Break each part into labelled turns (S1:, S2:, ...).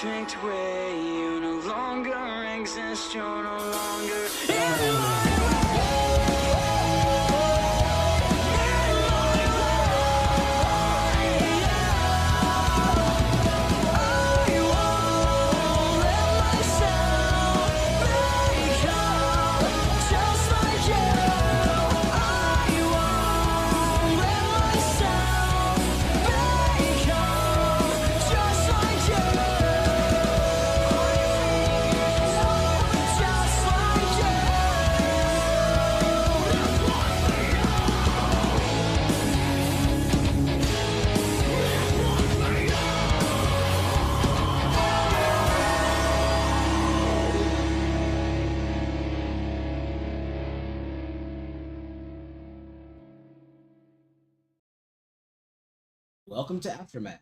S1: perfect way. You no longer exist, you're no longer anyone.
S2: Welcome to AfterMat,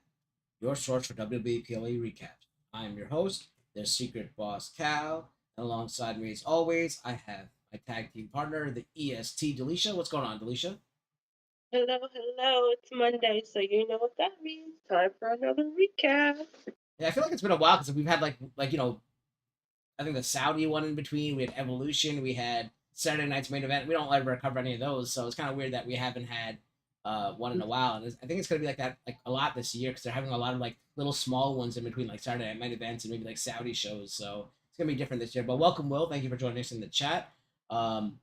S2: your source for WWE PLA recaps. I am your host, their secret boss Cal, and alongside me as always, I have my tag team partner, the EST Delisha. What's going on, Delisha?
S3: Hello, hello. It's Monday, so you know what that means. Time for another recap.
S2: Yeah, I feel like it's been a while because we've had I think the Saudi one in between. We had Evolution. We had Saturday night's main event. We don't ever cover any of those, so it's kind of weird that we haven't had one in a while. And I think it's gonna be like that like a lot this year because they're having a lot of like little small ones in between like Saturday night main events and maybe like Saudi shows. So it's gonna be different this year. But welcome, Will. Thank you for joining us in the chat. And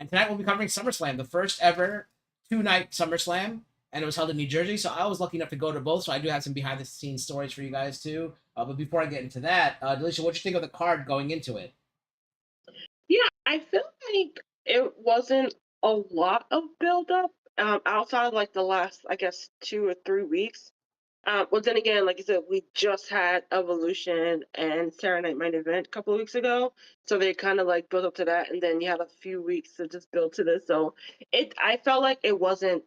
S2: tonight we'll be covering SummerSlam, the first ever 2-night SummerSlam, and it was held in New Jersey. So I was lucky enough to go to both. So I do have some behind the scenes stories for you guys too. But before I get into that, Delisha, what do you think of the card going into it?
S3: Yeah, I feel like it wasn't a lot of build-up outside of like the last, I guess, 2 or 3 weeks. Well, then again, like you said, we just had Evolution and Saturday Night Main Event a couple of weeks ago, so they kind of like built up to that, and then you had a few weeks to just build to this. So I felt like it wasn't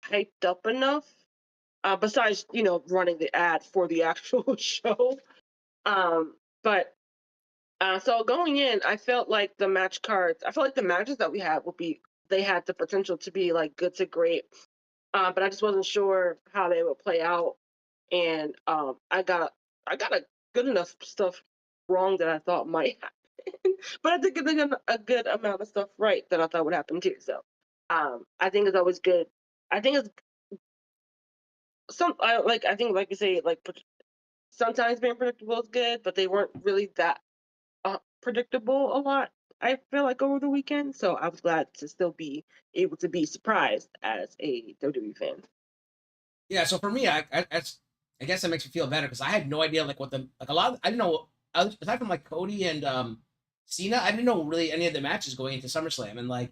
S3: hyped up enough. Besides, running the ad for the actual show. But so going in, I felt like the match cards. I felt like the matches that we had they had the potential to be like good to great. But I just wasn't sure how they would play out, and I got a good enough stuff wrong that I thought might happen, but I did get a good amount of stuff right that I thought would happen too. So I think it's always good. I think it's I think like you say, like sometimes being predictable is good, but they weren't really that predictable a lot. I feel like over the weekend, so I was glad to still be able to be surprised as a WWE fan.
S2: Yeah, so for me, I guess that makes me feel better because I had no idea like what the like a lot. I didn't know aside from like Cody and Cena, I didn't know really any of the matches going into SummerSlam, and like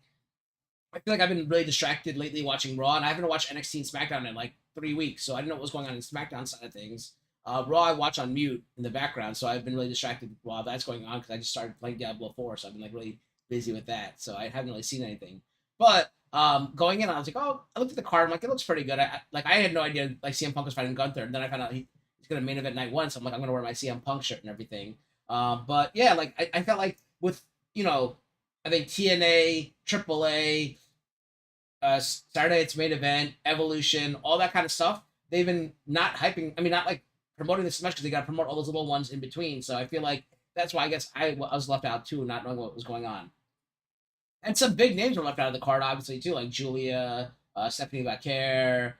S2: I feel like I've been really distracted lately watching Raw, and I haven't watched NXT and SmackDown in like 3 weeks, so I didn't know what was going on in SmackDown side of things. Raw I watch on mute in the background, so I've been really distracted while that's going on because I just started playing Diablo 4, so I've been like really busy with that, so I haven't really seen anything. But going in, I was like, oh, I looked at the card, I'm like, it looks pretty good. I had no idea like CM Punk was fighting Gunther, and then I found out he's gonna main event night one, so I'm like, I'm gonna wear my CM Punk shirt and everything. But yeah, like I felt like with I think TNA, AAA, Saturday it's main event, Evolution, all that kind of stuff. They've been not hyping. I mean, not like promoting this much because they got to promote all those little ones in between. So I feel like that's why I guess I was left out too, not knowing what was going on. And some big names were left out of the card, obviously too, like Julia, Stephanie Vaquer,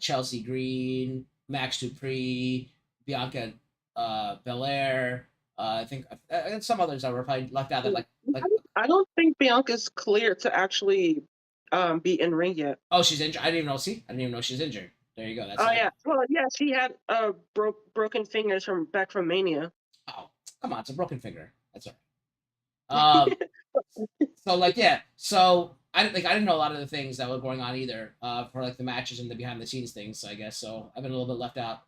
S2: Chelsea Green, Max Dupree, Bianca Belair. I think some others that were probably left out. That like
S3: I don't think Bianca's clear to actually be in ring yet.
S2: Oh, she's injured. I didn't even know. See, I didn't even know she's injured. There you go. That's
S3: yeah. Well, yeah, she had broken fingers back from Mania.
S2: Oh, come on, it's a broken finger. That's all right. So like yeah, so I didn't know a lot of the things that were going on either for like the matches and the behind the scenes things. So I guess so I've been a little bit left out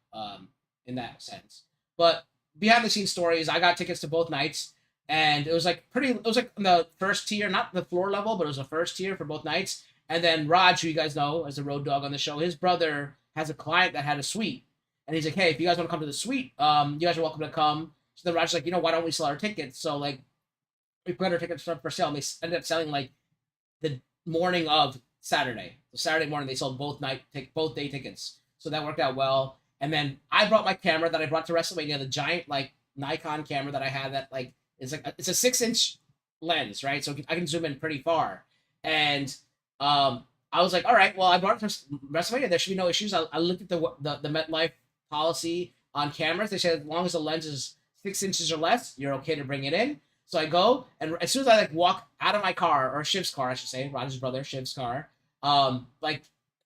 S2: in that sense. But behind the scenes stories, I got tickets to both nights, and it was like in the first tier, not the floor level, but it was the first tier for both nights. And then Raj, who you guys know as a road dog on the show, his brother has a client that had a suite, and he's like, hey, if you guys want to come to the suite, you guys are welcome to come. So then Raj's like, why don't we sell our tickets? So like we put our tickets for sale, and they ended up selling like the morning of Saturday. So Saturday morning they sold both day tickets. So that worked out well. And then I brought my camera that I brought to WrestleMania, the giant like Nikon camera that I had that like is like it's a 6-inch lens, right? So I can zoom in pretty far. And I was like, all right, well, I brought it to WrestleMania. There should be no issues. I looked at the MetLife policy on cameras. They said as long as the lens is 6 inches or less, you're okay to bring it in. So I go, and as soon as I like walk out of my car, or Shiv's car, I should say, Roger's brother, Shiv's car, like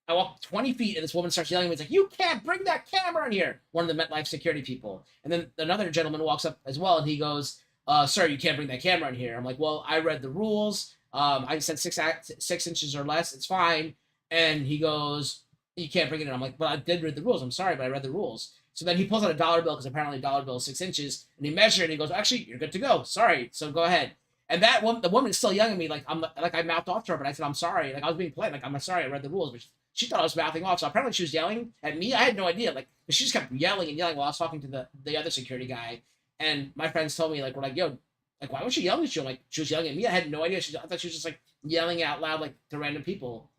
S2: I walk 20 feet, and this woman starts yelling at me. It's like, you can't bring that camera in here. One of the MetLife security people. And then another gentleman walks up as well, and he goes, sir, you can't bring that camera in here. I'm like, well, I read the rules. I said 6 inches or less. It's fine. And he goes, you can't bring it in. I'm like, but I did read the rules. I'm sorry, but I read the rules. So then he pulls out a dollar bill, because apparently a dollar bill is 6 inches, and he measured it, and he goes, actually, you're good to go. Sorry, so go ahead. And that one, the woman is still yelling at me, like I mouthed off to her, but I said, I'm sorry. Like I was being polite, like I'm sorry, I read the rules, but she thought I was mouthing off. So apparently she was yelling at me. I had no idea. Like she just kept yelling and yelling while I was talking to the other security guy. And my friends told me, like, we're like, yo, like why was she yelling at you? I'm like, she was yelling at me. I had no idea. I thought she was just like yelling out loud, like to random people.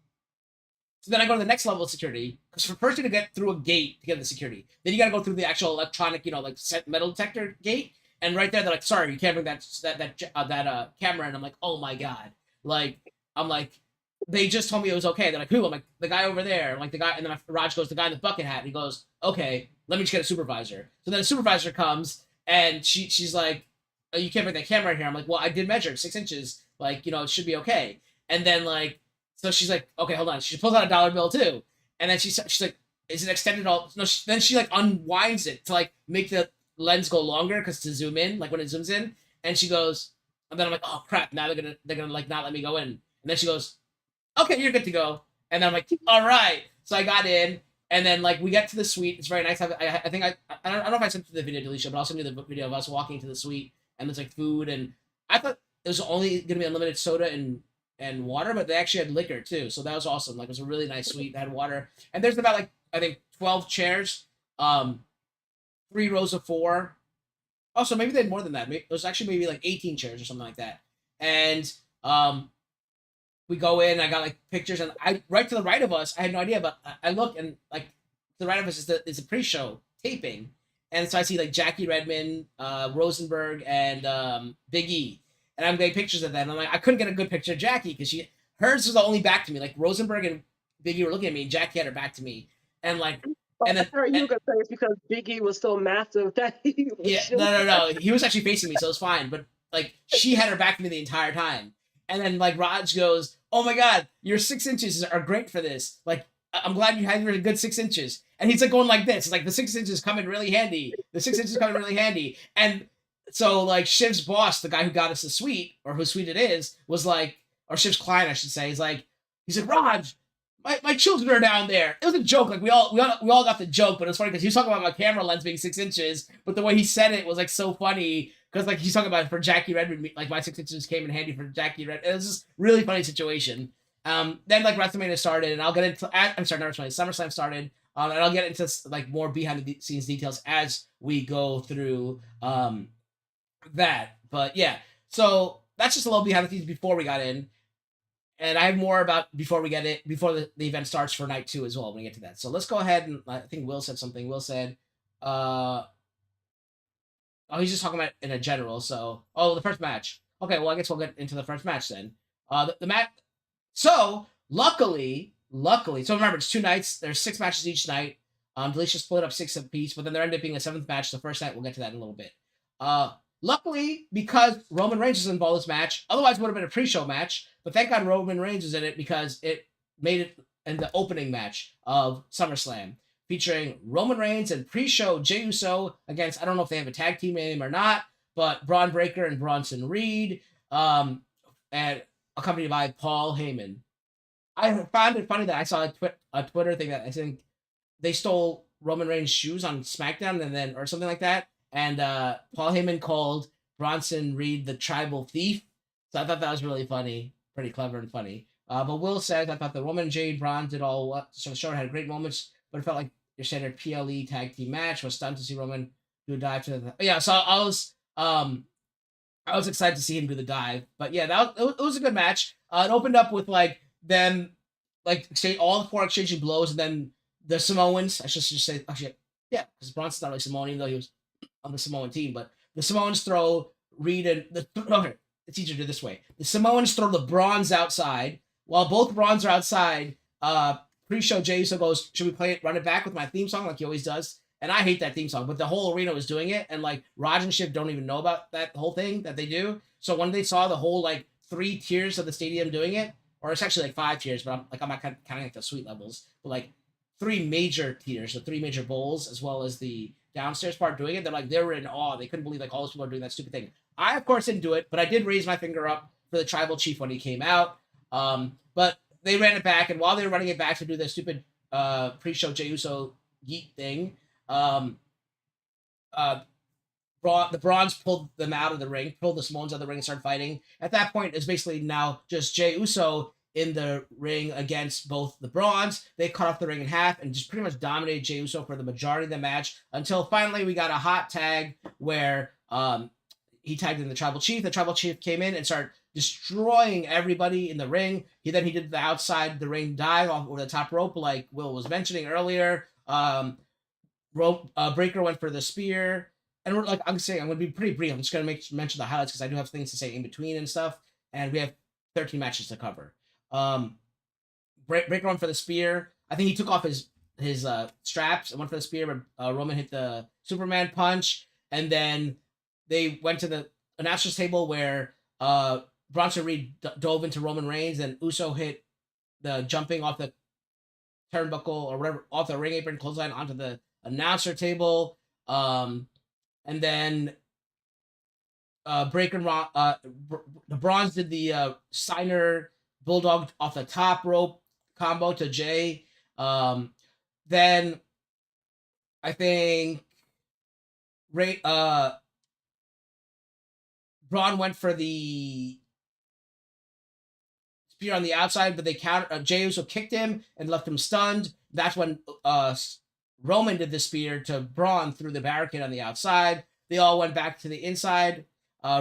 S2: So then I go to the next level of security, because for first you to get through a gate to get the security, then you got to go through the actual electronic, like metal detector gate. And right there, they're like, sorry, you can't bring that camera. And I'm like, oh my God. Like, I'm like, they just told me it was okay. They're like, who? I'm like, the guy over there. I'm like, the guy. And then Raj goes, the guy in the bucket hat. And he goes, okay, let me just get a supervisor. So then a supervisor comes, and she's like, oh, you can't bring that camera in here. I'm like, well, I did measure 6 inches. Like, it should be okay. And then like, so she's like, okay, hold on. She pulls out a dollar bill too. And then she's like, is it extended all? No, then she like unwinds it to like make the lens go longer, because to zoom in, like when it zooms in. And she goes, and then I'm like, oh crap, now they're gonna like not let me go in. And then she goes, okay, you're good to go. And then I'm like, all right. So I got in, and then like we get to the suite. It's very nice. I think I don't know if I sent you the video, Delisha, but I'll send you the video of us walking to the suite, and there's like food, and I thought it was only gonna be unlimited soda and water, but they actually had liquor too. So that was awesome. Like it was a really nice suite. They had water. And there's about like, I think 12 chairs, 3 rows of 4. Also, maybe they had more than that. It was actually maybe like 18 chairs or something like that. And we go in, I got like pictures, and right to the right of us, I had no idea, but I look, and like to the right of us is a pre-show taping. And so I see like Jackie Redmond, Rosenberg, and Big E. And I'm getting pictures of that. And I'm like, I couldn't get a good picture of Jackie, because hers was only back to me. Like Rosenberg and Big E were looking at me, and Jackie had her back to me. And like, and then
S3: you were gonna say it's because Big E was so massive that he was
S2: no. He was actually facing me, so it was fine. But like, she had her back to me the entire time. And then like Raj goes, oh my God, your 6 inches are great for this. Like, I'm glad you had your good 6 inches. And he's like going like this. It's like the 6 inches come in really handy. The 6 inches come in really handy. And so like Shiv's boss, the guy who got us the suite, or whose suite it is, was like, or Shiv's client, I should say, he's like, Raj, my children are down there. It was a joke. Like we all got the joke, but it's funny because he was talking about my camera lens being 6 inches, but the way he said it was like so funny, because like he's talking about for Jackie Redmond, like my 6 inches came in handy for Jackie Redmond. It was just really funny situation. Then like WrestleMania started, and I'll get into SummerSlam started, and I'll get into like more behind the scenes details as we go through that. But yeah, so that's just a little behind the scenes before we got in. And I have more about before the event starts for night 2 as well when we get to that. So let's go ahead, and I think Will said something. Will said, he's just talking about in a general. So, the first match. Okay, well, I guess we'll get into the first match then. The match. So, luckily, so remember, it's 2 nights. There's 6 matches each night. Delisha split up 6 apiece, but then there ended up being a 7th match the first night. We'll get to that in a little bit. Luckily, because Roman Reigns was involved in this match, otherwise it would have been a pre-show match, but thank God Roman Reigns was in it, because it made it in the opening match of SummerSlam, featuring Roman Reigns and pre-show Jey Uso against, I don't know if they have a tag team name or not, but Braun Breaker and Bronson Reed, and accompanied by Paul Heyman. I found it funny that I saw a Twitter thing that I think they stole Roman Reigns' shoes on SmackDown, or something like that. And Paul Heyman called Bronson Reed the tribal thief. So I thought that was really funny. Pretty clever and funny. But Will says, I thought the Roman, Jade, Braun did all what. So the show had great moments, but it felt like your standard PLE tag team match. Was stunned to see Roman do a dive to the... Yeah, so I was excited to see him do the dive. But yeah, it was a good match. It opened up with like them, like all the 4 exchanging blows, and then the Samoans, I should just say, actually, Yeah, because Bronson's not really Samoan, even though he was on the Samoan team. But the Samoans throw Reed and okay, it's easier to do this way. The Samoans throw the Bronze outside. While both Bronze are outside, pre-show Jey Uso goes, "Should we play it, run it back with my theme song like he always does?" And I hate that theme song, but the whole arena was doing it, and like Raj and Shiv don't even know about that whole thing that they do. So when they saw the whole like 3 tiers of the stadium doing it, or it's actually like 5 tiers, but I'm not counting like the suite levels, but like 3 major tiers, the 3 major bowls, as well as the downstairs part doing it. They were in awe. They couldn't believe like all those people are doing that stupid thing. I of course didn't do it, but I did raise my finger up for the tribal chief when he came out. But they ran it back, and while they were running it back to do the stupid pre-show Jey Uso yeet thing, the Bronze pulled them out of the ring, pulled the Samoans out of the ring, and started fighting. At that point, it's basically now just Jey Uso in the ring against both the Bronze. They cut off the ring in half and just pretty much dominated Jey Uso for the majority of the match until finally we got a hot tag where he tagged in the Tribal Chief. The Tribal Chief came in and started destroying everybody in the ring. He did the outside the ring dive off over the top rope, like Will was mentioning earlier. Breaker went for the spear. And I'm going to be pretty brief. I'm just going to mention the highlights because I do have things to say in between and stuff. And we have 13 matches to cover. Breaker went for the spear. I think he took off his straps and went for the spear, but Roman hit the Superman punch. And then they went to the announcer's table where Bronson Reed dove into Roman Reigns, and Uso hit the jumping off the turnbuckle or whatever, off the ring apron clothesline onto the announcer table. And then Breaker the Bronze did the Steiner Bulldog off the top rope combo to Jay. Then I think Braun went for the spear on the outside, but they countered. Jey Uso kicked him and left him stunned. That's when Roman did the spear to Braun through the barricade on the outside. They all went back to the inside.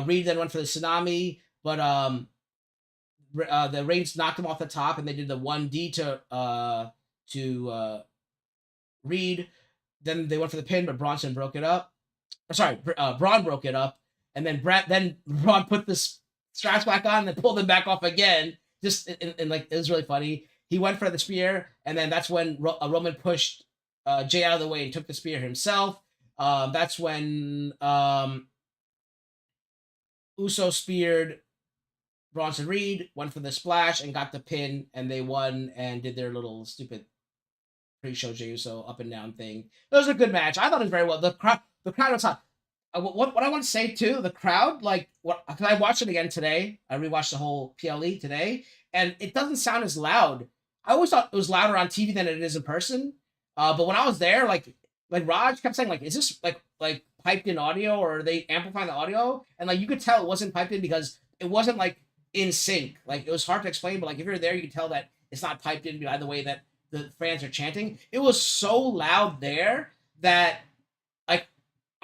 S2: Reed then went for the tsunami, but the Reigns knocked him off the top, and they did the 1D to Reed. Then they went for the pin, but Bronson broke it up. Braun broke it up, and then Braun put the straps back on and then pulled them back off again. Just in like, it was really funny. He went for the spear, and then that's when Roman pushed Jay out of the way and took the spear himself. That's when Uso speared Bronson Reed, went for the splash and got the pin, and they won and did their little stupid pre-show Jey Uso up and down thing. It was a good match. I thought it was very well. The crowd was hot. What I want to say too, the crowd, like, because I watched it again today. I rewatched the whole PLE today, and it doesn't sound as loud. I always thought it was louder on TV than it is in person. But when I was there, like Raj kept saying, like, is this like piped in audio, or are they amplifying the audio? And like, you could tell it wasn't piped in because it wasn't like in sync. Like, it was hard to explain, but like, if you're there, you could tell that it's not piped in by the way that the fans are chanting. It was so loud there that like,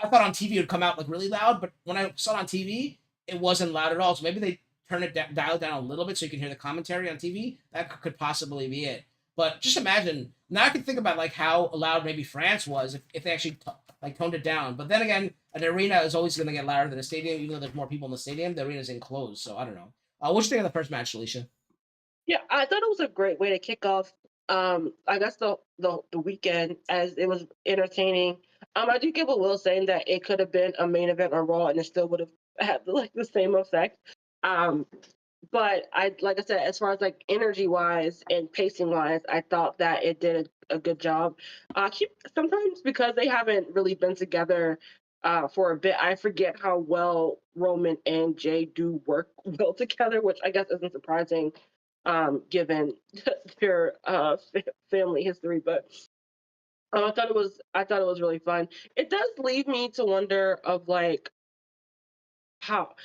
S2: I thought on TV it would come out like really loud, but when I saw it on TV, it wasn't loud at all. So maybe they turn it dial it down a little bit so you can hear the commentary on TV. That could possibly be it. But just imagine, now I can think about like how loud maybe France was if they actually toned it down. But then again, an arena is always going to get louder than a stadium, even though there's more people in the stadium. The arena's enclosed, so I don't know. What you think of the first match, Alicia?
S3: Yeah, I thought it was a great way to kick off. I guess the weekend, as it was entertaining. I do get what Will's saying, that it could have been a main event on Raw and it still would have had like the same effect. But like I said, as far as like energy wise and pacing wise, I thought that it did a good job. Sometimes because they haven't really been together for a bit, I forget how well Roman and Jay do work well together, which I guess isn't surprising given their family history. But I thought it was really fun. It does leave me to wonder of like how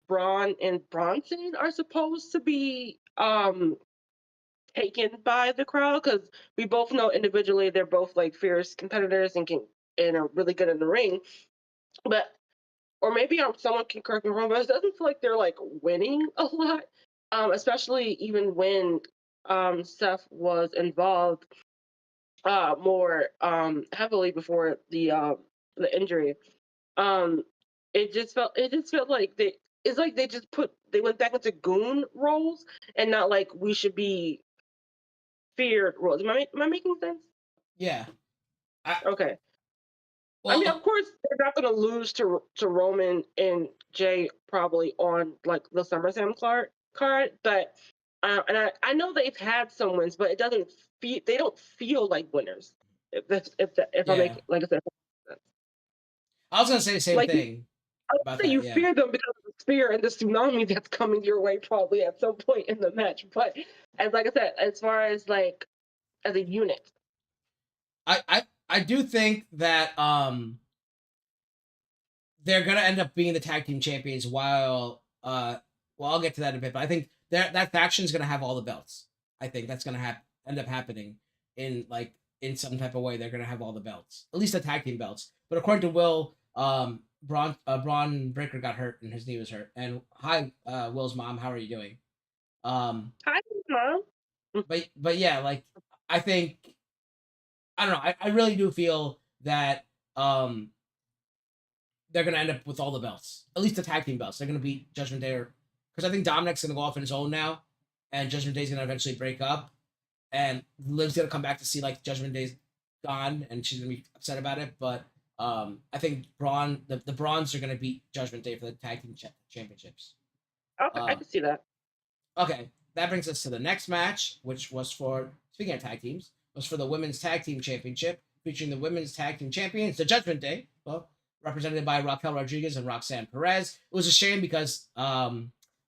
S3: Braun and Bronson are supposed to be taken by the crowd, because we both know individually they're both like fierce competitors and are really good in the ring. But or maybe someone can correct me wrong, but it doesn't feel like they're like winning a lot, especially even when Seth was involved. more heavily before the injury. Um, it just felt like they just they went back into goon roles and not like we should be feared roles. Am I making sense?
S2: Yeah. I,
S3: Okay. I mean,
S2: well,
S3: of course, they're not going to lose to Roman and Jay probably on like the SummerSlam card, but I know they've had some wins, but it doesn't feel they don't feel like winners. If I
S2: yeah.
S3: make like I said,
S2: I was gonna say the same
S3: like
S2: thing
S3: I would
S2: about
S3: say
S2: that.
S3: you
S2: Yeah.
S3: fear them because of the spear and the tsunami that's coming your way probably at some point in the match. But as like I said, as far as like as a unit,
S2: I do think that they're gonna end up being the tag team champions while well, I'll get to that in a bit, but I think that faction is gonna have all the belts. I think that's gonna end up happening in like in some type of way. They're gonna have all the belts, at least the tag team belts. But according to Will, Braun Breaker got hurt and his knee was hurt. And hi, Will's mom, how are you doing?
S3: hi mom.
S2: But yeah, like I think I don't know. I really do feel that they're gonna end up with all the belts, at least the tag team belts. They're gonna beat Judgment Day, because I think Dominic's gonna go off on his own now, and Judgment Day's gonna eventually break up, and Liv's gonna come back to see like Judgment Day's gone, and she's gonna be upset about it. But I think the Brawns are gonna beat Judgment Day for the tag team championships.
S3: Okay, I
S2: Uh,
S3: can see that.
S2: okay, that brings us to the next match, which was for speaking of tag teams, was for the women's tag team championship, featuring the women's tag team champions, the Judgment Day. Well, represented by Raquel Rodriguez and Roxanne Perez. It was a shame because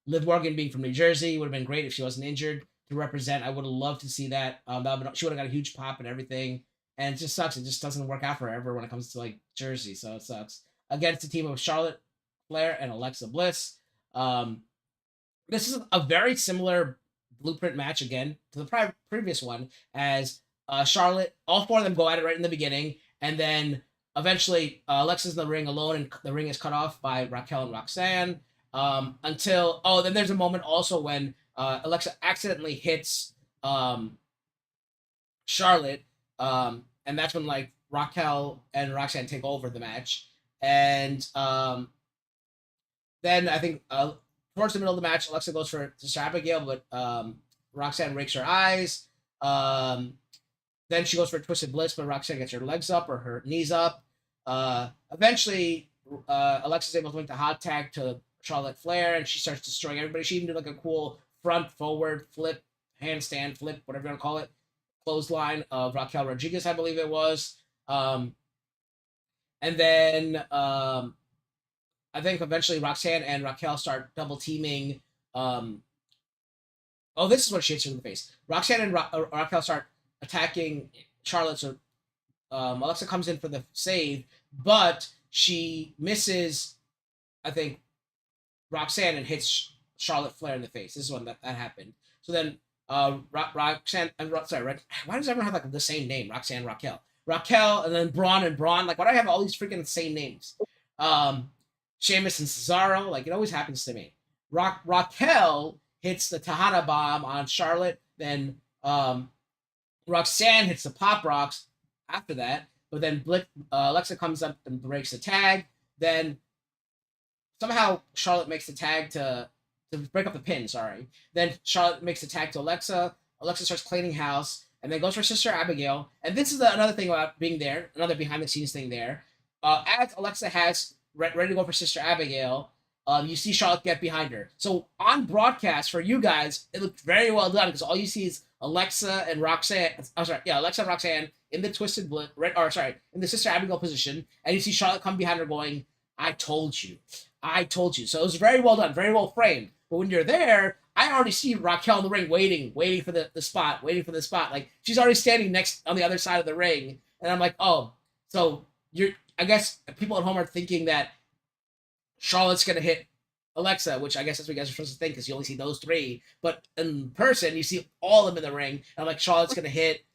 S2: Liv Morgan being from New Jersey would have been great if she wasn't injured to represent. I would have loved to see that. She would have got a huge pop and everything. And it just sucks. It just doesn't work out for her ever when it comes to like Jersey. So it sucks. Against a team of Charlotte Flair and Alexa Bliss. This is a very similar blueprint match again to the previous one, as Charlotte, all four of them go at it right in the beginning, and then eventually Alexa's in the ring alone, and the ring is cut off by Raquel and Roxanne. Then there's a moment also when Alexa accidentally hits Charlotte, and that's when like Raquel and Roxanne take over the match, and then I think towards the middle of the match, Alexa goes for Sister Abigail, but Roxanne rakes her eyes. Then she goes for a Twisted Bliss, but Roxanne gets her legs up or her knees up. Eventually, Alexa's able to make the hot tag to Charlotte Flair, and she starts destroying everybody. She even did like a cool front, forward, flip, handstand, flip, whatever you want to call it, clothesline of Raquel Rodriguez, I believe it was. And then I think eventually Roxanne and Raquel start double teaming. This is what she hits her in the face. Roxanne and Raquel start attacking Charlotte. So Alexa comes in for the save, but she misses, I think, Roxanne and hits Charlotte Flair in the face. This is when that happened. So then Roxanne, sorry, why does everyone have like the same name? Roxanne, Raquel, and then Braun and Braun. Like, why do I have all these freaking same names? Sheamus and Cesaro. Like, it always happens to me. Raquel hits the Tejana bomb on Charlotte. Then Roxanne hits the Pop Rocks after that. But then Alexa comes up and breaks the tag. Then somehow Charlotte makes the tag to break up the pin, sorry. Then Charlotte makes the tag to Alexa. Alexa starts cleaning house, and then goes for Sister Abigail. And this is another thing about being there, another behind-the-scenes thing there. As Alexa has ready to go for Sister Abigail, you see Charlotte get behind her. So on broadcast for you guys, it looked very well done because all you see is Alexa and Roxanne. Alexa and Roxanne in the twisted in the Sister Abigail position, and you see Charlotte come behind her going, "I told you, I told you." So it was very well done, very well framed. But when you're there, I already see Raquel in the ring waiting for the spot. Like, she's already standing next on the other side of the ring, and I'm like, oh, so I guess people at home are thinking that Charlotte's gonna hit Alexa, which I guess that's what you guys are supposed to think because you only see those three. But in person, you see all of them in the ring, and I'm like, Charlotte's gonna hit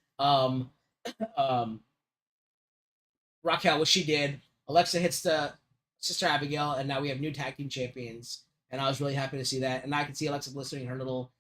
S2: Raquel, which she did. Alexa hits the Sister Abigail, and now we have new tag team champions. And I was really happy to see that. And I could see Alexa Bliss doing her little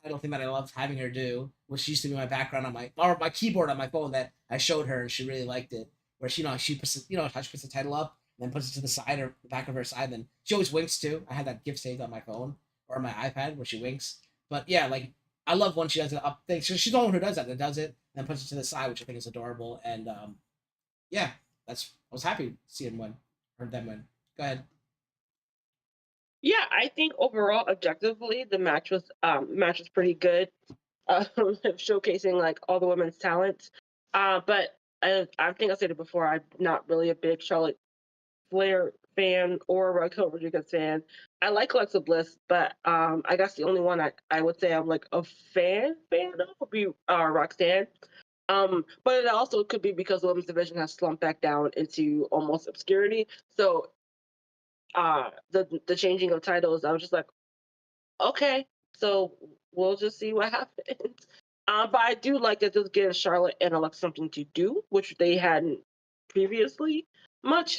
S2: title thing that I loved having her do, which used to be my background on my keyboard on my phone that I showed her and she really liked it. Where she puts how she puts the title up and then puts it to the side or the back of her side. Then she always winks too. I had that GIF saved on my phone or my iPad where she winks. But yeah, like I love when she does it up thing. So she's the one who does that and then puts it to the side, which I think is adorable. And yeah, I was happy seeing win or them win. Go ahead.
S3: Yeah, I think overall, objectively, the match was pretty good, showcasing like all the women's talents. But I think I said it before. I'm not really a big Charlotte Flair fan or Raquel Rodriguez fan. I like Alexa Bliss, but I guess the only one I would say I'm like a fan of would be Roxanne. But it also could be because the women's division has slumped back down into almost obscurity. So the changing of titles, I was just like, okay, so we'll just see what happens. But I do like that this gives Charlotte and Alexa something to do, which they hadn't previously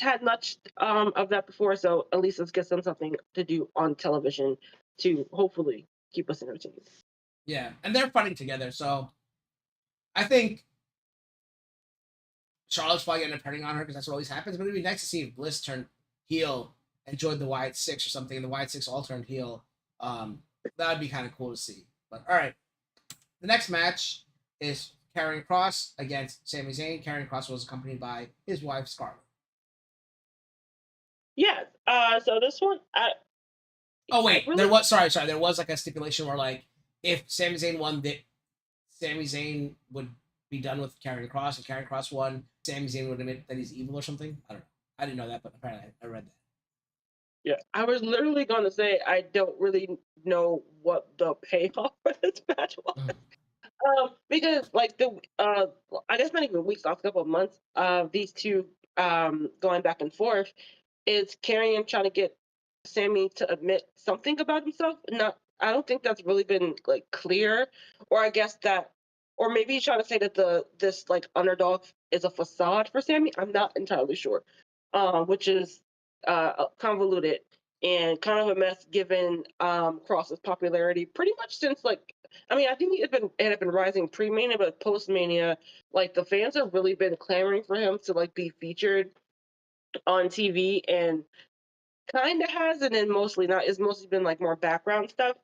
S3: had much of that before. So at least let's get them something to do on television to hopefully keep us entertained.
S2: Yeah, and they're fighting together, so I think Charlotte's probably gonna end up turning on her because that's what always happens. But it'd be nice to see if Bliss turned heel and joined the Wyatt Six or something, and the Wyatt Six all turned heel. That would be kind of cool to see. But all right, the next match is Karrion Kross against Sami Zayn. Karrion Kross was accompanied by his wife Scarlett.
S3: Yeah. So this one,
S2: Oh wait,
S3: really...
S2: there was sorry. There was like a stipulation where like if Sami Zayn won, that Sami Zayn would be done with Karrion Kross. If Karrion Kross won, Sami Zayn would admit that he's evil or something. I don't know. I didn't know that, but apparently I read that.
S3: Yeah, I was literally going to say I don't really know what the payoff for this match was. Because like I guess not even weeks, last couple of months, these two going back and forth, is Karrion trying to get Sammy to admit something about himself. Not, I don't think that's really been like clear, or I guess that, or maybe he's trying to say that this like underdog is a facade for Sammy. I'm not entirely sure, which is convoluted and kind of a mess given Cross's popularity pretty much since like, I mean, I think it had been rising pre-Mania, but post-Mania, like the fans have really been clamoring for him to like be featured on TV, and kind of has, and then mostly not. It's mostly been like more background stuff,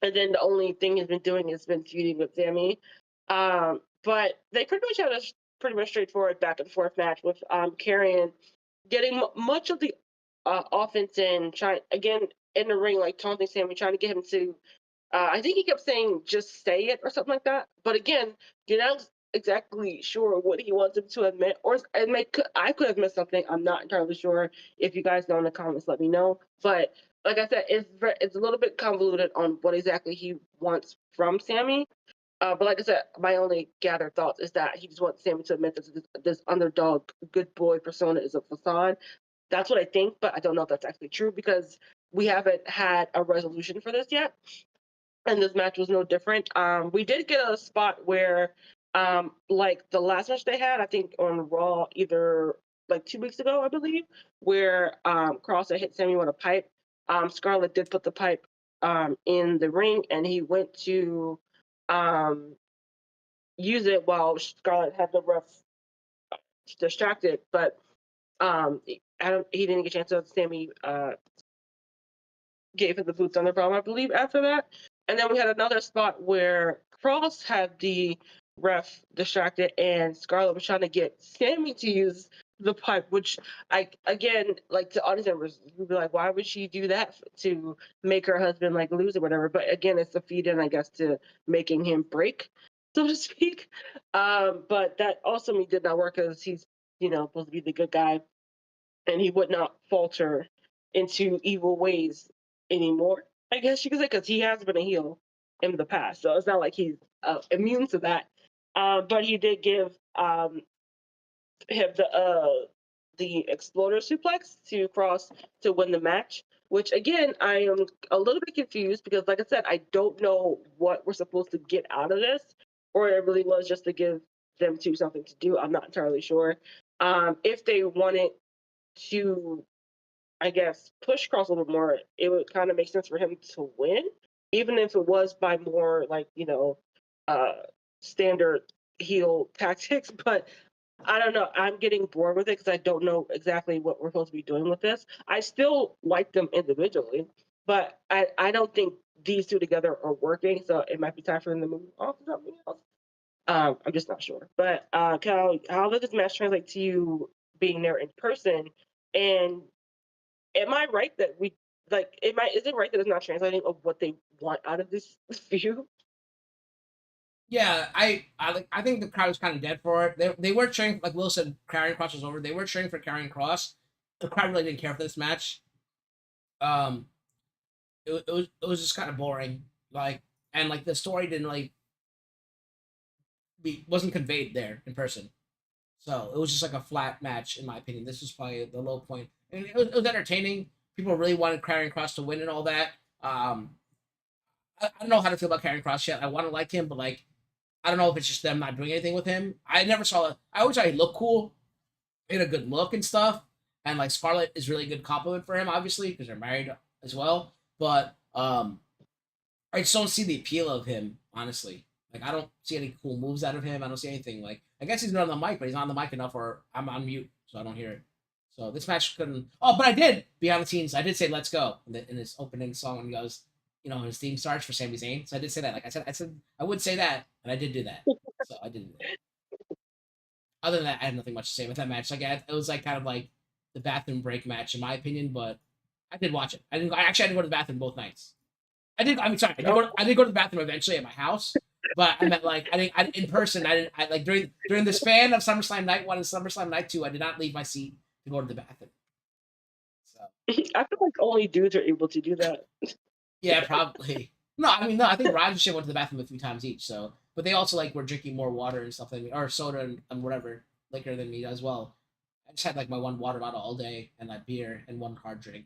S3: and then the only thing he's been doing has been feuding with Sammy. But they pretty much had a pretty much straightforward back and forth match with Karrion getting much of the offense in, trying again in the ring, like taunting Sammy, trying to get him to. I think he kept saying "just say it" or something like that. But again, you're not exactly sure what he wants him to admit, or admit. I could have missed something. I'm not entirely sure. If you guys know in the comments, let me know. But like I said, it's a little bit convoluted on what exactly he wants from Sammy. But like I said, my only gathered thoughts is that he just wants Sammy to admit that this underdog, good boy persona is a facade. That's what I think, but I don't know if that's actually true because we haven't had a resolution for this yet. And this match was no different. We did get a spot where, like the last match they had, I think on Raw, either like 2 weeks ago, I believe, where Cross had hit Sammy with a pipe. Scarlett did put the pipe in the ring, and he went to use it while Scarlett had the ref distracted. But he didn't get a chance to. Sammy gave him the boots on the bottom, I believe, after that. And then we had another spot where Cross had the ref distracted, and Scarlett was trying to get Sammy to use the pipe, which again, like to audience members, would be like, why would she do that to make her husband like lose or whatever? But again, it's a feed in, I guess, to making him break, so to speak. But that also did not work because he's supposed to be the good guy, and he would not falter into evil ways anymore, I guess you could say, because he has been a heel in the past. So it's not like he's immune to that. But he did give him the exploder suplex to Cross to win the match, which again, I am a little bit confused because, like I said, I don't know what we're supposed to get out of this, or it really was just to give them two something to do. I'm not entirely sure. If they wanted to, I guess, push Cross a little bit more, it would kind of make sense for him to win even if it was by more like, standard heel tactics. But I don't know. I'm getting bored with it because I don't know exactly what we're supposed to be doing with this. I still like them individually, but I don't think these two together are working. So it might be time for them to move on to something else. I'm just not sure. But Cal, how does this match translate to you being there in person? And am I right that we like? Is it right that it's not translating of what they want out of this view?
S2: Yeah, I think the crowd was kind of dead for it. They were cheering, like Will said, Karrion Cross was over. They were cheering for Karrion Cross. The crowd really didn't care for this match. Um, it was just kind of boring. Like, and like the story didn't like wasn't conveyed there in person. So it was just like a flat match, in my opinion. This was probably the low point, and it was entertaining. People really wanted Karrion Cross to win and all that. I don't know how to feel about Karrion Cross yet. I want to like him, but like I don't know if it's just them not doing anything with him. I never saw it. I always thought he looked cool. He had a good look and stuff. And like Scarlett is really good compliment for him, obviously, because they're married as well. But I just don't see the appeal of him, honestly. Like I don't see any cool moves out of him. I don't see anything. Like I guess he's not on the mic, but he's not on the mic enough, or I'm on mute, so I don't hear it. So this match couldn't. Oh, but I did behind the scenes. I did say "Let's Go" in his opening song when he goes, his theme starts for Sami Zayn. So I did say that. Like I said I would say that, and I did do that. So I did do that. Other than that, I had nothing much to say with that match. Like it was like kind of like the bathroom break match in my opinion, but I did watch it. I didn't. I didn't go to the bathroom both nights. I did. I mean, sorry. I did go to the bathroom eventually at my house, but I meant like I didn't. In person. I didn't. I like during the span of SummerSlam Night 1 and SummerSlam Night 2, I did not leave my seat to go to the bathroom. So
S3: I feel like only dudes are able to do that.
S2: yeah, probably. No, I mean no. I think Raj and shit went to the bathroom a few times each. So, but they also like were drinking more water and stuff than me, or soda and whatever liquor than me as well. I just had like my one water bottle all day and that beer and one hard drink.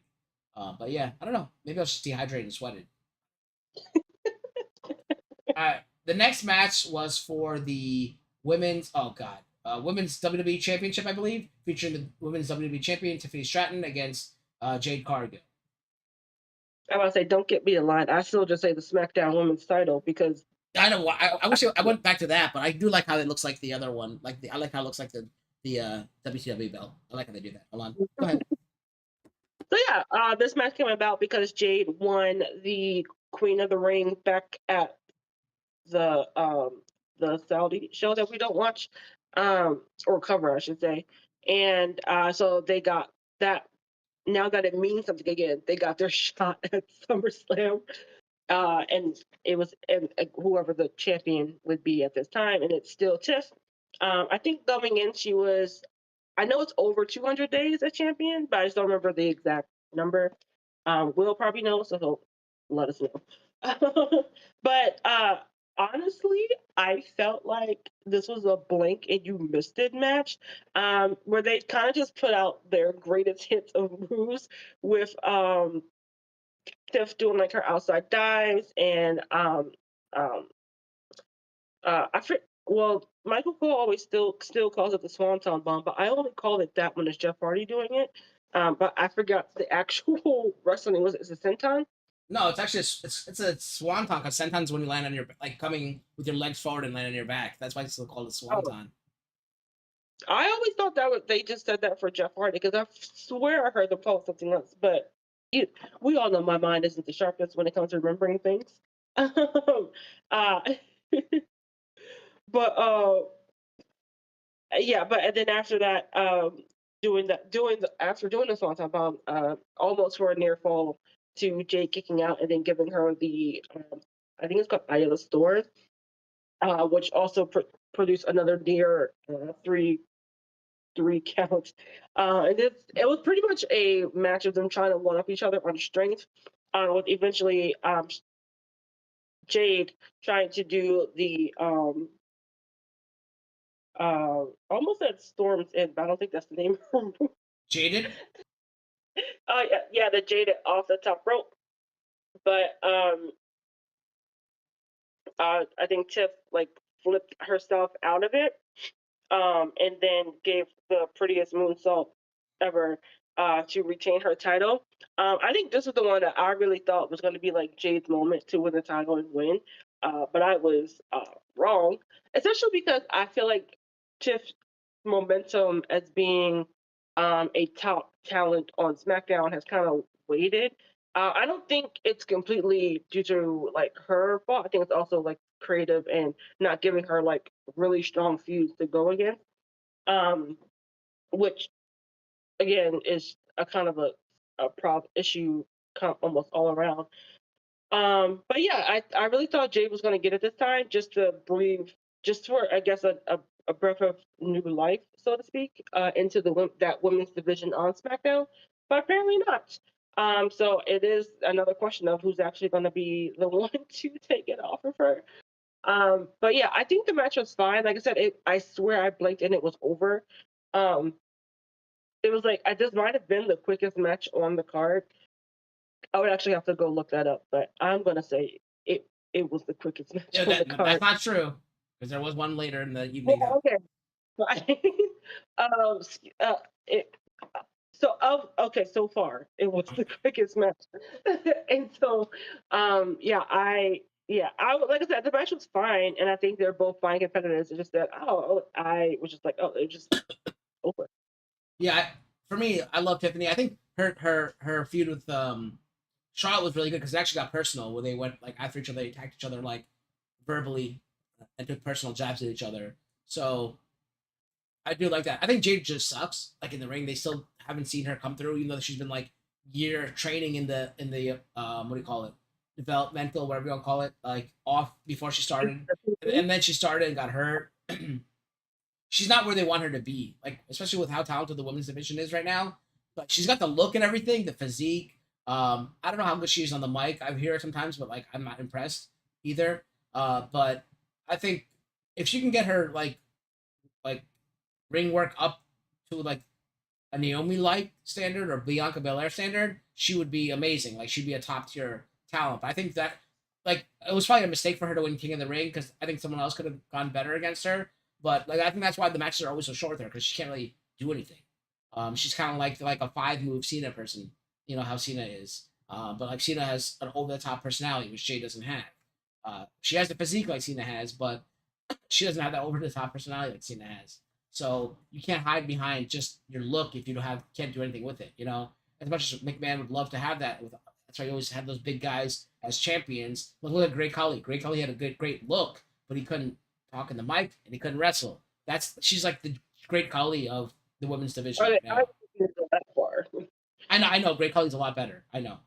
S2: But yeah, I don't know. Maybe I was just dehydrated and sweated. The next match was for the women's WWE Championship, I believe, featuring the women's WWE Champion Tiffany Stratton against Jade Cargill.
S3: I want to say, don't get me in line. I still just say the SmackDown Women's Title because
S2: I know. I wish I went back to that, but I do like how it looks like the other one. I like how it looks like the WCW belt. I like how they do that. Hold on. Go ahead.
S3: So yeah, this match came about because Jade won the Queen of the Ring back at the Saudi show that we don't watch, or cover, I should say. And so they got that. Now that it means something again, they got their shot at SummerSlam, and it was whoever the champion would be at this time, and it's still Tiff. I think coming in, she was. I know it's over 200 days as champion, but I just don't remember the exact number. Will probably know, so he'll let us know. But honestly, I felt like this was a blink and you missed it match, where they kind of just put out their greatest hits of moves with Tiff doing like her outside dives and um, well, Michael Cole always still calls it the Swanton Bomb, but I only call it that when it's Jeff Hardy doing it. But I forgot the actual wrestling was it Senton?
S2: No, it's actually it's a swanton because senton's when you land on your like coming with your legs forward and land on your back. That's why it's still called a swanton.
S3: I always thought they just said that for Jeff Hardy because I swear I heard them call it something else. But we all know my mind isn't the sharpest when it comes to remembering things. uh, but yeah, but and then after that, after doing the Swanton Bomb, almost for a near fall to Jade kicking out and then giving her the I think it's called Eye of the Storm, which also produced another near three count. And it was pretty much a match of them trying to one up each other on strength. With eventually Jade trying to do the almost at Storm's End, but I don't think that's the name.
S2: Jaded.
S3: Oh yeah, the Jaded off the top rope. But I think Tiff like flipped herself out of it, and then gave the prettiest moonsault ever to retain her title. I think this is the one that I really thought was going to be like Jade's moment to win the title and win, but I was wrong. Especially because I feel like Tiff's momentum as being a top talent on SmackDown has kind of waited. I don't think it's completely due to like her fault. I think it's also like creative and not giving her like really strong feuds to go against. Um, which again is a kind of a prob issue almost all around. But yeah, I really thought Jade was going to get it this time just to breathe, just for I guess a breath of new life, so to speak, into that women's division on SmackDown. But apparently not. So it is another question of who's actually going to be the one to take it off of her. But yeah, I think the match was fine. Like I said, I swear I blinked and it was over. Um, it was like this might have been the quickest match on the card. I would actually have to go look that up, but I'm gonna say it was the quickest match
S2: Yeah,
S3: on the
S2: that's
S3: card.
S2: not true because there was one later in the
S3: Yeah,
S2: evening.
S3: okay. Fine. um, it, okay, so far it was the quickest match, and so yeah, like I said, the match was fine, and I think they're both fine competitors. It's just that I was just like, oh, it just over.
S2: Yeah, for me, I love Tiffany. I think her feud with Charlotte was really good because it actually got personal where they went like after each other, they attacked each other like verbally and took personal jabs at each other. So I do like that. I think Jade just sucks. Like in the ring, they still haven't seen her come through, even though she's been like year training in the what do you call it, developmental, whatever you want to call it, like off before she started, and then she started and got hurt. She's not where they want her to be, like especially with how talented the women's division is right now. But she's got the look and everything, the physique. I don't know how good she is on the mic. I hear her sometimes, but like I'm not impressed either. But I think if she can get her like ring work up to like a Naomi like standard or Bianca Belair standard, she would be amazing. Like she'd be a top tier talent. But I think that like it was probably a mistake for her to win King of the Ring because I think someone else could have gone better against her. But like I think that's why the matches are always so short with her because she can't really do anything. She's kind of like a 5 move Cena person. You know how Cena is. But like Cena has an over the top personality, which Jay doesn't have. She has the physique like Cena has, but she doesn't have that over the top personality like Cena has. So you can't hide behind just your look if you can't do anything with it. You know, as much as McMahon would love to have that, that's why he always had those big guys as champions. Look at Great Khali. Great Khali had a great look, but he couldn't talk in the mic and he couldn't wrestle. She's like the Great Khali of the women's division right
S3: I
S2: now.
S3: didn't go that far.
S2: I know. Great Khali's a lot better. I know.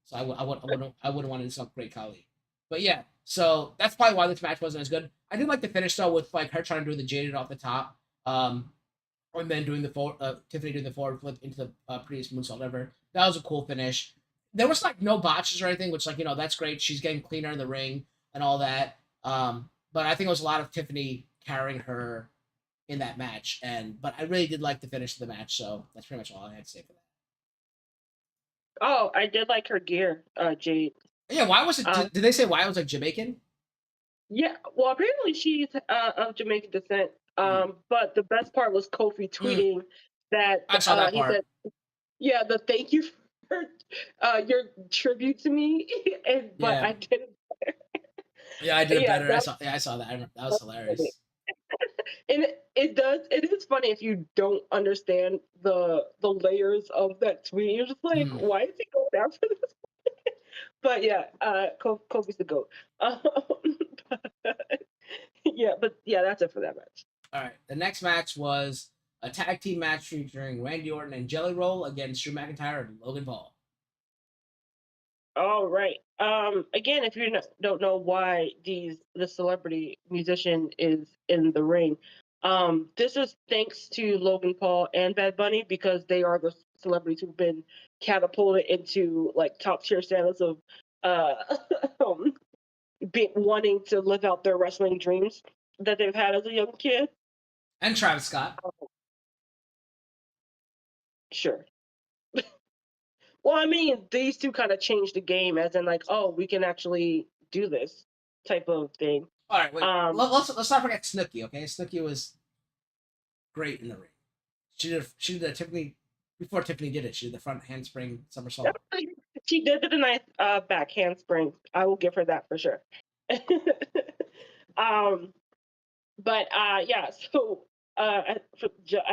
S2: So I wouldn't want to insult Great Khali. But yeah, so that's probably why this match wasn't as good. I did like the finish though, with like her trying to do the jaded off the top, and then doing the Tiffany doing the forward flip into the previous moonsault. Whatever. That was a cool finish. There was like no botches or anything, which like that's great. She's getting cleaner in the ring and all that. But I think it was a lot of Tiffany carrying her in that match, but I really did like the finish of the match. So that's pretty much all I had to say for that.
S3: Oh, I did like her gear, Jade.
S2: Yeah, why was it? Did they say why it was like Jamaican?
S3: Yeah, well, apparently she's of Jamaican descent. But the best part was Kofi tweeting that
S2: I saw that
S3: he
S2: part.
S3: said, "Yeah, the thank you for your tribute to me," but I did it better.
S2: Yeah, I did it better.
S3: That,
S2: I saw that. That was hilarious.
S3: and it is funny if you don't understand the layers of that tweet. You're just like, why is he going after this? But yeah, Kobe's the GOAT. But that's it for that match.
S2: All right, the next match was a tag team match featuring Randy Orton and Jelly Roll against Drew McIntyre and Logan Paul.
S3: All right. Again, if you don't know why the celebrity musician is in the ring, this is thanks to Logan Paul and Bad Bunny because they are the celebrities who've been catapulted into like top tier status of uh wanting to live out their wrestling dreams that they've had as a young kid.
S2: And Travis Scott.
S3: Sure. Well, I mean, these two kind of changed the game, as in like, oh, we can actually do this type of thing.
S2: All right, wait. Let's not forget Snooki. Okay, Snooki was great in the ring. She did a typically before Tiffany did it. She did the front handspring somersault.
S3: She did a nice back handspring. I will give her that for sure. um, but yeah, so I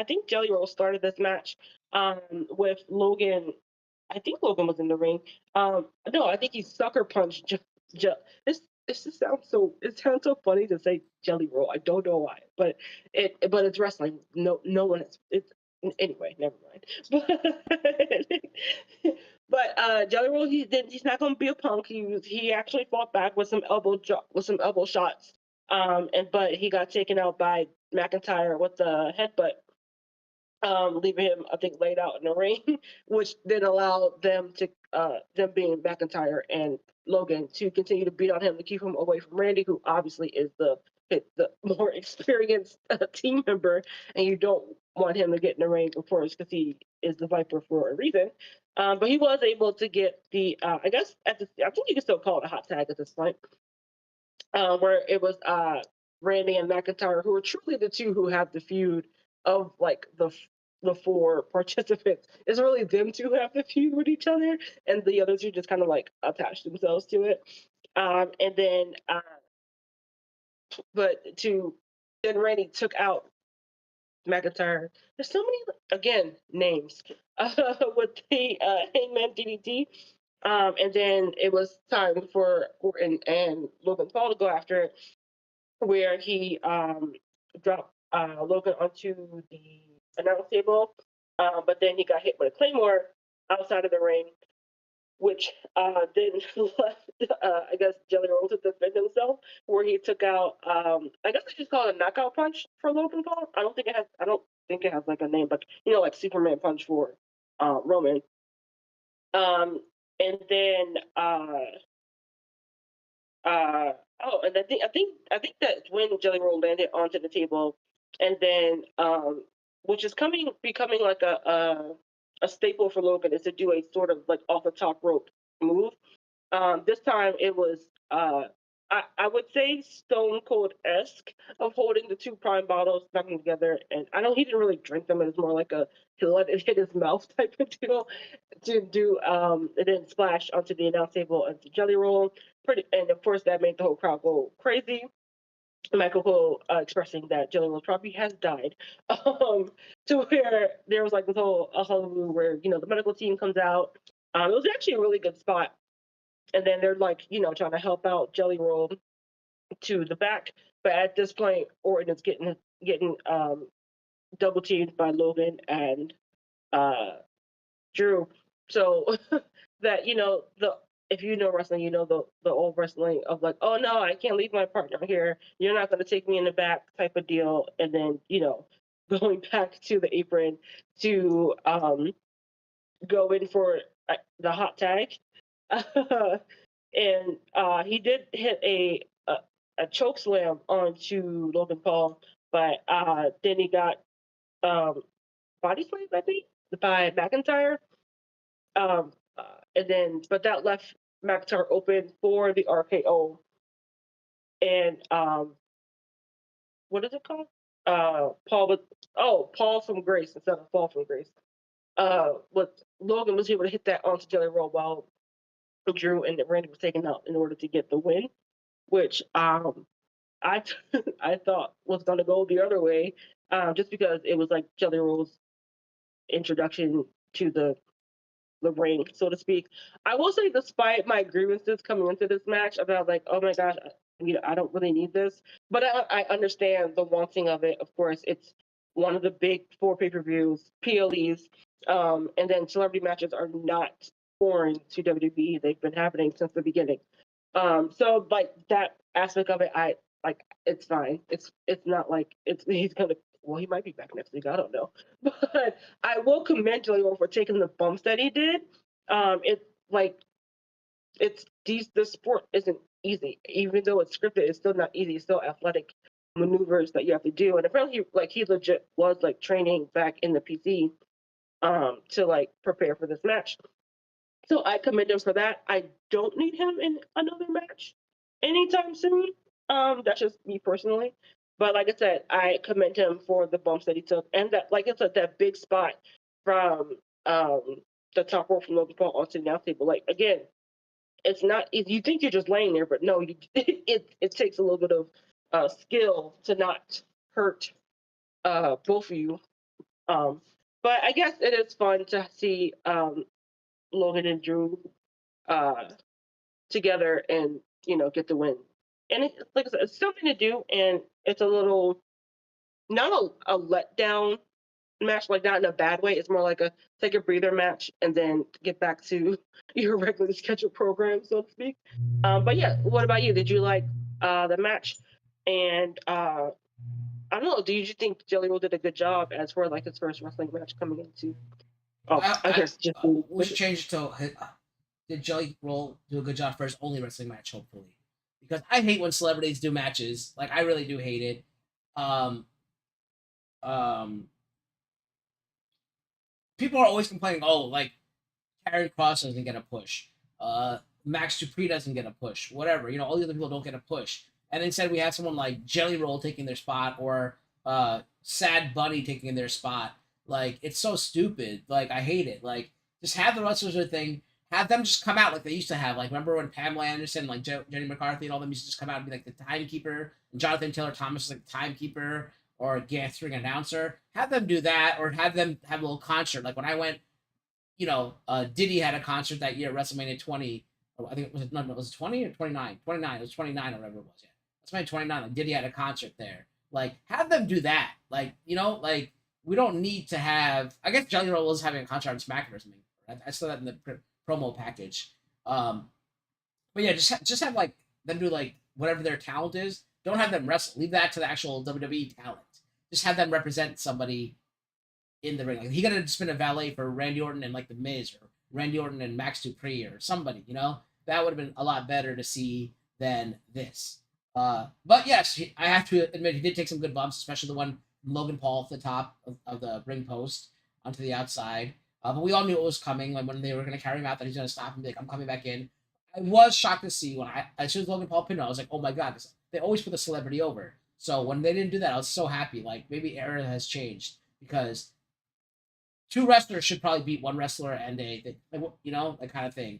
S3: think Jelly Roll started this match with Logan. I think Logan was in the ring. No, I think he sucker punched. This just sounds so. It sounds so funny to say Jelly Roll. I don't know why, but it's wrestling. No one is. It's anyway. Never mind. But Jelly Roll, he's not gonna be a punk. He actually fought back with some elbow shots. But he got taken out by McIntyre with the headbutt, leaving him, I think, laid out in the ring, which then allowed them being McIntyre and Logan, to continue to beat on him to keep him away from Randy, who obviously is the more experienced team member, and you don't want him to get in the ring, of course, because he is the Viper for a reason. But he was able to get the, I guess, I think you can still call it a hot tag at this point, where it was Randy and McIntyre, who are truly the two who have the feud of like the four participants. It's really them two who have the feud with each other, and the other two just kind of like attach themselves to it. And then, then Randy took out McIntyre. There's so many again names with the Hangman DDT. And then it was time for Orton and Logan Paul to go after it, where he dropped Logan onto the announce table, but then he got hit with a claymore outside of the ring, which then left, I guess, Jelly Roll to defend himself, where he took out, I guess they just call it a knockout punch for Logan Paul. I don't think it has like a name, but like Superman punch for Roman. And then and I think that when Jelly Roll landed onto the table, and then which is becoming like a staple for Logan, is to do a sort of like off the top rope move. This time it was I would say Stone Cold-esque, of holding the two prime bottles, knocking together, and I know he didn't really drink them. It was more like he let it hit his mouth type of deal to do, and then splash onto the announce table and the Jelly Roll. And of course that made the whole crowd go crazy. Michael Cole expressing that Jelly Roll probably has died, to where there was like this whole hullabaloo where the medical team comes out. It was actually a really good spot, and then they're like trying to help out Jelly Roll to the back, but at this point Orton is getting double teamed by Logan and Drew. So that if you know wrestling, the old wrestling of like, oh no, I can't leave my partner here. You're not going to take me in the back type of deal. And then going back to the apron to go in for the hot tag, and he did hit a choke slam onto Logan Paul, but then he got body slammed, I think, by McIntyre. But that left McIntyre open for the RKO. And what is it called? Paul from Grace instead of Fall from Grace. Logan was able to hit that onto Jelly Roll while Drew and Randy was taken out in order to get the win, which I thought was going to go the other way, just because it was like Jelly Roll's introduction to the ring, so to speak. I will say, despite my grievances coming into this match about like, oh my gosh, I don't really need this, but I understand the wanting of it. Of course, it's one of the big 4 pay-per-views, PLEs, and then celebrity matches are not foreign to WWE. They've been happening since the beginning. So like that aspect of it, I like. It's fine. It's not like he's gonna. Well, he might be back next week. I don't know, but I will commend Jelly Roll for taking the bumps that he did. The sport isn't easy, even though it's scripted. It's still not easy. It's still athletic maneuvers that you have to do. And apparently, he legit was like training back in the PC, to like prepare for this match. So I commend him for that. I don't need him in another match anytime soon. That's just me personally. But like I said, I commend him for the bumps that he took, and that, like I said, that big spot from the top rope from Logan Paul onto the announce table. Like again, it's not. You think you're just laying there, but no, it takes a little bit of skill to not hurt both of you. But I guess it is fun to see Logan and Drew uh, together and get the win. And like I said, it's something to do, and it's a little not a letdown match, like not in a bad way. It's more like a take a breather match and then get back to your regularly scheduled program, so to speak. But yeah, what about you? Did you like the match? And I don't know. Do you think Jelly Roll did a good job as for like his first wrestling match coming into? Oh, I guess just
S2: we should change it to did Jelly Roll do a good job for his only wrestling match? Hopefully, because I hate when celebrities do matches. Like I really do hate it. People are always complaining. Oh, like Karen Cross doesn't get a push. Max Dupree doesn't get a push. Whatever. All the other people don't get a push. And instead we have someone like Jelly Roll taking their spot or Sad Bunny taking their spot. Like, it's so stupid. Like, I hate it. Like, just have the wrestlers or thing. Have them just come out like they used to have. Like, remember when Pamela Anderson, like Jenny McCarthy and all them used to just come out and be like the timekeeper? And Jonathan Taylor Thomas was like the timekeeper or a guest ring announcer. Have them do that or have them have a little concert. Like, when I went, Diddy had a concert that year at WrestleMania 20. I think it was 20 or 29? 29. It was 29 or whatever it was, yeah. WrestleMania 29. Like, Diddy had a concert there. Like, have them do that. Like, like, we don't need to have. I guess Jelly Roll was having a concert on SmackDown or something. I saw that in the promo package. But yeah, just have like them do like whatever their talent is. Don't have them wrestle. Leave that to the actual WWE talent. Just have them represent somebody in the ring. Like, he could have just been a valet for Randy Orton and like the Miz or Randy Orton and Max Dupree or somebody. That would have been a lot better to see than this. But yes, I have to admit he did take some good bumps, especially the one Logan Paul off the top of the ring post onto the outside. But we all knew it was coming. Like when they were going to carry him out, that he's going to stop and be like, "I'm coming back in." I was shocked to see when as soon as Logan Paul pinned him, I was like, "Oh my god!" They always put the celebrity over. So when they didn't do that, I was so happy. Like maybe era has changed because two wrestlers should probably beat one wrestler and that kind of thing.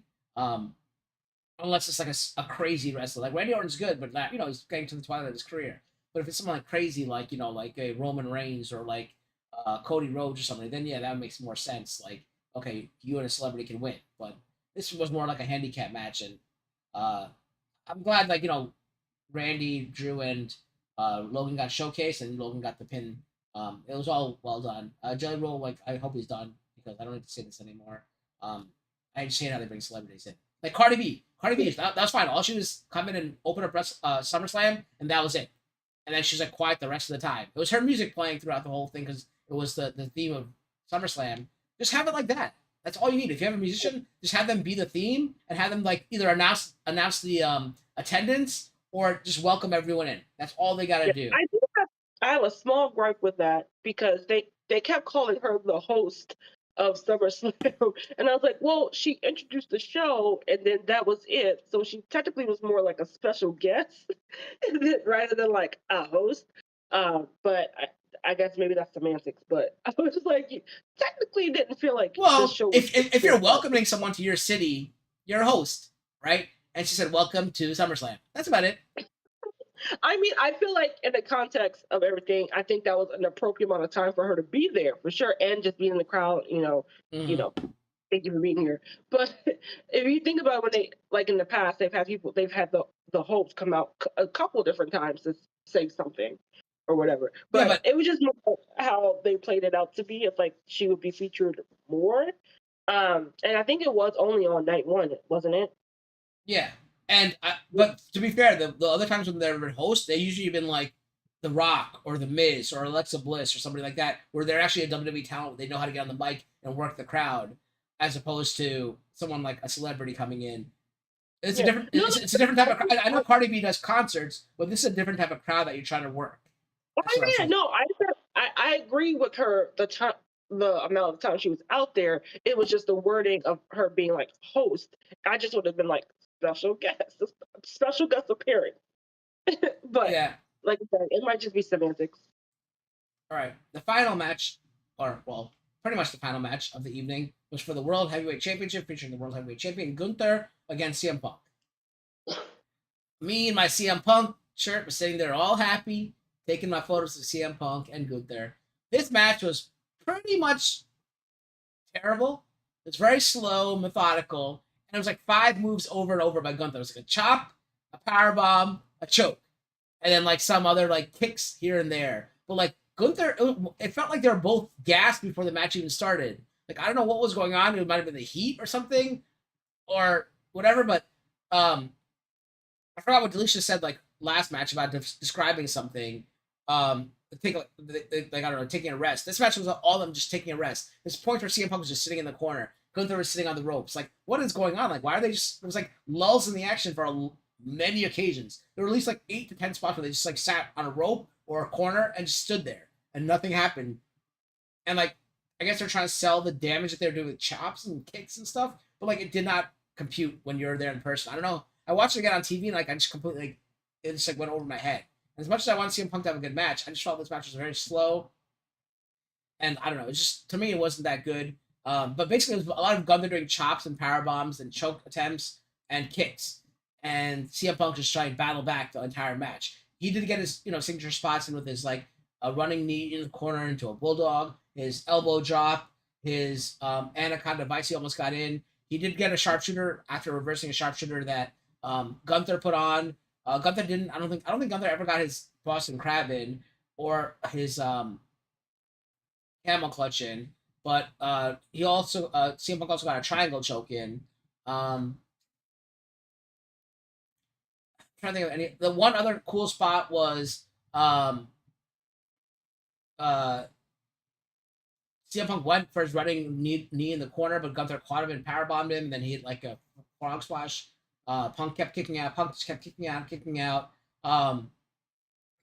S2: Unless it's like a crazy wrestler, like Randy Orton's good, but not, he's getting to the twilight of his career. But if it's someone like crazy, like like a Roman Reigns or like Cody Rhodes or something, then yeah, that makes more sense. Like, okay, you and a celebrity can win, but this was more like a handicap match, and I'm glad like Randy, Drew, and Logan got showcased, and Logan got the pin. It was all well done. Jelly Roll, like I hope he's done because I don't need to say this anymore. I just hate how they bring celebrities in. Like Cardi B. That's fine. All she was come in and open up SummerSlam, and that was it. And then she's like quiet the rest of the time. It was her music playing throughout the whole thing because it was the theme of SummerSlam. Just have it like that. That's all you need. If you have a musician, just have them be the theme and have them like either announce the attendance or just welcome everyone in. That's all they got to do.
S3: I have a small gripe with that because they kept calling her the host of SummerSlam, and I was like, well, she introduced the show, and then that was it. So she technically was more like a special guest rather than like a host. But I guess maybe that's semantics. But I was just like, technically, it didn't feel like
S2: the
S3: show.
S2: If you're welcoming someone to your city, you're a host, right? And she said, "Welcome to SummerSlam." That's about it.
S3: I mean, I feel like in the context of everything, I think that was an appropriate amount of time for her to be there for sure, and just be in the crowd. Thank you for being here. But if you think about when they like in the past, they've had the hopes come out a couple different times to say something or whatever. But it was just more how they played it out to be. It's like she would be featured more, and I think it was only on night one, wasn't it?
S2: Yeah. But to be fair, the other times when they're hosts, they usually been like The Rock or The Miz or Alexa Bliss or somebody like that, where they're actually a WWE talent. They know how to get on the mic and work the crowd, as opposed to someone like a celebrity coming in. It's a different. It's a different type of. I know Cardi B does concerts, but this is a different type of crowd that you're trying to work.
S3: I agree with her. The amount of time she was out there, it was just the wording of her being like host. I just would have been like special guest appearance. But yeah, like I said, it might just be semantics.
S2: All right, the final match, pretty much the final match of the evening, was for the World Heavyweight Championship, featuring the World Heavyweight Champion Gunther against CM Punk. Me and my CM Punk shirt was sitting there all happy, taking my photos of CM Punk and Gunther. This match was pretty much terrible. It's very slow, methodical, and it was like 5 moves over and over by Gunther. It was like a chop, a powerbomb, a choke, and then like some other like kicks here and there. But like Gunther, it felt like they were both gassed before the match even started. Like I don't know what was going on. It might have been the heat or something, or whatever. But I forgot what Delisha said like last match about describing something. Take like I don't know, taking a rest. This match was all of them just taking a rest. There's points where CM Punk was just sitting in the corner. Gunther was sitting on the ropes. Like, what is going on? Like, why are they just? It was like lulls in the action for many occasions. There were at least like 8 to 10 spots where they just like sat on a rope or a corner and just stood there and nothing happened. And like, I guess they're trying to sell the damage that they're doing with chops and kicks and stuff, but like it did not compute when you're there in person. I don't know. I watched it again on TV and like I just completely like it just like went over my head. As much as I want to see CM Punk to have a good match, I just felt this match was very slow. And I don't know, it just, to me, it wasn't that good. But basically, it was a lot of Gunther doing chops and power bombs and choke attempts and kicks. And CM Punk just trying to battle back the entire match. He did get his, signature spots in with his, like, a running knee in the corner into a bulldog, his elbow drop, his anaconda vice he almost got in. He did get a sharpshooter after reversing a sharpshooter that Gunther put on. Gunther didn't. I don't think Gunther ever got his Boston Crab in or his camel clutch in. But he also CM Punk also got a triangle choke in. I'm trying to think of any. The one other cool spot was CM Punk went for his running knee in the corner, but Gunther caught him and powerbombed him. And then he hit like a frog splash. Punk kept kicking out. Punk just kept kicking out.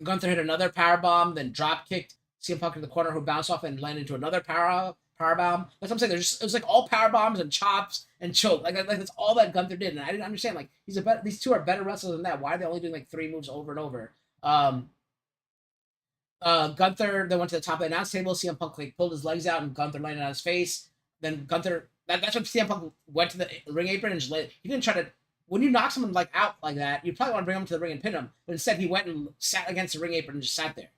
S2: Gunther hit another power bomb, then drop kicked CM Punk in the corner, who bounced off and landed into another power bomb. That's what I'm saying. It was like all power bombs and chops and choke. Like that's all that Gunther did, and I didn't understand. Like these two are better wrestlers than that. Why are they only doing like 3 moves over and over? Gunther then went to the top of the announce table. CM Punk like pulled his legs out, and Gunther landed on his face. Then Gunther. That's when CM Punk went to the ring apron and just he didn't try to. When you knock someone like out like that, you probably want to bring him to the ring and pin him. But instead, he went and sat against the ring apron and just sat there,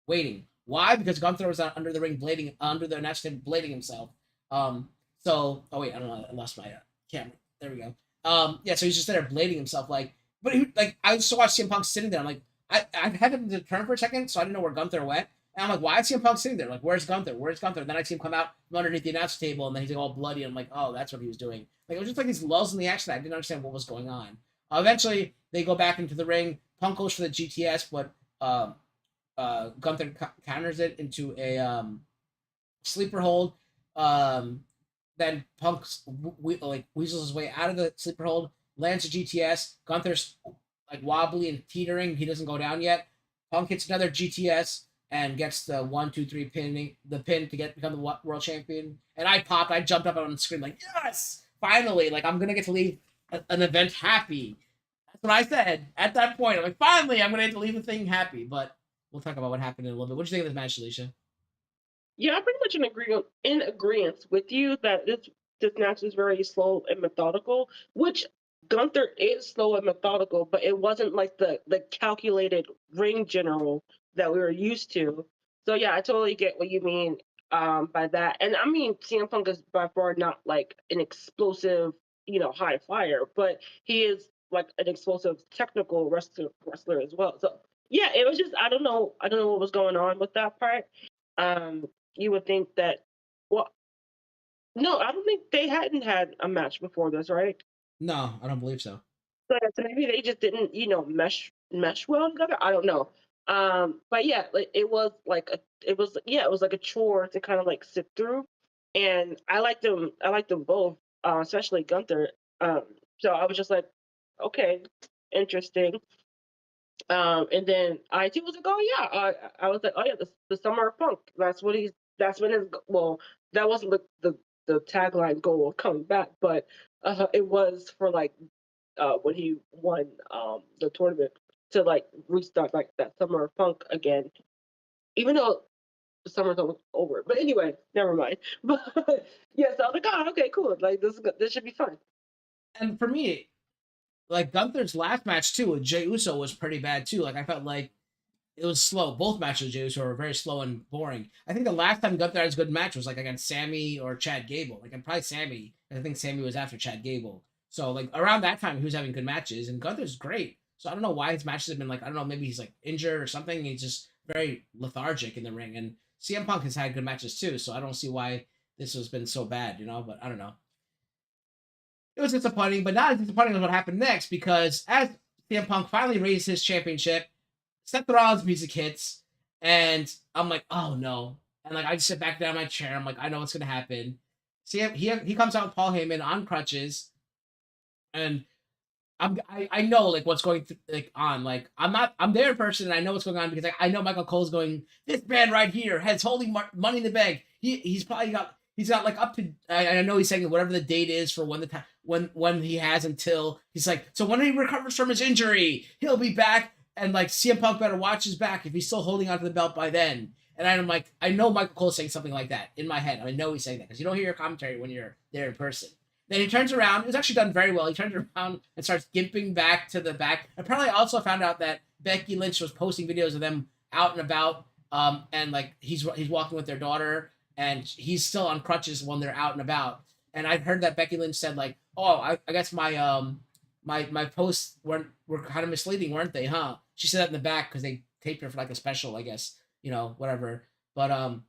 S2: waiting. Why? Because Gunther was under the ring, under the announce table, blading himself. Oh wait, I don't know. I lost my camera. There we go. Yeah. So he's just there blading himself, I just watched CM Punk sitting there. I'm like, I had him to turn for a second, so I didn't know where Gunther went. And I'm like, why is CM Punk sitting there? Like, where's Gunther? Where's Gunther? And then I see him come out from underneath the announce table, and then he's like all bloody. And I'm like, oh, that's what he was doing. Like, it was just like these lulls in the action. I didn't understand what was going on. Eventually, they go back into the ring. Punk goes for the GTS, but Gunther counters it into a sleeper hold. Then Punk weasels his way out of the sleeper hold, lands a GTS. Gunther's like wobbly and teetering. He doesn't go down yet. Punk hits another GTS and gets the 1, 2, 3 pin to become the world champion. And I popped. I jumped up on the screen like, yes, finally! Like I'm gonna get to leave an event happy. That's what I said at that point. I'm like, finally, I'm gonna get to leave the thing happy. But we'll talk about what happened in a little bit. What do you think of this match, Alicia?
S3: Yeah, I'm pretty much in agreement with you that this match is very slow and methodical, which Gunther is slow and methodical, but it wasn't like the calculated ring general that we were used to. So yeah, I totally get what you mean by that. And I mean, CM Punk is by far not like an explosive, high flyer, but he is like an explosive technical wrestler as well. So yeah, it was just I don't know what was going on with that part. You would think that, well, no, I don't think they hadn't had a match before this, right?
S2: No, I don't believe so.
S3: So maybe they just didn't, mesh well together. I don't know. But yeah, like it was like a chore to kind of like sit through, and I liked them. I liked them both, especially Gunther. So I was just like, okay, interesting. And then I too was like, oh yeah, I was like, oh yeah, the summer of punk. That's when that wasn't the tagline goal of coming back, but it was for like when he won the tournament to like restart like that summer of punk again. Even though the summer's almost over. But anyway, never mind. But yeah, so I was like, oh, okay, cool. Like this is good. This should be fun.
S2: And for me, like Gunther's last match too with Jey Uso was pretty bad too. Like I felt like it was slow. Both matches with Jey Uso were very slow and boring. I think the last time Gunther had a good match was like against Sammy or Chad Gable. Like, and probably Sammy. I think Sammy was after Chad Gable. So like around that time he was having good matches, and Gunther's great. So I don't know why his matches have been like, I don't know, maybe he's like injured or something. He's just very lethargic in the ring. And CM Punk has had good matches too, so I don't see why this has been so bad, but I don't know. It was disappointing, but not as disappointing as what happened next, because as CM Punk finally raised his championship, Seth Rollins' music hits, and I'm like, oh no. And like I just sit back down in my chair, I'm like, I know what's gonna happen. See, he comes out with Paul Heyman on crutches, and I know like what's going on. Like I'm there in person, and I know what's going on, because like, I know Michael Cole's going, this man right here has holding Money in the Bank. He's got like up to, I know he's saying whatever the date is for when the time when he has until, he's like, so when he recovers from his injury, he'll be back, and like CM Punk better watch his back if he's still holding onto the belt by then. And I'm like, I know Michael Cole's saying something like that in my head. I know he's saying that because you don't hear your commentary when you're there in person. Then he turns around. It was actually done very well. He turns around and starts gimping back to the back. Apparently, I also found out that Becky Lynch was posting videos of them out and about, and like he's walking with their daughter, and he's still on crutches when they're out and about. And I heard that Becky Lynch said like, "Oh, I guess my posts were kind of misleading, weren't they? Huh?" She said that in the back because they taped her for like a special, I guess, whatever. But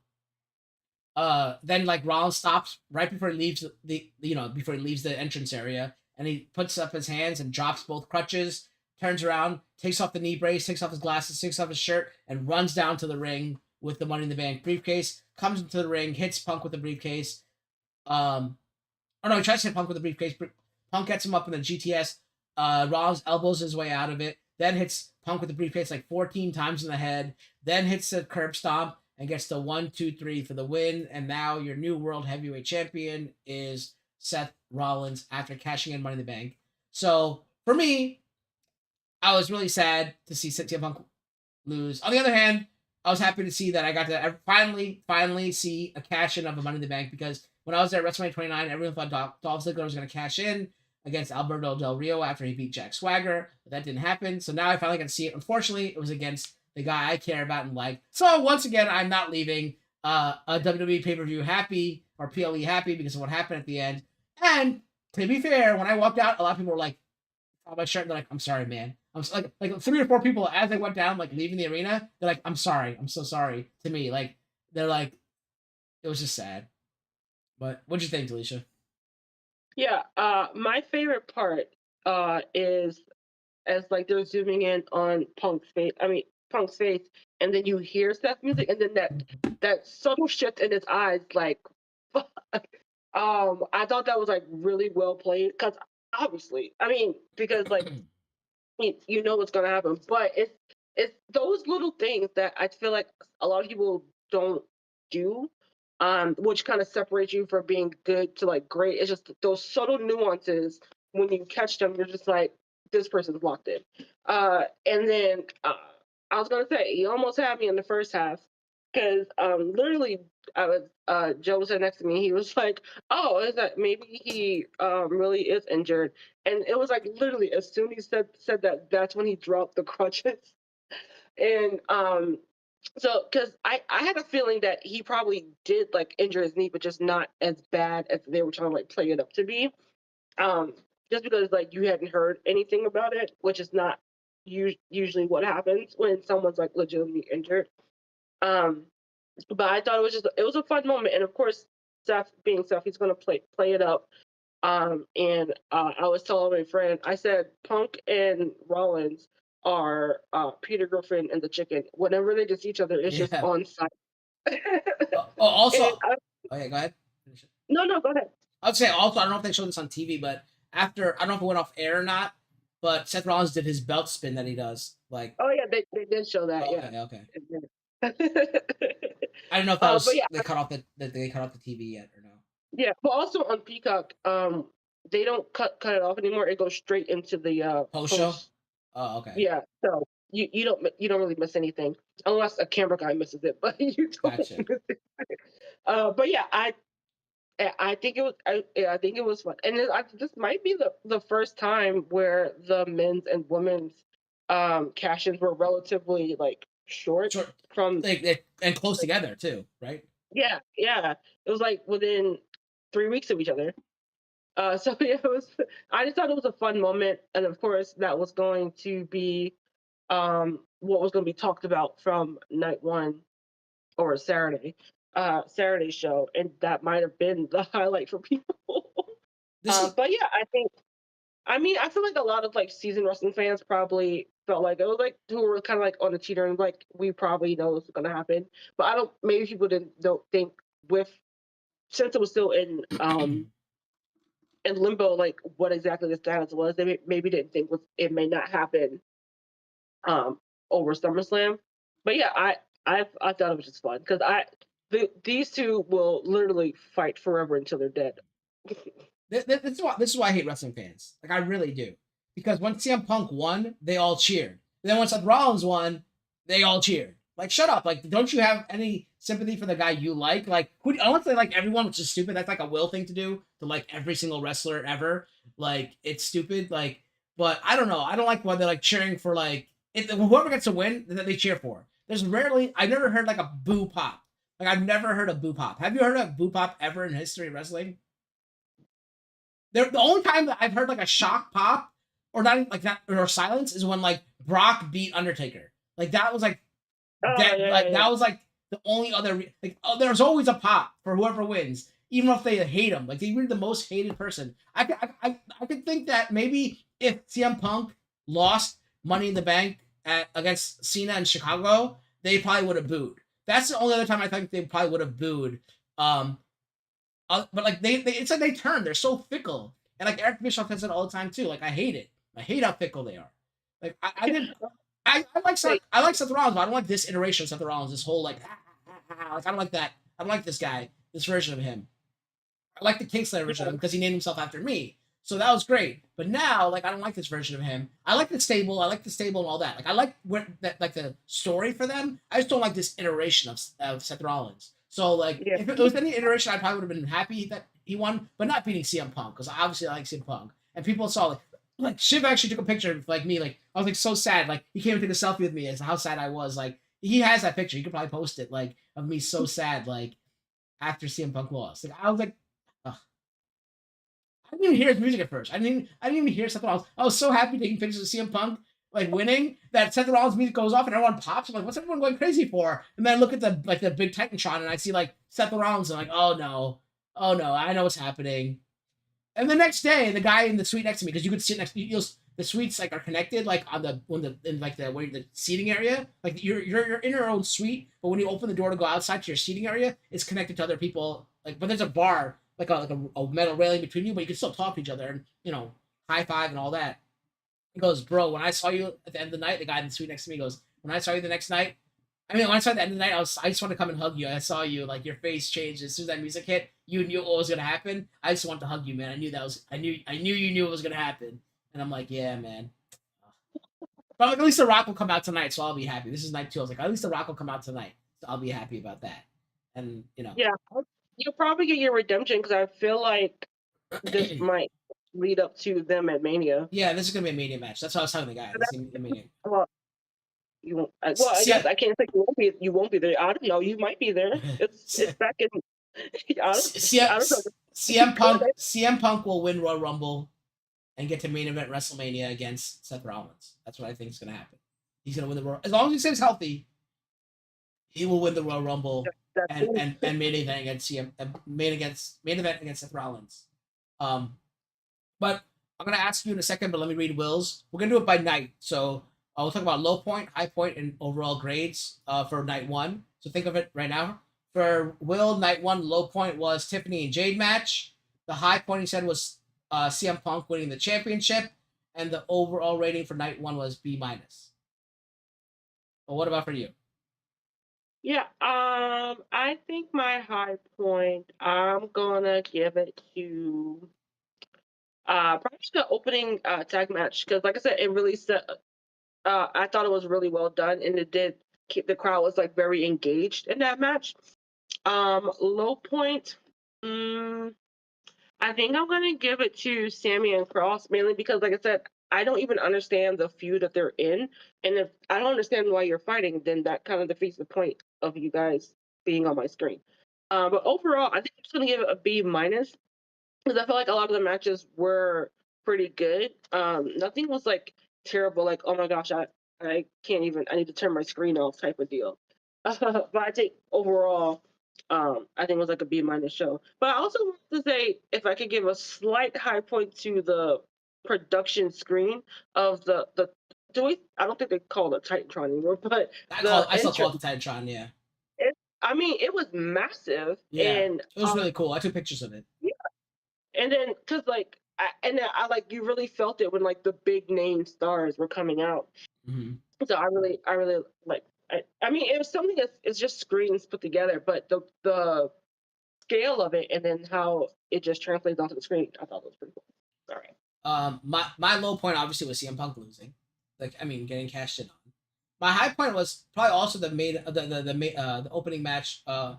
S2: then like Rollins stops right before he leaves before he leaves the entrance area, and he puts up his hands and drops both crutches, turns around, takes off the knee brace, takes off his glasses, takes off his shirt, and runs down to the ring with the Money in the Bank briefcase, comes into the ring, hits Punk with the briefcase. Oh no, he tries to hit Punk with the briefcase. Punk gets him up in the GTS. Rollins elbows his way out of it, then hits Punk with the briefcase like 14 times in the head, then hits the curb stomp, and gets the 1, 2, 3 for the win. And now your new World Heavyweight Champion is Seth Rollins after cashing in Money in the Bank. So for me, I was really sad to see CM Punk lose. On the other hand, I was happy to see that I got to finally see a cash in of a Money in the Bank, because when I was there at WrestleMania 29, everyone thought Dolph Ziggler was going to cash in against Alberto Del Rio after he beat Jack Swagger, but that didn't happen. So now I finally got to see it. Unfortunately, it was against the guy I care about and like. So once again, I'm not leaving a WWE pay-per-view happy, or PLE happy, because of what happened at the end. And to be fair, when I walked out, a lot of people were like, on my shirt, they're like, I'm sorry, man. I'm like 3 or 4 people as they went down, like leaving the arena, they're like, I'm sorry. I'm so sorry to me. Like, they're like, it was just sad. But what'd you think, Alicia?
S3: Yeah, my favorite part is as like they're zooming in on Punk's face. I mean Punk's face, and then you hear Seth's music, and then that subtle shift in his eyes, like, fuck. I thought that was like really well played, because obviously, I mean, because like you know what's gonna happen, but it's those little things that I feel like a lot of people don't do, which kind of separates you from being good to like great. It's just those subtle nuances. When you catch them, you're just like, this person's locked in. And then I was gonna say, he almost had me in the first half, because literally, I was Joe was sitting next to me. He was like, "Oh, is that maybe he really is injured?" And it was like literally as soon as he said that, that's when he dropped the crutches. And so, because I had a feeling that he probably did like injure his knee, but just not as bad as they were trying to like play it up to be. Um, just because like you hadn't heard anything about it, which is not usually what happens when someone's like legitimately injured. Um, but I thought it was a fun moment, and of course, Seth being Seth, he's gonna play it up. And I was telling my friend, I said Punk and Rollins are Peter Griffin and the Chicken. Whenever they just see each other, it's just on site.
S2: Also, okay, go ahead.
S3: No, go ahead.
S2: I'd say also, I don't know if they showed this on TV, but after, I don't know if it went off air or not, but Seth Rollins did his belt spin that he does. Like,
S3: oh yeah, they did show that.
S2: Okay. I don't know if that was they cut off the TV yet or no.
S3: Yeah, but also on Peacock, they don't cut it off anymore. It goes straight into the
S2: post show. Oh, okay.
S3: Yeah, so you don't really miss anything. unless a camera guy misses it, but you don't
S2: Gotcha.
S3: miss it. But yeah, I think it was I think it was fun, and this might be the first time where the men's and women's cash-ins were relatively like short
S2: Sure.
S3: from
S2: And close together too, right?
S3: yeah, it was like within 3 weeks of each other. So yeah, it was. I just thought it was a fun moment, and of course, that was going to be what was going to be talked about from night one or Saturday show, and that might have been the highlight for people.
S2: This is
S3: But yeah, I mean, I feel like a lot of like seasoned wrestling fans probably felt like it was like who were kind of like on the cheater and like we probably know this is gonna happen, but I don't. Maybe people don't think with since it was still in limbo, like what exactly the status was. They maybe didn't think was it may not happen um over SummerSlam. But yeah, I thought it was just fun because these two will literally fight forever until they're dead.
S2: this is why I hate wrestling fans. Like I really do, because when CM Punk won, they all cheered. And then when Seth Rollins won, they all cheered. Like shut up! Like don't you have any sympathy for the guy you like? Like I don't say like everyone, which is stupid. That's like a will thing to do to like every single wrestler ever. Like it's stupid. Like, but I don't know. I don't like when they're like cheering for like whoever gets to win that they cheer for. There's rarely I've never heard like a boo pop. Like I've never heard a boo pop. Have you heard of boo pop ever in history of wrestling? The only time that I've heard like a shock pop or not like that or silence is when like Brock beat Undertaker. Like that was like
S3: Oh
S2: that
S3: yeah,
S2: like
S3: yeah, yeah.
S2: that was like the only other like there's always a pop for whoever wins, even if they hate him. Like they were the most hated person. I could think that maybe if CM Punk lost Money in the Bank against Cena in Chicago, they probably would have booed. That's the only other time I think they probably would have booed. Um, but like it's like they turn. They're so fickle, and like Eric Bischoff says it all the time too. Like I hate it. I hate how fickle they are. Like I didn't.
S3: Wait,
S2: I like Seth Rollins, but I don't like this iteration of Seth Rollins. This whole like like I don't like that. I don't like this guy. This version of him. I like the Kingslayer version of him because he named himself after me. So that was great. But now, like, I don't like this version of him. I like the stable. I like the stable and all that. Like, I like like the story for them. I just don't like this iteration of Seth Rollins. So, like,
S3: yeah,
S2: if it was any iteration, I probably would have been happy that he won, but not beating CM Punk because obviously I like CM Punk. And people saw like Shiv actually took a picture of like me. Like, I was like so sad. Like, he came and took a selfie with me as how sad I was. Like, he has that picture. You could probably post it. Like, of me so sad. Like after CM Punk lost. Like, I was like. Ugh. I didn't even hear his music at first. I didn't even hear Seth Rollins. I was so happy taking pictures of CM Punk like winning that Seth Rollins music goes off and everyone pops. I'm like, what's everyone going crazy for? And then I look at the big Titantron and I see like Seth Rollins and I'm like, oh no, I know what's happening. And the next day, the guy in the suite next to me, because you could sit next to you, the suites like are connected like on the in like the seating area. Like you're in your own suite, but when you open the door to go outside to your seating area, it's connected to other people. Like, but there's a bar like a metal railing between you, but you can still talk to each other and high five and all that. He goes, bro, when I saw you at the end of the night, the guy in the suite next to me goes, when I saw you the next night, I mean, when I saw you at the end of the night, I just wanted to come and hug you. I saw you, like your face changed as soon as that music hit. You knew what was gonna happen. I just wanted to hug you, man. I knew you knew what was gonna happen. And I'm like, yeah, man. But like, at least The Rock will come out tonight, so I'll be happy. This is night 2. I was like, at least The Rock will come out tonight, so I'll be happy about that. And
S3: yeah. You'll probably get your redemption because I feel like this might lead up to them at Mania.
S2: yeah, this is gonna be a Mania match. That's what I was telling the guy. This is a Mania.
S3: Well, you won't. Well, I guess I can't say you won't be. You won't be there. I don't know. You might be there. It's back in. I don't know.
S2: CM Punk will win Royal Rumble and get to main event WrestleMania against Seth Rollins. That's what I think is gonna happen. He's gonna win the Royal as long as he stays healthy. He will win the Royal Rumble and main event against main event against Seth Rollins. But I'm gonna ask you in a second, but let me read Will's. We're gonna do it by night. So we'll talk about low point, high point, and overall grades for night 1. So think of it right now. For Will, night 1 low point was Tiffany and Jade match. The high point he said was CM Punk winning the championship, and the overall rating for night 1 was B-. But what about for you?
S3: Yeah. I think my high point. I'm gonna give it to. Probably the opening tag match because, like I said, it really set. I thought it was really well done, and it did the crowd was like very engaged in that match. Low point. I think I'm gonna give it to Sammy and Cross, mainly because, like I said, I don't even understand the feud that they're in, and if I don't understand why you're fighting, then that kind of defeats the point of you guys being on my screen. But overall, I think I'm just gonna give it a B minus because I feel like a lot of the matches were pretty good. Nothing was like terrible, like oh my gosh, I can't even, I need to turn my screen off type of deal. But I think overall, I think it was like a B minus show. But I also want to say, if I could give a slight high point to the production screen of the do we? I don't think they call it Titantron anymore, but
S2: I still call it the Titantron. Yeah.
S3: It, I mean, it was massive,
S2: Yeah.
S3: and
S2: It was really cool. I took pictures of it.
S3: yeah, and then because like and then I like you really felt it when like the big name stars were coming out.
S2: Mm-hmm.
S3: So I really like. I mean, it was something that's it's just screens put together, but the scale of it and then how it just translates onto the screen, I thought was pretty cool. All right.
S2: My low point obviously was CM Punk losing, like I mean getting cashed in on. My high point was probably also the opening match, the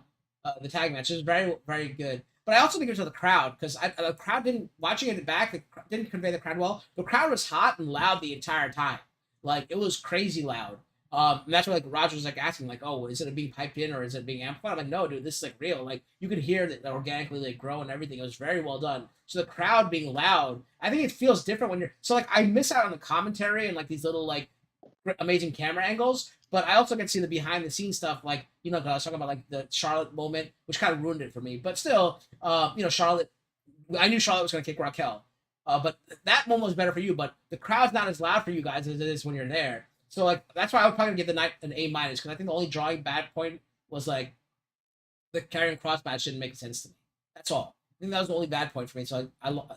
S2: tag match. It was very very good, but I also think it was to the crowd because the crowd didn't watching it back. Didn't convey the crowd well. The crowd was hot and loud the entire time, like it was crazy loud. And that's why like Roger was like asking like, oh, is it being piped in or is it being amplified? I'm like, no, dude, this is like real. Like you could hear that organically like grow and everything. It was very well done. So the crowd being loud, I think it feels different when you're. So like I miss out on the commentary and like these little like amazing camera angles, but I also get to see the behind the scenes stuff. Like I was talking about like the Charlotte moment, which kind of ruined it for me. But still, Charlotte. I knew Charlotte was going to kick Raquel, but that moment was better for you. But the crowd's not as loud for you guys as it is when you're there. So like that's why I would probably give the night an A minus because I think the only drawing bad point was like the Karrion Kross match didn't make sense to me. That's all. I think that was the only bad point for me. So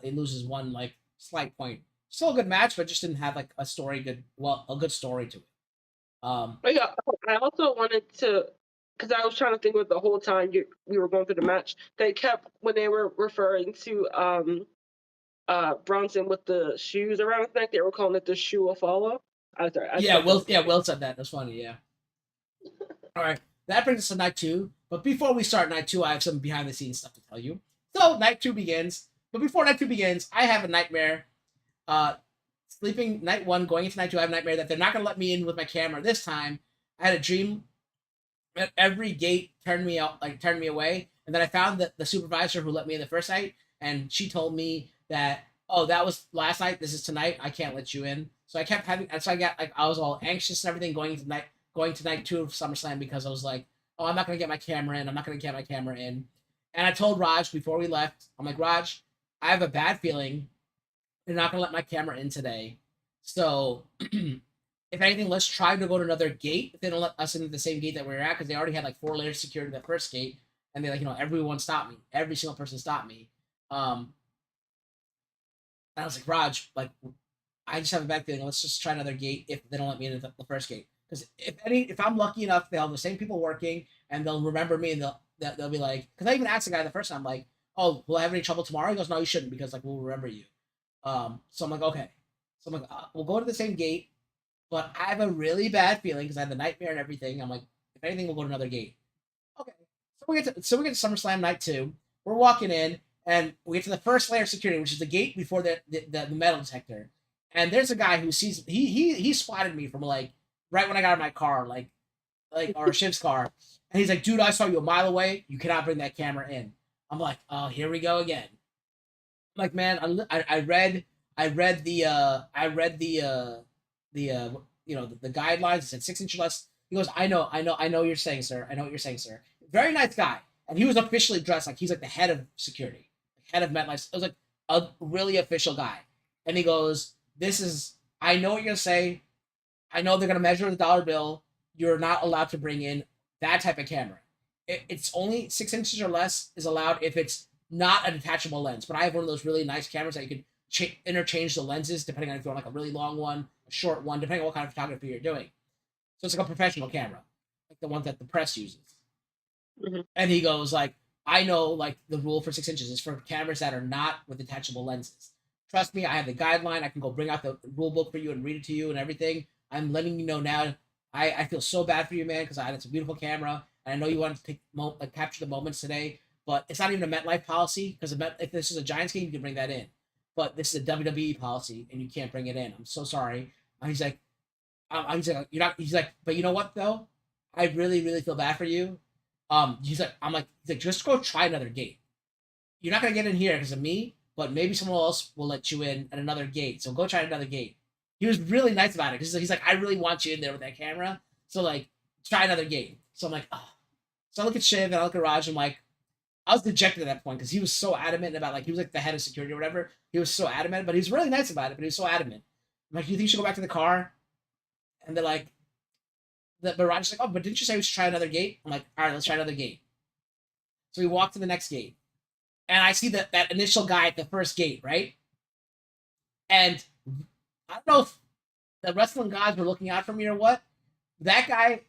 S2: it loses one like slight point. Still a good match, but just didn't have like a good story to it.
S3: But yeah, I also wanted to because I was trying to think with the whole time we were going through the match. They kept when they were referring to Bronson with the shoes around his neck, they were calling it the shoe of follow.
S2: Will said that. That's funny. Yeah. All right, that brings us to night 2. But before we start night 2, I have some behind the scenes stuff to tell you. So night 2 begins. But before night 2 begins, I have a nightmare. Sleeping night 1, going into night 2, I have a nightmare that they're not gonna let me in with my camera this time. I had a dream that every gate turned me away, and then I found the supervisor who let me in the first night, and she told me that, oh, that was last night. This is tonight. I can't let you in. So I kept having, and so I was all anxious and everything going to night 2 of SummerSlam because I was like, oh, I'm not gonna get my camera in. I'm not gonna get my camera in. And I told Raj before we left, I'm like, Raj, I have a bad feeling they're not gonna let my camera in today. So if anything, let's try to go to another gate. If they don't let us in at the same gate that we were at, because they already had like 4 layers of security at the first gate, and they everyone stopped me. Every single person stopped me. And I was like, Raj, like, I just have a bad feeling. Let's just try another gate if they don't let me in at the first gate. Because if I'm lucky enough, they'll have the same people working and they'll remember me and they'll be like, because I even asked the guy the first time, like, oh, will I have any trouble tomorrow? He goes, no, you shouldn't because like we'll remember you. So I'm like, okay. So I'm like, we'll go to the same gate, but I have a really bad feeling because I had the nightmare and everything. I'm like, if anything, we'll go to another gate. Okay. So we get to SummerSlam night 2. We're walking in and we get to the first layer of security, which is the gate before the metal detector. And there's a guy who sees he spotted me from like right when I got out of my car, like or Shiv's car, and he's like, "Dude, I saw you a mile away. You cannot bring that camera in." I'm like, "Oh, here we go again." I'm like, man, I read the guidelines. It said 6 inches less. He goes, I know what you're saying, sir. I know what you're saying, sir. Very nice guy, and he was officially dressed like he's like the head of security, head of MetLife. It was like a really official guy, and he goes, I know what you're gonna say. I know they're gonna measure the dollar bill. You're not allowed to bring in that type of camera. It's only 6 inches or less is allowed if it's not a detachable lens. But I have one of those really nice cameras that you can interchange the lenses depending on if you want like a really long one, a short one, depending on what kind of photography you're doing. So it's like a professional camera, like the one that the press uses. Mm-hmm. And he goes like, I know like the rule for 6 inches is for cameras that are not with detachable lenses. Trust me, I have the guideline. I can go bring out the rule book for you and read it to you and everything. I'm letting you know now. I feel so bad for you, man, because it's a beautiful camera, and I know you wanted to capture the moments today, but it's not even a MetLife policy because if this is a Giants game, you can bring that in, but this is a WWE policy, and you can't bring it in. I'm so sorry. And he's like, he's like, you're not. He's like, but you know what though? I really, really feel bad for you. He's like, he's like, just go try another gate. You're not gonna get in here because of me, but maybe someone else will let you in at another gate. So go try another gate. He was really nice about it because he's like, I really want you in there with that camera. So like, try another gate. So I'm like, oh. So I look at Shiv and I look at Raj. And I'm like, I was dejected at that point because he was so adamant about like he was like the head of security or whatever. He was so adamant, but he was really nice about it. But he was so adamant. I'm like, you think you should go back to the car? And they're like, but Raj is like, oh, but didn't you say we should try another gate? I'm like, all right, let's try another gate. So we walk to the next gate, and I see that initial guy at the first gate, right? And I don't know if the wrestling gods were looking out for me or what. That guy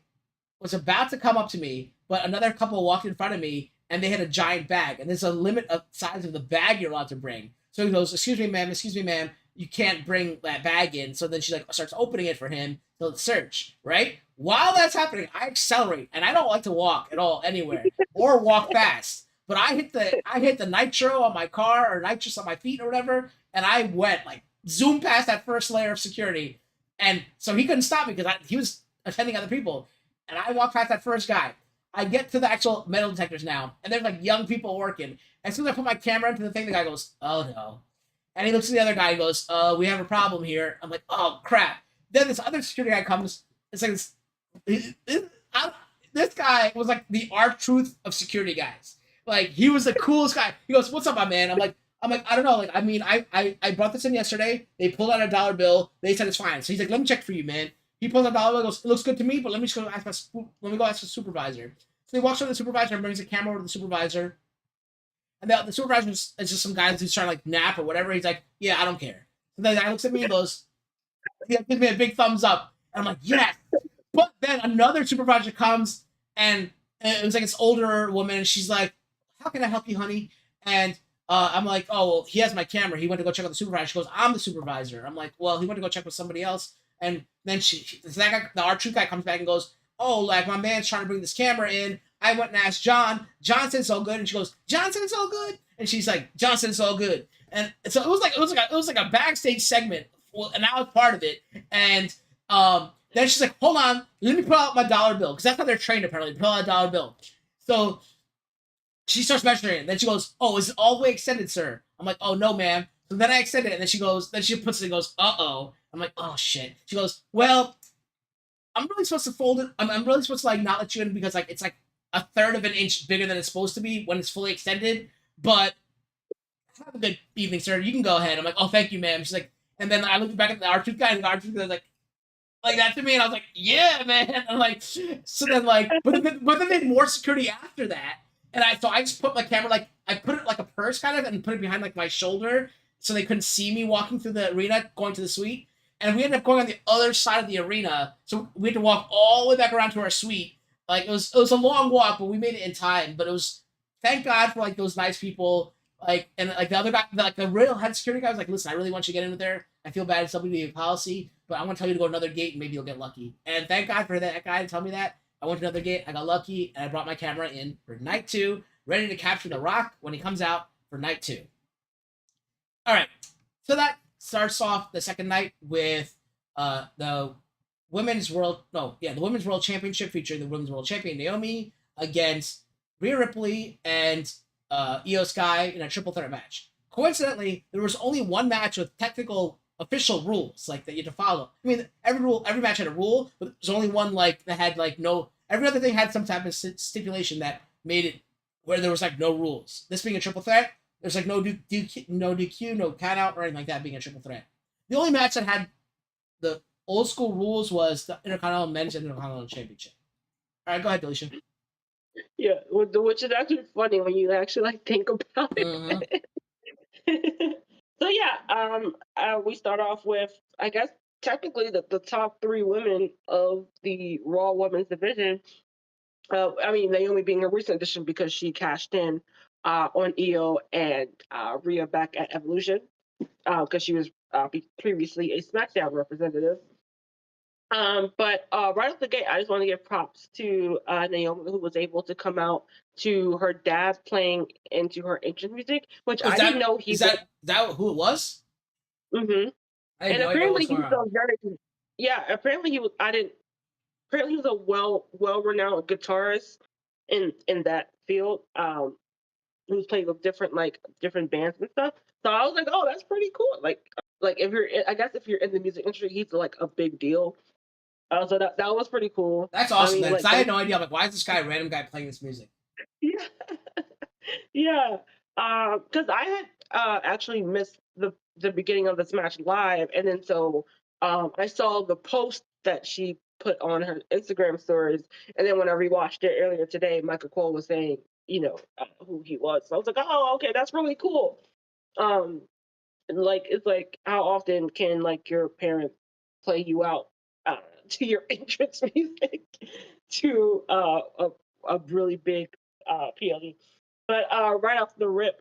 S2: was about to come up to me, but another couple walked in front of me, and they had a giant bag, and there's a limit of size of the bag you're allowed to bring. So he goes, excuse me, ma'am, you can't bring that bag in. So then she like starts opening it for him to search, right? While that's happening, I accelerate, and I don't like to walk at all anywhere or walk fast. But I hit the nitro on my car or nitrous on my feet or whatever, and I went like zoom past that first layer of security, and so he couldn't stop me because he was attending other people, and I walked past that first guy. I get to the actual metal detectors now, and there's like young people working. As soon as I put my camera into the thing, the guy goes, "Oh no," and he looks at the other guy and goes, "We have a problem here." I'm like, "Oh crap!" Then this other security guy comes. It's like this guy was like the R-Truth of security guys. Like he was the coolest guy. He goes, "What's up, my man?" I'm like, I don't know. Like, I mean, I brought this in yesterday. They pulled out a dollar bill. They said it's fine. So he's like, "Let me check for you, man." He pulls out a dollar bill. Goes, "It looks good to me, but let me go ask the supervisor." So he walks over to the supervisor and brings the camera over to the supervisor. And the supervisor is just some guy who's trying to like nap or whatever. He's like, "Yeah, I don't care." So the guy looks at me and goes, he gives me a big thumbs up. And I'm like, "Yes." But then another supervisor comes, and it was like this older woman, and she's like, "How can I help you, honey?" And I'm like, "Oh, well, he has my camera. He went to go check out the supervisor." She goes, "I'm the supervisor." I'm like, "Well, he went to go check with somebody else." And then that guy, the R-Truth guy comes back and goes, "Oh, like my man's trying to bring this camera in. I went and asked John. John said it's all good." And she goes, "John said it's all good." And she's like, "John said it's all good." And so it was like a backstage segment. Well, and I was part of it. And then she's like, "Hold on, let me pull out my dollar bill," because that's how they're trained apparently. Pull out a dollar bill. So she starts measuring it. Then she goes, "Oh, is it all the way extended, sir?" I'm like, "Oh no, ma'am." So then I extend it, and then she puts it and goes, "Uh-oh." I'm like, "Oh shit." She goes, "Well, I'm really supposed to fold it. I'm really supposed to like not let you in because like it's like a third of an inch bigger than it's supposed to be when it's fully extended. But have a good evening, sir. You can go ahead." I'm like, "Oh, thank you, ma'am." She's like, and then I looked back at the R-Truth guy, and the R-Truth guy was like that to me, and I was like, "Yeah, man." I'm like, so then like, but then they had more security after that, and I just put my camera like I put it like a purse kind of, and put it behind like my shoulder, so they couldn't see me walking through the arena going to the suite. And we ended up going on the other side of the arena, so we had to walk all the way back around to our suite. Like it was a long walk, but we made it in time. But it was thank God for like those nice people. Like and like the other guy, like the real head security guy was like, "Listen, I really want you to get in there. I feel bad it's somebody to be a policy, but I'm gonna tell you to go to another gate and maybe you'll get lucky." And thank God for that guy to tell me that. I went to another gate, I got lucky, and I brought my camera in for night 2, ready to capture The Rock when he comes out for night 2. All right, so that starts off the second night with the women's world championship featuring the women's world champion Naomi against Rhea Ripley and Io Sky in a triple threat match. Coincidentally, there was only one match with technical official rules like that you had to follow. I mean, every match had a rule, but there's only one like that had like no. Every other thing had some type of stipulation that made it where there was like no rules. This being a triple threat, there's like no DQ, no count out or anything like that being a triple threat. The only match that had the old school rules was the Intercontinental Men's and Intercontinental Championship. All right, go ahead, Delisha.
S3: Yeah, which is actually funny when you actually like think about it.
S2: Mm-hmm.
S3: So yeah, we start off with I guess technically the top 3 women of the Raw Women's division. I mean Naomi being a recent addition because she cashed in on Io and Rhea back at Evolution because she was previously a SmackDown representative. But right off the gate, I just want to give props to Naomi, who was able to come out to her dad playing into her entrance music, which
S2: Oh,
S3: I didn't know he
S2: is
S3: was.
S2: that who it was?
S3: Hmm.
S2: I had
S3: And
S2: no idea what
S3: apparently
S2: was
S3: he
S2: going
S3: was
S2: on.
S3: a very, yeah. Apparently he was. I didn't. Apparently he was a well renowned guitarist in that field. Who's played with different bands and stuff. So I was like, oh, that's pretty cool. Like if you're, I guess if you're in the music industry, he's like a big deal. So that was pretty cool.
S2: That's
S3: I
S2: awesome
S3: mean,
S2: then, because
S3: like,
S2: I had no idea. I'm like, why is this guy, random guy, playing this music?
S3: yeah, yeah. Because I had actually missed the beginning of this match live, and then so I saw the post that she put on her Instagram stories, and then when I rewatched it earlier today, Michael Cole was saying, who he was. So I was like, oh, okay, that's really cool. Um, and like it's like how often can like your parent play you out uh, to your entrance music to a really big PLE. But right off the rip,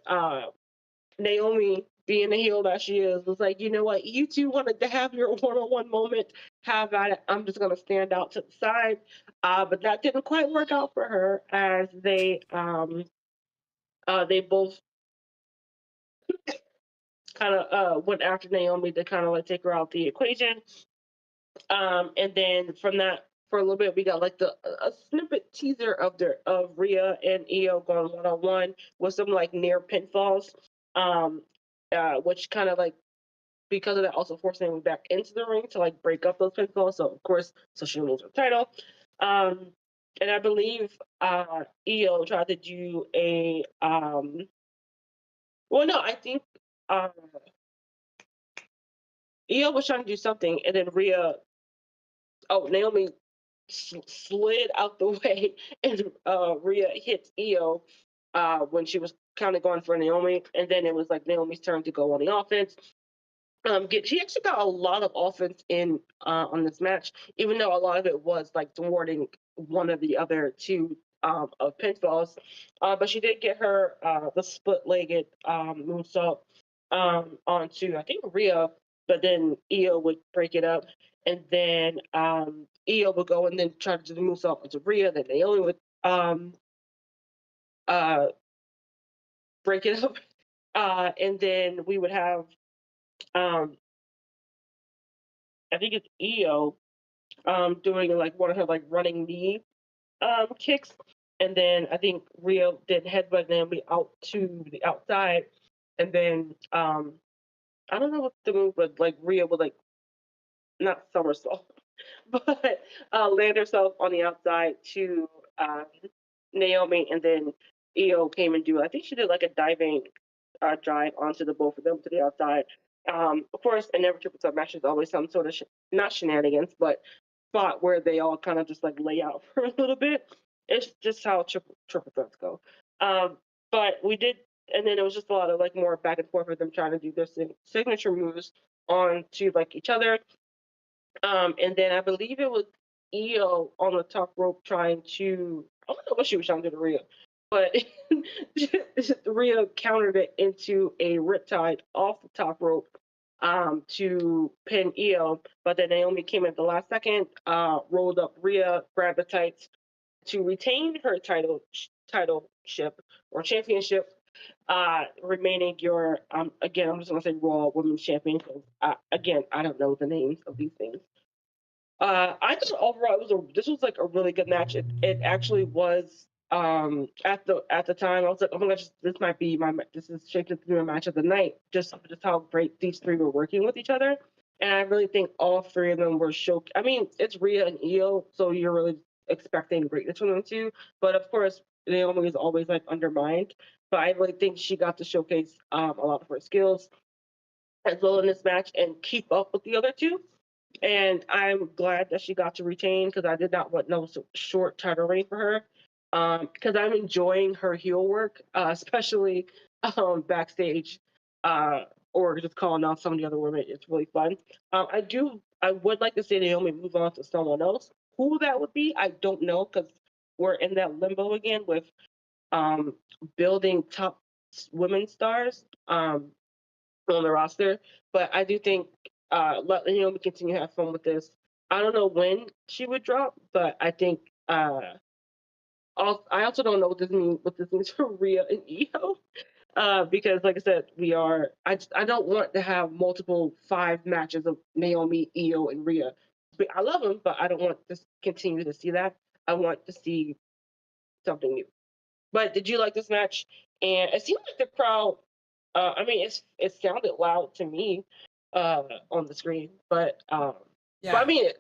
S3: Naomi, being the heel that she is, was like, you know what, you two wanted to have your one-on-one moment. Have at it. I'm just gonna stand out to the side. But that didn't quite work out for her as they both kind of went after Naomi to kind of like take her out the equation. And then from that, for a little bit, we got like a snippet teaser of Rhea and Io going one on one with some like near pinfalls, um, which kind of like because of that also forced Naomi back into the ring to like break up those pinfalls. So of course, so she loses her title. Um, and I believe Io tried to do a well, no, I think uh, Io was trying to do something, and then Naomi slid out the way, and Rhea hits Io when she was kind of going for Naomi, and then it was like Naomi's turn to go on the offense. She actually got a lot of offense in on this match, even though a lot of it was like thwarting one of the other two of pinfalls. But she did get her the split-legged moonsault onto I think Rhea, but then Io would break it up, and then Io would go and then try to do the moonsault onto Rhea. Then Naomi would uh, break it up, and then we would have um, I think it's Io doing like one of her like running knee kicks, and then I think Rio did headbutt Naomi out to the outside, and then I don't know what the move was like. Rio would like not somersault, but land herself on the outside to um, Naomi, and then Io came and do. I think she did like a diving drive onto the both of them to the outside. Of course, in every triple threat match, there's always some sort of not shenanigans, but spot where they all kind of just like lay out for a little bit. It's just how triple threats go. Um, but we did, and then it was just a lot of like more back and forth with them trying to do their signature moves on to like each other. And then I believe it was Io on the top rope trying to, I don't know what she was trying to do to Rhea, but Rhea countered it into a riptide off the top rope to pin Io. But then Naomi came at the last second, rolled up Rhea, grabbed the tights to retain her title ship or championship, remaining your again I'm just gonna say Raw Women's Champion because again I don't know the names of these things. I thought overall this was like a really good match. It actually was. At the time, I was like, oh my gosh, this might be this is shaped up to be my match of the night. Just how great these three were working with each other, and I really think all three of them were show. I mean, it's Rhea and Io, so you're really expecting greatness from them too. But of course, Naomi is always like undermined. But I really think she got to showcase a lot of her skills as well in this match and keep up with the other two. And I'm glad that she got to retain because I did not want no short title reign for her. Because I'm enjoying her heel work, especially backstage, or just calling out some of the other women. It's really fun. I would like to see Naomi move on to someone else. Who that would be, I don't know, because we're in that limbo again with um, building top women stars. On the roster. But I do think let Naomi continue to have fun with this. I don't know when she would drop, but I think I also don't know what this means for Rhea and Io. Because like I said, I don't want to have multiple 5 matches of Naomi, Io, and Rhea. But I love them, but I don't want to continue to see that. I want to see something new. But did you like this match? And it seemed like the crowd. I mean, it sounded loud to me on the screen, but I
S2: Yeah.
S3: mean,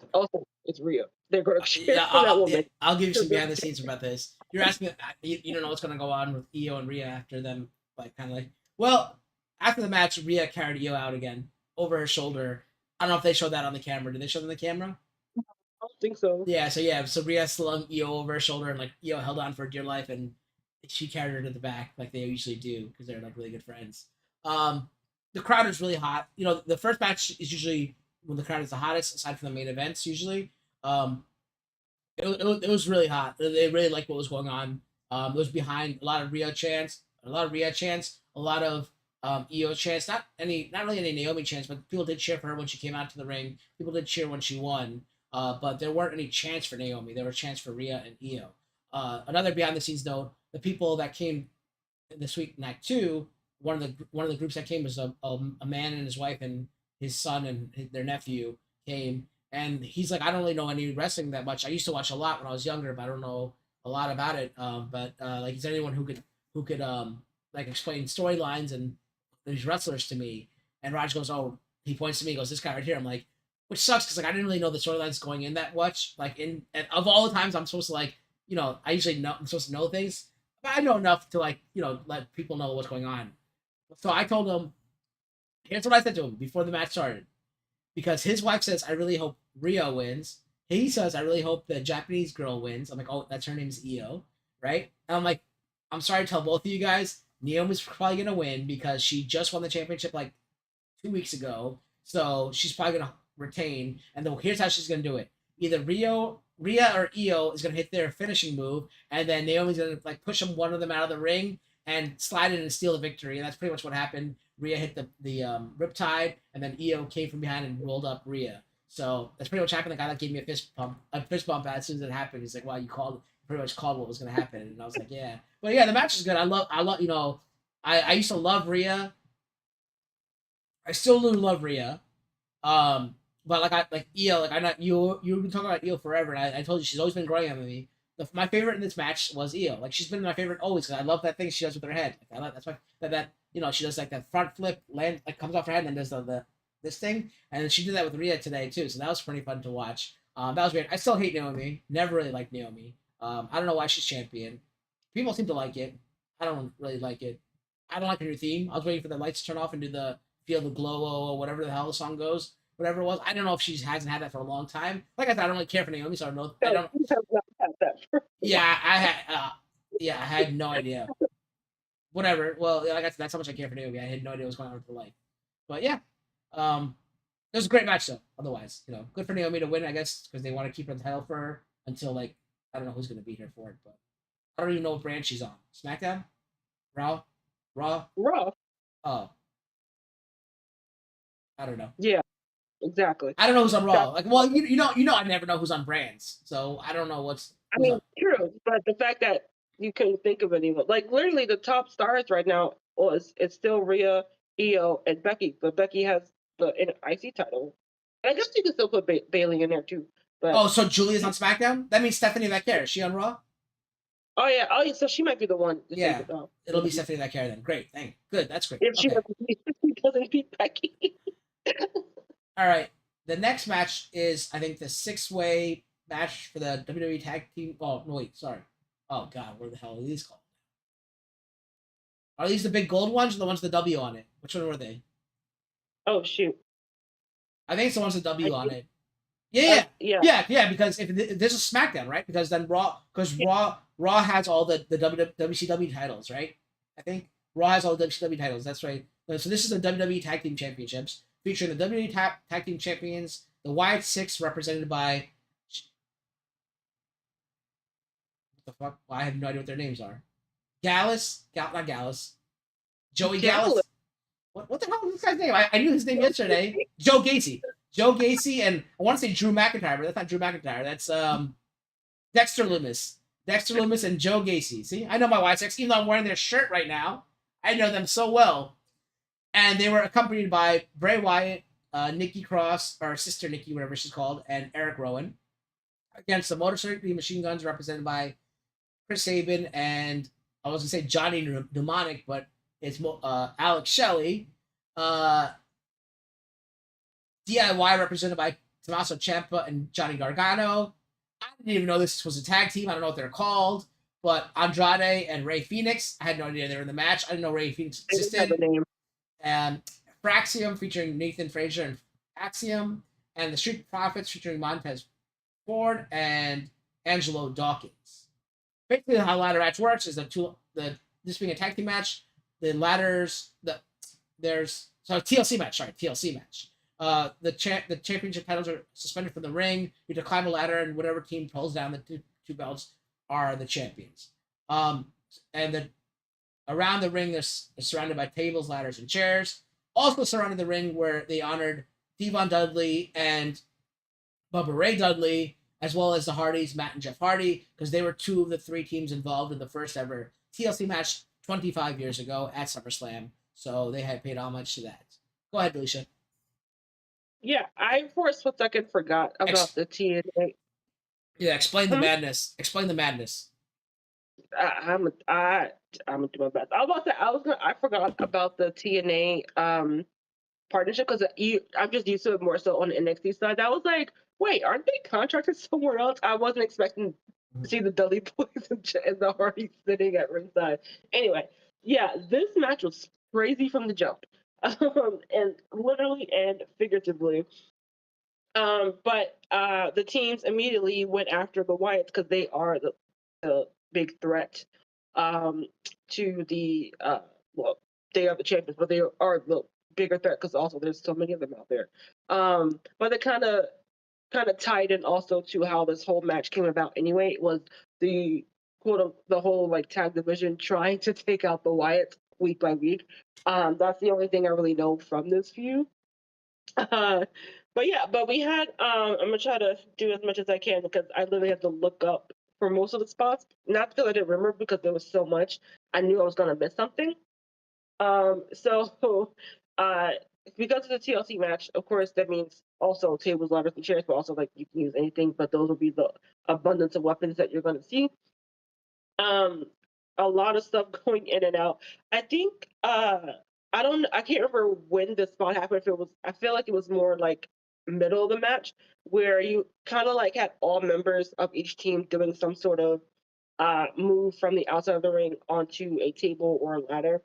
S3: it's Rhea. They're going to cheer
S2: Yeah,
S3: for that
S2: yeah,
S3: woman.
S2: I'll give you some behind the scenes about this. You're asking, you don't know what's going to go on with Io and Rhea after them, like, kind of like, well, after the match, Rhea carried Io out again over her shoulder. I don't know if they showed that on the camera. Did they show that on the camera?
S3: I don't think so.
S2: So Rhea slung Io over her shoulder, and like Io held on for dear life, and she carried her to the back like they usually do because they're like really good friends. Um, the crowd is really hot. The first match is usually when the crowd is the hottest, aside from the main events usually. Um, it was really hot. They really liked what was going on. It was behind a lot of Rhea chants, a lot of Rhea chants, a lot of Io chants. Not really any Naomi chants, but people did cheer for her when she came out to the ring. People did cheer when she won. But there weren't any chants for Naomi. There were chants for Rhea and Io. Another behind the scenes note: the people that came this week night two, one of the groups that came was a man and his wife and his son and their nephew came, and he's like, I don't really know any wrestling that much. I used to watch a lot when I was younger, but I don't know a lot about it. But like, is there anyone who could like explain storylines and these wrestlers to me? And Raj goes, oh, he points to me, he goes, this guy right here. I'm like, which sucks because like I didn't really know the storylines going in that much. Like and of all the times I'm supposed to like, I usually know I'm supposed to know things, but I know enough to like, let people know what's going on. So I told him, here's what I said to him before the match started, because his wife says, I really hope Rio wins. He says, I really hope the Japanese girl wins. I'm like, oh, that's her name's Io, right? And I'm like, I'm sorry to tell both of you guys, Naomi's probably gonna win because she just won the championship like 2 weeks ago, so she's probably gonna retain. And then here's how she's gonna do it: either Rhea or Io is gonna hit their finishing move, and then Naomi's gonna like push one of them out of the ring and slide in and steal the victory. And that's pretty much what happened. Rhea hit the riptide, and then Io came from behind and rolled up Rhea. So that's pretty much happened. The guy that gave me a fist bump as soon as it happened. He's like, "Wow, you pretty much called what was going to happen." And I was like, "Yeah." But yeah, the match is good. I love. I used to love Rhea. I still do love Rhea. But like Io, like I'm not you. You've been talking about Io forever, and I told you she's always been growing on me. My favorite in this match was Io. Like she's been my favorite always because I love that thing she does with her head. Like, I love that's why that she does like that front flip, land like comes off her head and then does the this thing, and she did that with Rhea today too. So that was pretty fun to watch. That was great. I still hate Naomi. Never really liked Naomi. I don't know why she's champion. People seem to like it. I don't really like it. I don't like her new theme. I was waiting for the lights to turn off and do the Feel the Glow or whatever the hell the song goes. Whatever it was. I don't know if she hasn't had that for a long time. Like I said, I don't really care for Naomi, so I don't know. I don't.
S3: You have not had that for
S2: Yeah, I had no idea. Whatever. Well, like I said, that's how much I care for Naomi. I had no idea what was going on with her life. But yeah, it was a great match though. Otherwise, good for Naomi to win, I guess, because they want to keep her title for her until like I don't know who's gonna beat her for it, but I don't even know what brand she's on. SmackDown, Raw.
S3: Raw.
S2: Oh, I don't know.
S3: Yeah, exactly.
S2: I don't know who's on Raw. Like, well, I never know who's on brands, so I don't know who's on.
S3: True, but the fact that you couldn't think of anyone, like literally the top stars right now, it's still Rhea, Io, and Becky, but Becky has the IC title. And I guess you can still put Bailey in there too. But
S2: Oh, so Julia's on SmackDown? That means Stephanie Vaquer. Is she on Raw?
S3: oh yeah, so she might be the one. To
S2: Yeah,
S3: take it off.
S2: it'll be Stephanie Vaquer then. Great, good. That's great.
S3: If she
S2: Okay.
S3: doesn't beat Becky.
S2: All right. The next match is, I think, the 6-way match for the WWE Tag Team. Oh no, wait, sorry. Oh God, what the hell are these called? Are these the big gold ones or the ones with the W on it? Which one were they?
S3: Oh shoot.
S2: I think it's the ones with the W on it. Yeah. Because if this is SmackDown, right? Because then Raw has all the WCW titles, right? I think Raw has all the WCW titles. That's right. So this is the WWE Tag Team Championships featuring the WWE Tag Team Champions, the Wyatt Six, represented by what the fuck? Well, I have no idea what their names are. Not Gallus. Joey Gallus. What the hell is this guy's name? I knew his name yesterday. Joe Gacy. Joe Gacy and I want to say Drew McIntyre, but that's not Drew McIntyre. That's Dexter Lumis. Dexter Lumis and Joe Gacy. See, I know my White Sox, even though I'm wearing their shirt right now. I know them so well. And they were accompanied by Bray Wyatt, Nikki Cross, or Sister Nikki, whatever she's called, and Eric Rowan. Against the Motor City Machine Guns, represented by Chris Sabin and I was going to say Johnny Mnemonic, but it's Alex Shelley. DIY represented by Tommaso Ciampa and Johnny Gargano. I didn't even know this was a tag team. I don't know what they're called. But Andrade and Rey Fenix, I had no idea they were in the match. I didn't know Rey Fenix existed. And Fraxium featuring Nathan Frazier and Axiom. And the Street Profits featuring Montez Ford and Angelo Dawkins. Basically, how ladder match works is this being a tag team match, the ladders, TLC match. The championship titles are suspended from the ring. You have to climb a ladder, and whatever team pulls down the two belts are the champions. Around the ring, they're surrounded by tables, ladders, and chairs. Also surrounding the ring, where they honored Devon Dudley and Bubba Ray Dudley, as well as the Hardys, Matt and Jeff Hardy, because they were two of the three teams involved in the first ever TLC match 25 years ago at SummerSlam. So they had paid homage to that. Go ahead, Alicia.
S3: Yeah, I for a split second forgot about the TNA.
S2: Yeah, explain the madness. Explain the madness.
S3: I'm gonna do my best. I forgot about the TNA partnership because I'm just used to it more so on the NXT side. I was like, wait, aren't they contracted somewhere else? I wasn't expecting to see the Dudley Boys and the Hardys sitting at ringside. Anyway, yeah, this match was crazy from the jump, and literally and figuratively. But the teams immediately went after the Wyatts because they are the big threat to the they are the champions, but they are the bigger threat because also there's so many of them out there. But it kind of tied in also to how this whole match came about. Anyway, it was the whole like tag division trying to take out the Wyatts week by week. That's the only thing I really know from this feud. But we had I'm gonna try to do as much as I can because I literally had to look up for most of the spots. Not because I didn't remember, because there was so much. I knew I was gonna miss something. So because of the TLC match, of course, that means also tables, ladders, and chairs, but also like you can use anything, but those will be the abundance of weapons that you're gonna see. A lot of stuff going in and out. I think I can't remember when this spot happened. I feel like it was more like middle of the match where you kind of like had all members of each team doing some sort of move from the outside of the ring onto a table or a ladder.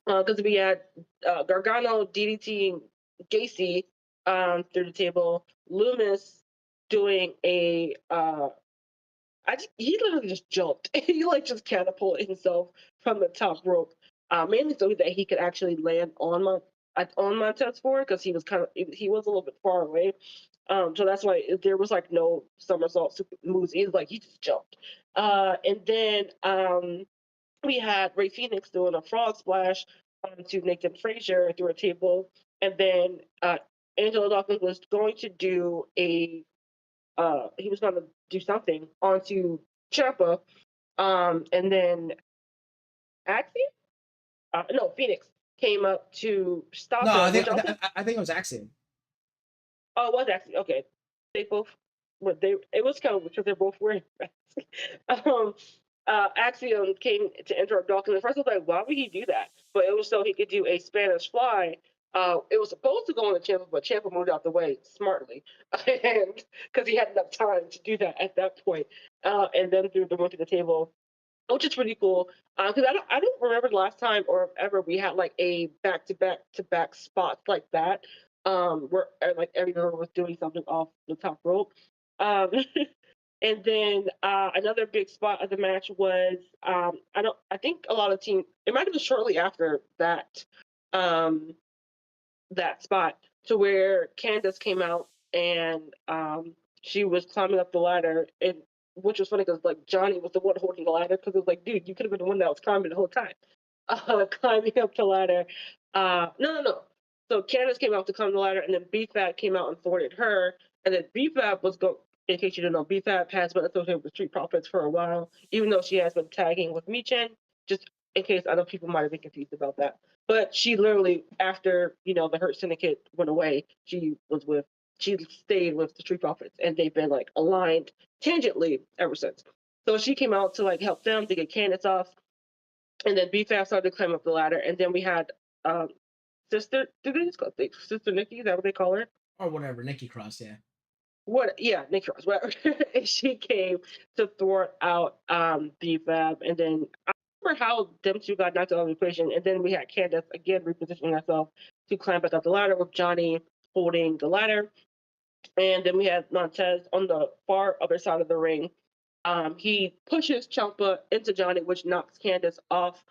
S3: Because we had Gargano DDT Gacy through the table, Loomis doing he literally just jumped. He like just catapulted himself from the top rope, mainly so that he could actually land on Montez Ford because he was a little bit far away. So that's why there was like no somersault super moves. He just jumped. And then we had Rey Fenix doing a frog splash to Nathan Frazier through a table, and then Angelo Dawkins was going to do something onto Ciampa, and then Phoenix came up to stop him.
S2: I think it was Axiom.
S3: Oh, it was Axiom. Okay, they both. It was kind of because they're both wearing masks. Axiom came to interrupt Dawkins. At first, I was like, why would he do that? But it was so he could do a Spanish fly. It was supposed to go on the Ciampa, but Ciampa moved out the way smartly, and because he had enough time to do that at that point. And then threw the one to the table, which is pretty cool. Because I don't remember the last time or ever we had like a back-to-back spot like that, where like every member was doing something off the top rope. And then another big spot of the match was I think a lot of teams, it might have been shortly after that that spot, to where Candace came out and she was climbing up the ladder, and which was funny because like Johnny was the one holding the ladder, because it was like, dude, you could have been the one that was climbing the whole time. Climbing up the ladder. No. So Candace came out to climb the ladder, and then BFAB came out and thwarted her. And then BFAB was go. In case you didn't know, BFAB has been associated with Street Profits for a while, even though she has been tagging with Michin. Just in case other people might have been confused about that. But she literally, after the Hurt Syndicate went away, she stayed with the Street Profits, and they've been like aligned tangentially ever since. So she came out to like help them to get Candace off, and then BFAB started to climb up the ladder, and then we had Sister. Did they just call it Sister Nikki? Is that what they call her?
S2: Or whatever, Nikki Cross, yeah.
S3: Yeah, Nikki Cross, whatever. And she came to thwart out BFAB, and then I remember how them two got knocked out of the equation, and then we had Candace again repositioning herself to climb back up the ladder with Johnny holding the ladder. And then we had Montez on the far other side of the ring. He pushes Ciampa into Johnny, which knocks Candace off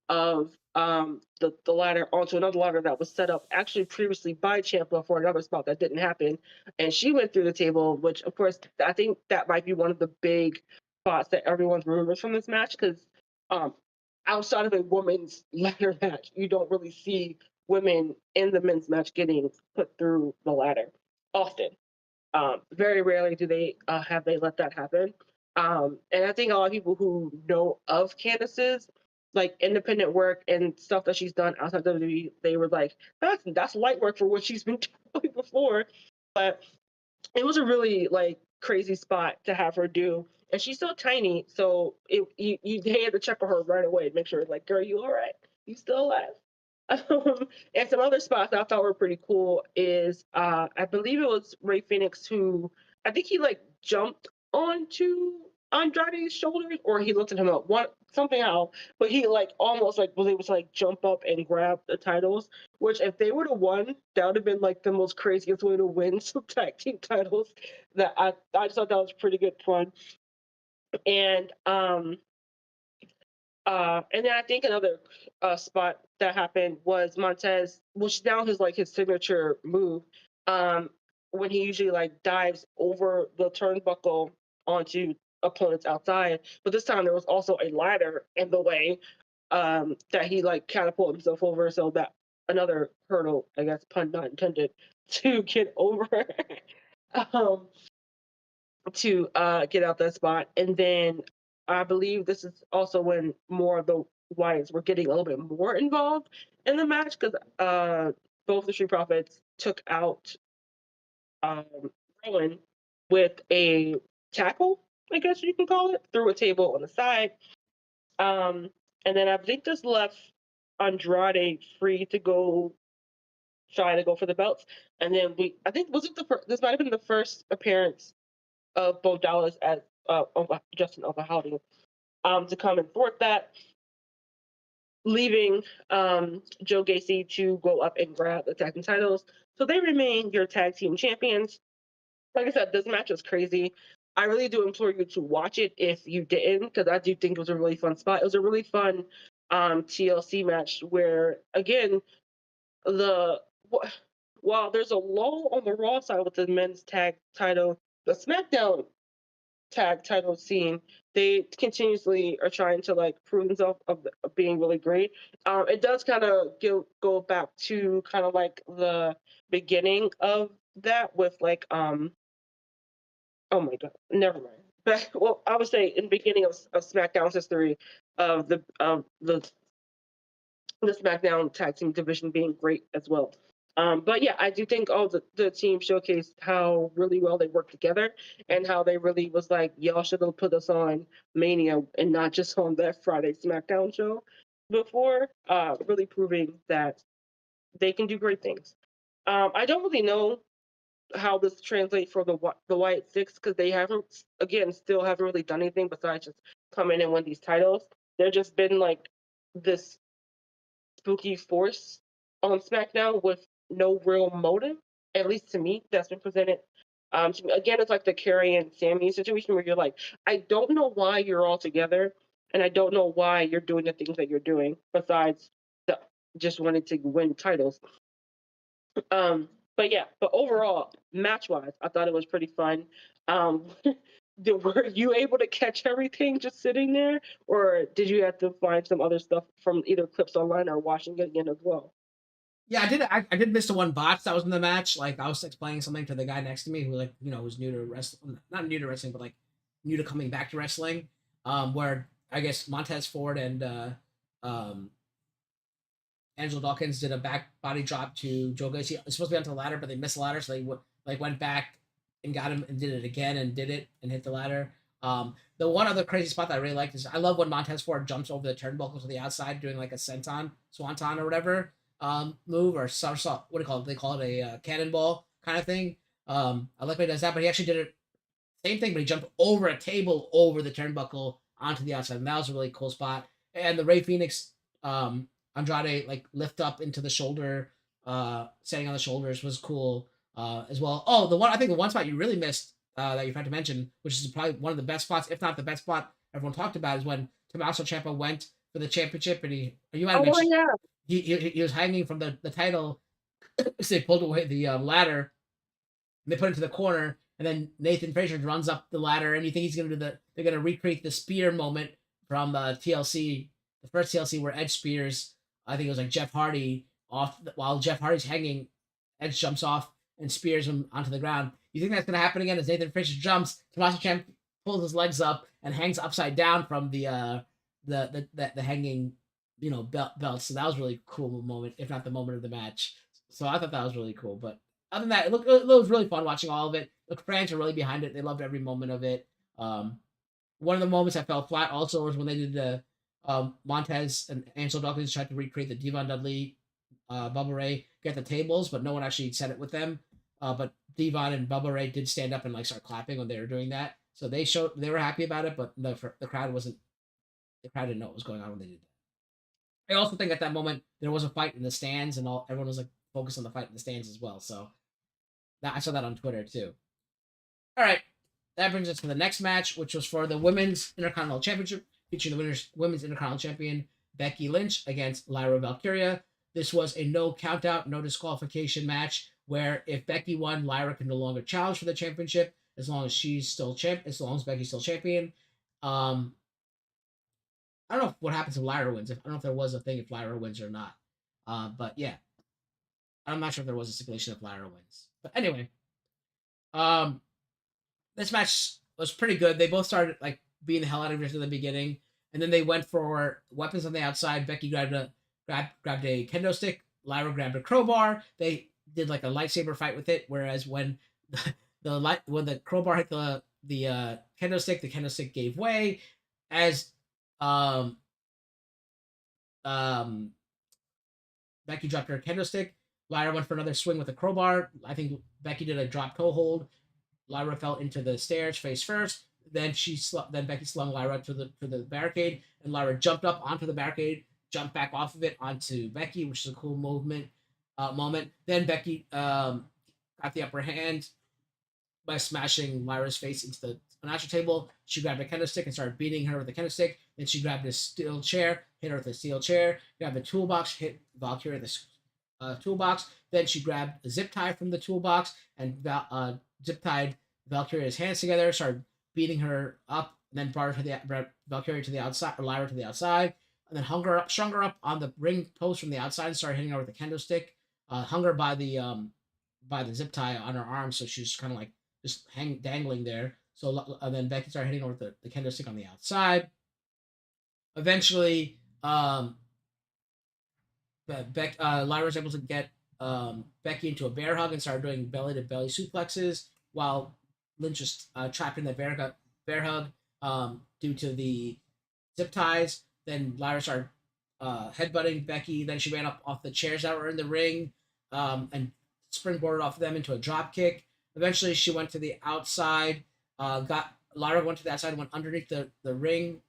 S3: of the ladder onto another ladder that was set up actually previously by Ciampa for another spot that didn't happen. And she went through the table, which, of course, I think that might be one of the big spots that everyone remembers from this match, because outside of a women's ladder match, you don't really see women in the men's match getting put through the ladder often. Very rarely do they have they let that happen. And I think a lot of people who know of Candace's like independent work and stuff that she's done outside WWE, they were like, that's light work for what she's been doing before. But it was a really like crazy spot to have her do. And she's so tiny, so you had to check on her right away to make sure, like, girl, you all right? You still alive? And some other spots I thought were pretty cool is I believe it was Rey Fenix who I think he like jumped onto Andrade's shoulders, or he lifted him up something else, but he like almost like was able to like jump up and grab the titles, which if they would have won, that would have been like the most craziest way to win some tag team titles. That I just thought that was pretty good fun. And and then I think another spot that happened was Montez, which now is like his signature move, when he usually like dives over the turnbuckle onto opponents outside. But this time there was also a ladder in the way that he like catapulted himself over, so that another hurdle, I guess, pun not intended, to get over. To get out that spot. And then I believe this is also when more of the Wyatts were getting a little bit more involved in the match, because both the Street Profits took out Rowan with a tackle, I guess you can call it, through a table on the side. And then I think this left Andrade free to go try to go for the belts. And then I think this might have been the first appearance of Bo Dallas as Justin Overhaulding to come and thwart that, leaving Joe Gacy to go up and grab the tag team titles. So they remain your tag team champions. Like I said, this match was crazy. I really do implore you to watch it if you didn't, because I do think it was a really fun spot. It was a really fun TLC match where, again, while there's a lull on the Raw side with the men's tag title, the SmackDown tag title scene, they continuously are trying to like prove themselves of being really great. It does kind of go back to kind of like the beginning of that with like oh my god, never mind. Well, I would say in the beginning of SmackDown's history of the SmackDown tag team division being great as well. But yeah, I do think the team showcased how really well they worked together, and how they really was like, y'all should have put us on Mania and not just on that Friday SmackDown show before, really proving that they can do great things. I don't really know how this translates for the Wyatt Six, because they still haven't really done anything besides just come in and win these titles. They've just been like this spooky force on SmackDown with no real motive, at least to me, that's been presented. To me. Again, it's like the Kerry and Sammy situation where you're like, I don't know why you're all together, and I don't know why you're doing the things that you're doing, besides just wanting to win titles. But overall, match-wise, I thought it was pretty fun. Were you able to catch everything just sitting there, or did you have to find some other stuff from either clips online or watching it again as well?
S2: Yeah, I did miss the one botch that was in the match. Like I was explaining something to the guy next to me who like was new to wrestling, not new to wrestling, but like new to coming back to wrestling. Where I guess Montez Ford and um, Angelo Dawkins did a back body drop to Joe Gacy. It was supposed to be onto the ladder, but they missed the ladder, so they went back and got him and did it again and did it and hit the ladder. The one other crazy spot that I really liked is I love when Montez Ford jumps over the turnbuckle to the outside doing like a swanton or whatever move or somersault. What do you call it? They call it a cannonball kind of thing. I like when he does that, but he actually did it same thing, but he jumped over a table over the turnbuckle onto the outside, and that was a really cool spot. And the Ray Phoenix Andrade like lift up into the shoulder, standing on the shoulders was cool as well. Oh, I think the one spot you really missed that you forgot to mention, which is probably one of the best spots, if not the best spot everyone talked about, is when Tommaso Ciampa went for the championship, and you might have mentioned
S3: yeah.
S2: he was hanging from the title, so they pulled away the ladder, and they put it to the corner, and then Nathan Frazier runs up the ladder, and you think they're gonna recreate the spear moment from TLC, the first TLC where Edge spears, I think it was like Jeff Hardy off while Jeff Hardy's hanging, Edge jumps off and spears him onto the ground. You think that's gonna happen again as Nathan Frazier jumps? Tommaso Ciampa pulls his legs up and hangs upside down from the hanging belt. So that was a really cool moment, if not the moment of the match. So I thought that was really cool. But other than that, it was really fun watching all of it. The fans are really behind it. They loved every moment of it. One of the moments I fell flat also was when they did the Montez and Angelo Dawkins tried to recreate the Devon Dudley, Bubba Ray get the tables, but no one actually said it with them. But Devon and Bubba Ray did stand up and like start clapping when they were doing that. So they were happy about it, but the crowd wasn't. The crowd didn't know what was going on when they did that. I also think at that moment there was a fight in the stands, and everyone was like focused on the fight in the stands as well. So I saw that on Twitter too. All right, that brings us to the next match, which was for the Women's Intercontinental Championship, featuring the Women's Intercontinental Champion Becky Lynch against Lyra Valkyria. This was a no countout, no disqualification match where if Becky won, Lyra can no longer challenge for the championship as long as Becky's still champion. I don't know what happens if Lyra wins. I don't know if there was a thing if Lyra wins or not. But yeah, I'm not sure if there was a stipulation if Lyra wins. But anyway, this match was pretty good. They both started like beating the hell out of each other in the beginning, and then they went for weapons on the outside. Becky grabbed a kendo stick. Lyra grabbed a crowbar. They did like a lightsaber fight with it. Whereas when when the crowbar hit the kendo stick, the kendo stick gave way. As Becky dropped her kendo stick, Lyra went for another swing with a crowbar. I think Becky did a drop toe hold. Lyra fell into the stairs face first. Then Becky slung Lyra to the barricade, and Lyra jumped up onto the barricade, jumped back off of it onto Becky, which is a cool moment. Then Becky got the upper hand by smashing Lyra's face into the announcer table. She grabbed a kendo stick and started beating her with the kendo stick. Then she grabbed a steel chair, hit her with a steel chair. Grabbed a toolbox, hit Valkyria with the toolbox. Then she grabbed a zip tie from the toolbox and zip tied Valkyria's hands together, started beating her up, and then brought Valkyria to the outside, or Lyra to the outside, and then strung her up on the ring post from the outside and started hitting her with a kendo stick. Hung her by the zip tie on her arm, so she's kind of like just dangling there. So and then Becky started hitting her with the kendo stick on the outside. Eventually, Lyra was able to get Becky into a bear hug and started doing belly to belly suplexes while Lynch was trapped in the bear hug due to the zip ties. Then Lyra started headbutting Becky. Then she ran up off the chairs that were in the ring and springboarded off of them into a drop kick. Eventually, she went to the outside. Lyra went to the outside, went underneath the ring.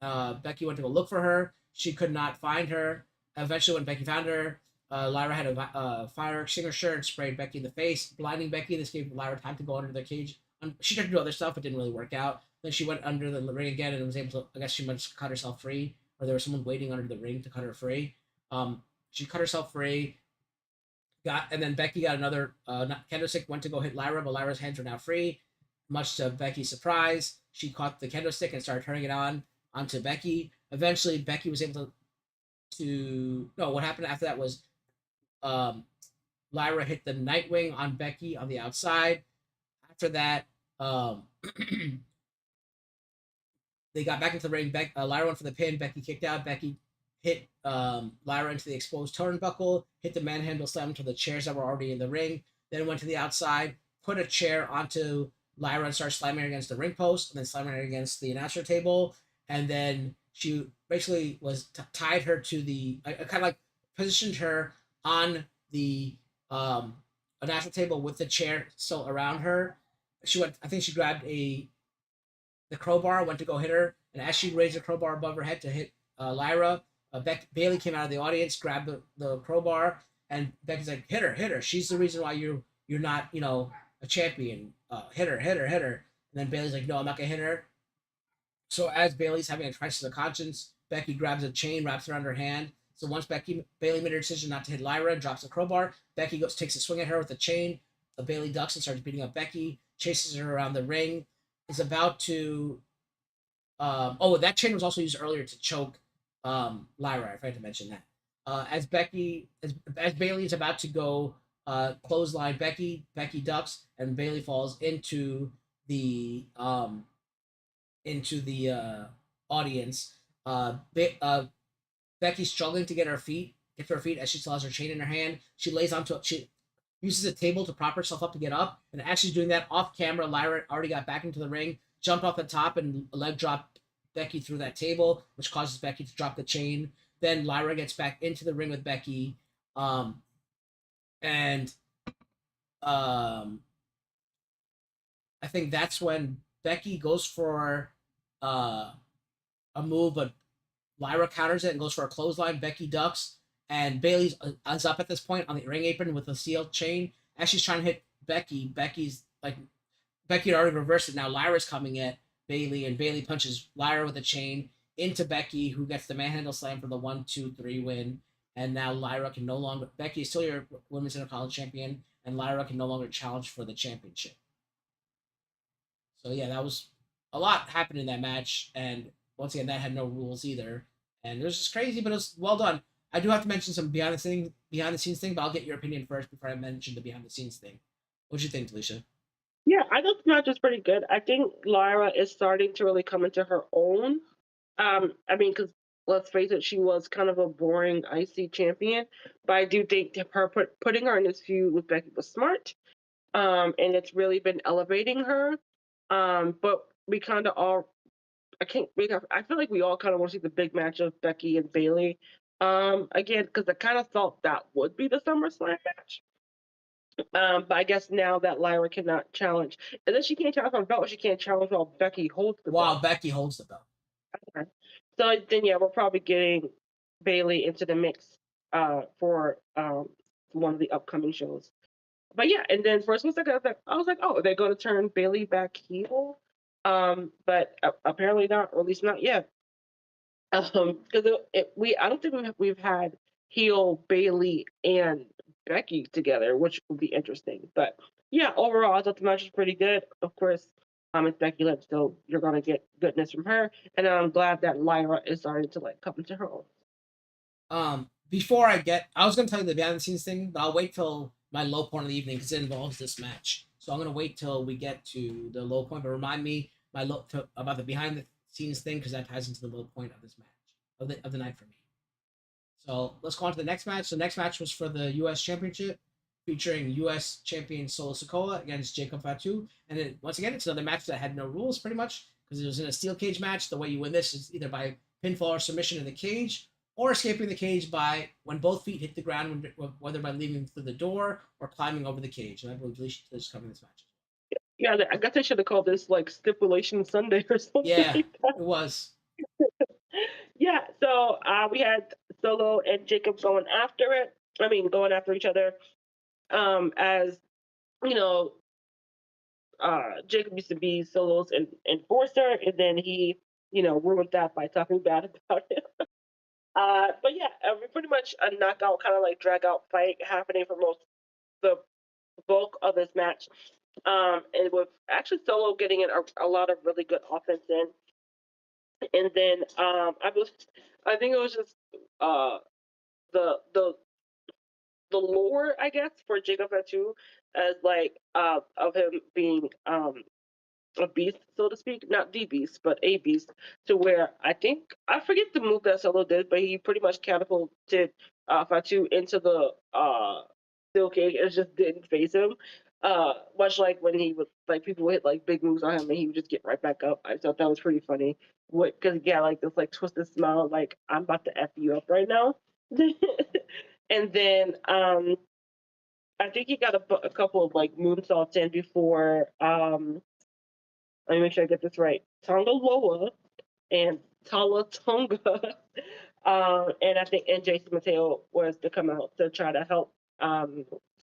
S2: Becky went to go look for her. She could not find her. Eventually, when Becky found her, Lyra had a fire extinguisher and sprayed Becky in the face, blinding Becky. This gave Lyra time to go under the cage. She tried to do other stuff, but didn't really work out. Then she went under the ring again and was able to, I guess she must have cut herself free, or there was someone waiting under the ring to cut her free. She cut herself free, and then Becky got another kendo stick, went to go hit Lyra, but Lyra's hands were now free. Much to Becky's surprise, she caught the kendo stick and started turning it onto Becky. Eventually, Becky was able to no, what happened after that was Lyra hit the Nightwing on Becky on the outside. After that, they got back into the ring. Lyra went for the pin. Becky kicked out. Becky hit Lyra into the exposed turnbuckle, hit the manhandle slam to the chairs that were already in the ring, then went to the outside, put a chair onto Lyra and started slamming her against the ring post, and then slamming her against the announcer table. And then she basically was tied her to the, kind of like positioned her on the announcer table with the chair still around her. She went, I think she grabbed the crowbar, went to go hit her, and as she raised the crowbar above her head to hit Lyra, Bailey came out of the audience, grabbed the crowbar, and Becky's like, hit her. She's the reason why you're not, a champion. Hit her. And then Bailey's like, no, I'm not gonna hit her. So as Bailey's having a crisis of conscience, Becky grabs a chain, wraps it around her hand. So once Bailey made her decision not to hit Lyra, drops the crowbar, Becky takes a swing at her with the chain. Bailey ducks and starts beating up Becky, chases her around the ring, is about to. That chain was also used earlier to choke Lyra. I forgot to mention that. As Bailey is about to go clothesline Becky ducks and Bailey falls into the audience. Becky's struggling to get to her feet as she still has her chain in her hand. She uses a table to prop herself up to get up, and as she's doing that off camera, Lyra already got back into the ring, jumped off the top and leg dropped Becky through that table, which causes Becky to drop the chain. Then Lyra gets back into the ring with Becky, and I think that's when Becky goes for a move, but Lyra counters it and goes for a clothesline. Becky ducks, and Bailey's is up at this point on the ring apron with a steel chain. As she's trying to hit Becky, Becky had already reversed it. Now Lyra's coming at Bailey, and Bailey punches Lyra with a chain into Becky, who gets the manhandle slam for the 1-2-3 win. And now Becky is still your Women's Intercontinental Champion, and Lyra can no longer challenge for the championship. So yeah, that was a lot happened in that match, and once again, that had no rules either. And it was just crazy, but it was well done. I do have to mention some behind the scenes thing, but I'll get your opinion first before I mention the behind the scenes thing. What'd you think, Felicia?
S3: Yeah, I thought the match was pretty good. I think Lyra is starting to really come into her own. Because let's face it, she was kind of a boring IC champion, but I do think her putting her in this feud with Becky was smart. And it's really been elevating her. But we kind of all, I feel like we all kind of want to see the big match of Becky and Bailey again, because I kind of thought that would be the SummerSlam match. But I guess now that Lyra cannot challenge, and then she can't challenge on belt, she can't challenge while Becky holds the belt.
S2: While Becky holds the belt.
S3: Okay. So then, yeah, we're probably getting Bailey into the mix for one of the upcoming shows. But yeah, and then for a split second, I was like, oh, they're going to turn Bailey back heel. But apparently not, or at least not yet. Because I don't think we've had heel Bailey and Becky together, which would be interesting. But yeah, overall, I thought the match was pretty good. Of course, it's Becky Lynch, so you're gonna get goodness from her, and I'm glad that Lyra is starting to come into her own.
S2: Before I was gonna tell you the behind the scenes thing, but I'll wait till my low point of the evening because it involves this match. So I'm gonna wait till we get to the low point, but remind me about the behind the scenes thing because that ties into the low point of this match of the night for me. So let's go on to the next match. The next match was for the U.S. Championship, featuring U.S. champion Solo Sikoa against Jacob Fatu. And once again, it's another match that had no rules pretty much because it was in a steel cage match. The way you win this is either by pinfall or submission in the cage, or escaping the cage by when both feet hit the ground, whether by leaving through the door or climbing over the cage. And I believe Felicia is covering this match.
S3: Yeah, I guess I should have called this Stipulation Sunday or something.
S2: Yeah,
S3: like that.
S2: It was.
S3: Yeah, so we had Solo and Jacob going after each other. As you know, Jacob used to be Solo's enforcer, and then he, ruined that by talking bad about him. But yeah, pretty much a knockout, kind of drag out fight happening for the bulk of this match. And with actually Solo getting in a lot of really good offense in. And then I think it was just the the lore, I guess, for Jacob Fatu as like of him being a beast, so to speak, not the beast, but a beast, to where I think I forget the move that Solo did, but he pretty much catapulted Fatu into the steel cage and just didn't face him. Much like when he would like people would hit like big moves on him and he would just get right back up. I thought that was pretty funny. What because he got like this like twisted smile, like I'm about to f you up right now. And then I think he got a couple of like moonsaults in before let me make sure I get this right. Tonga Loa and Tala Tonga. And I think and Jason Mateo was to come out to try to help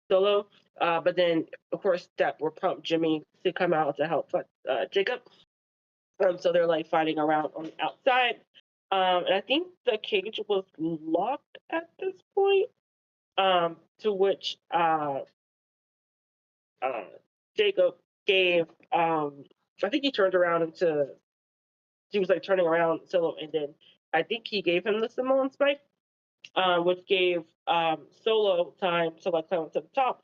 S3: Solo. But then, of course, that will prompt Jimmy to come out to help Jacob. So they're like fighting around on the outside. And I think the cage was locked at this point. To which Jacob gave I think he turned around he was like turning around Solo, and then I think he gave him the Samoan spike, which gave Solo time to like climb up to the top.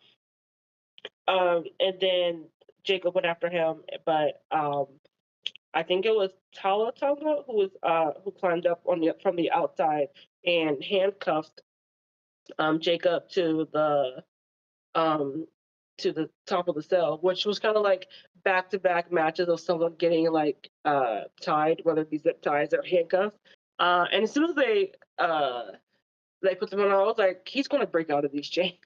S3: And then Jacob went after him, but I think it was Tala Tonga who climbed up from the outside and handcuffed Jacob to the top of the cell, which was kind of like back-to-back matches of someone getting like tied, whether it be zip ties or handcuffs. And as soon as they put them on, I was like, he's gonna break out of these chains.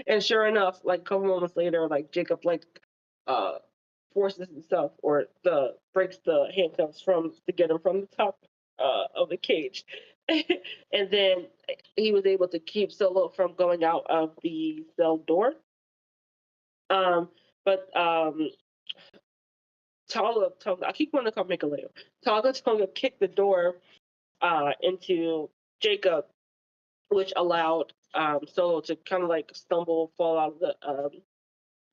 S3: And sure enough, like a couple moments later, like Jacob like forces himself or breaks the handcuffs to get him from the top of the cage. And then he was able to keep Solo from going out of the cell door. But Tala Tonga, I keep wanting to call Mikaleo. Tala Tonga kicked the door into Jacob, which allowed Solo to kind of like fall out of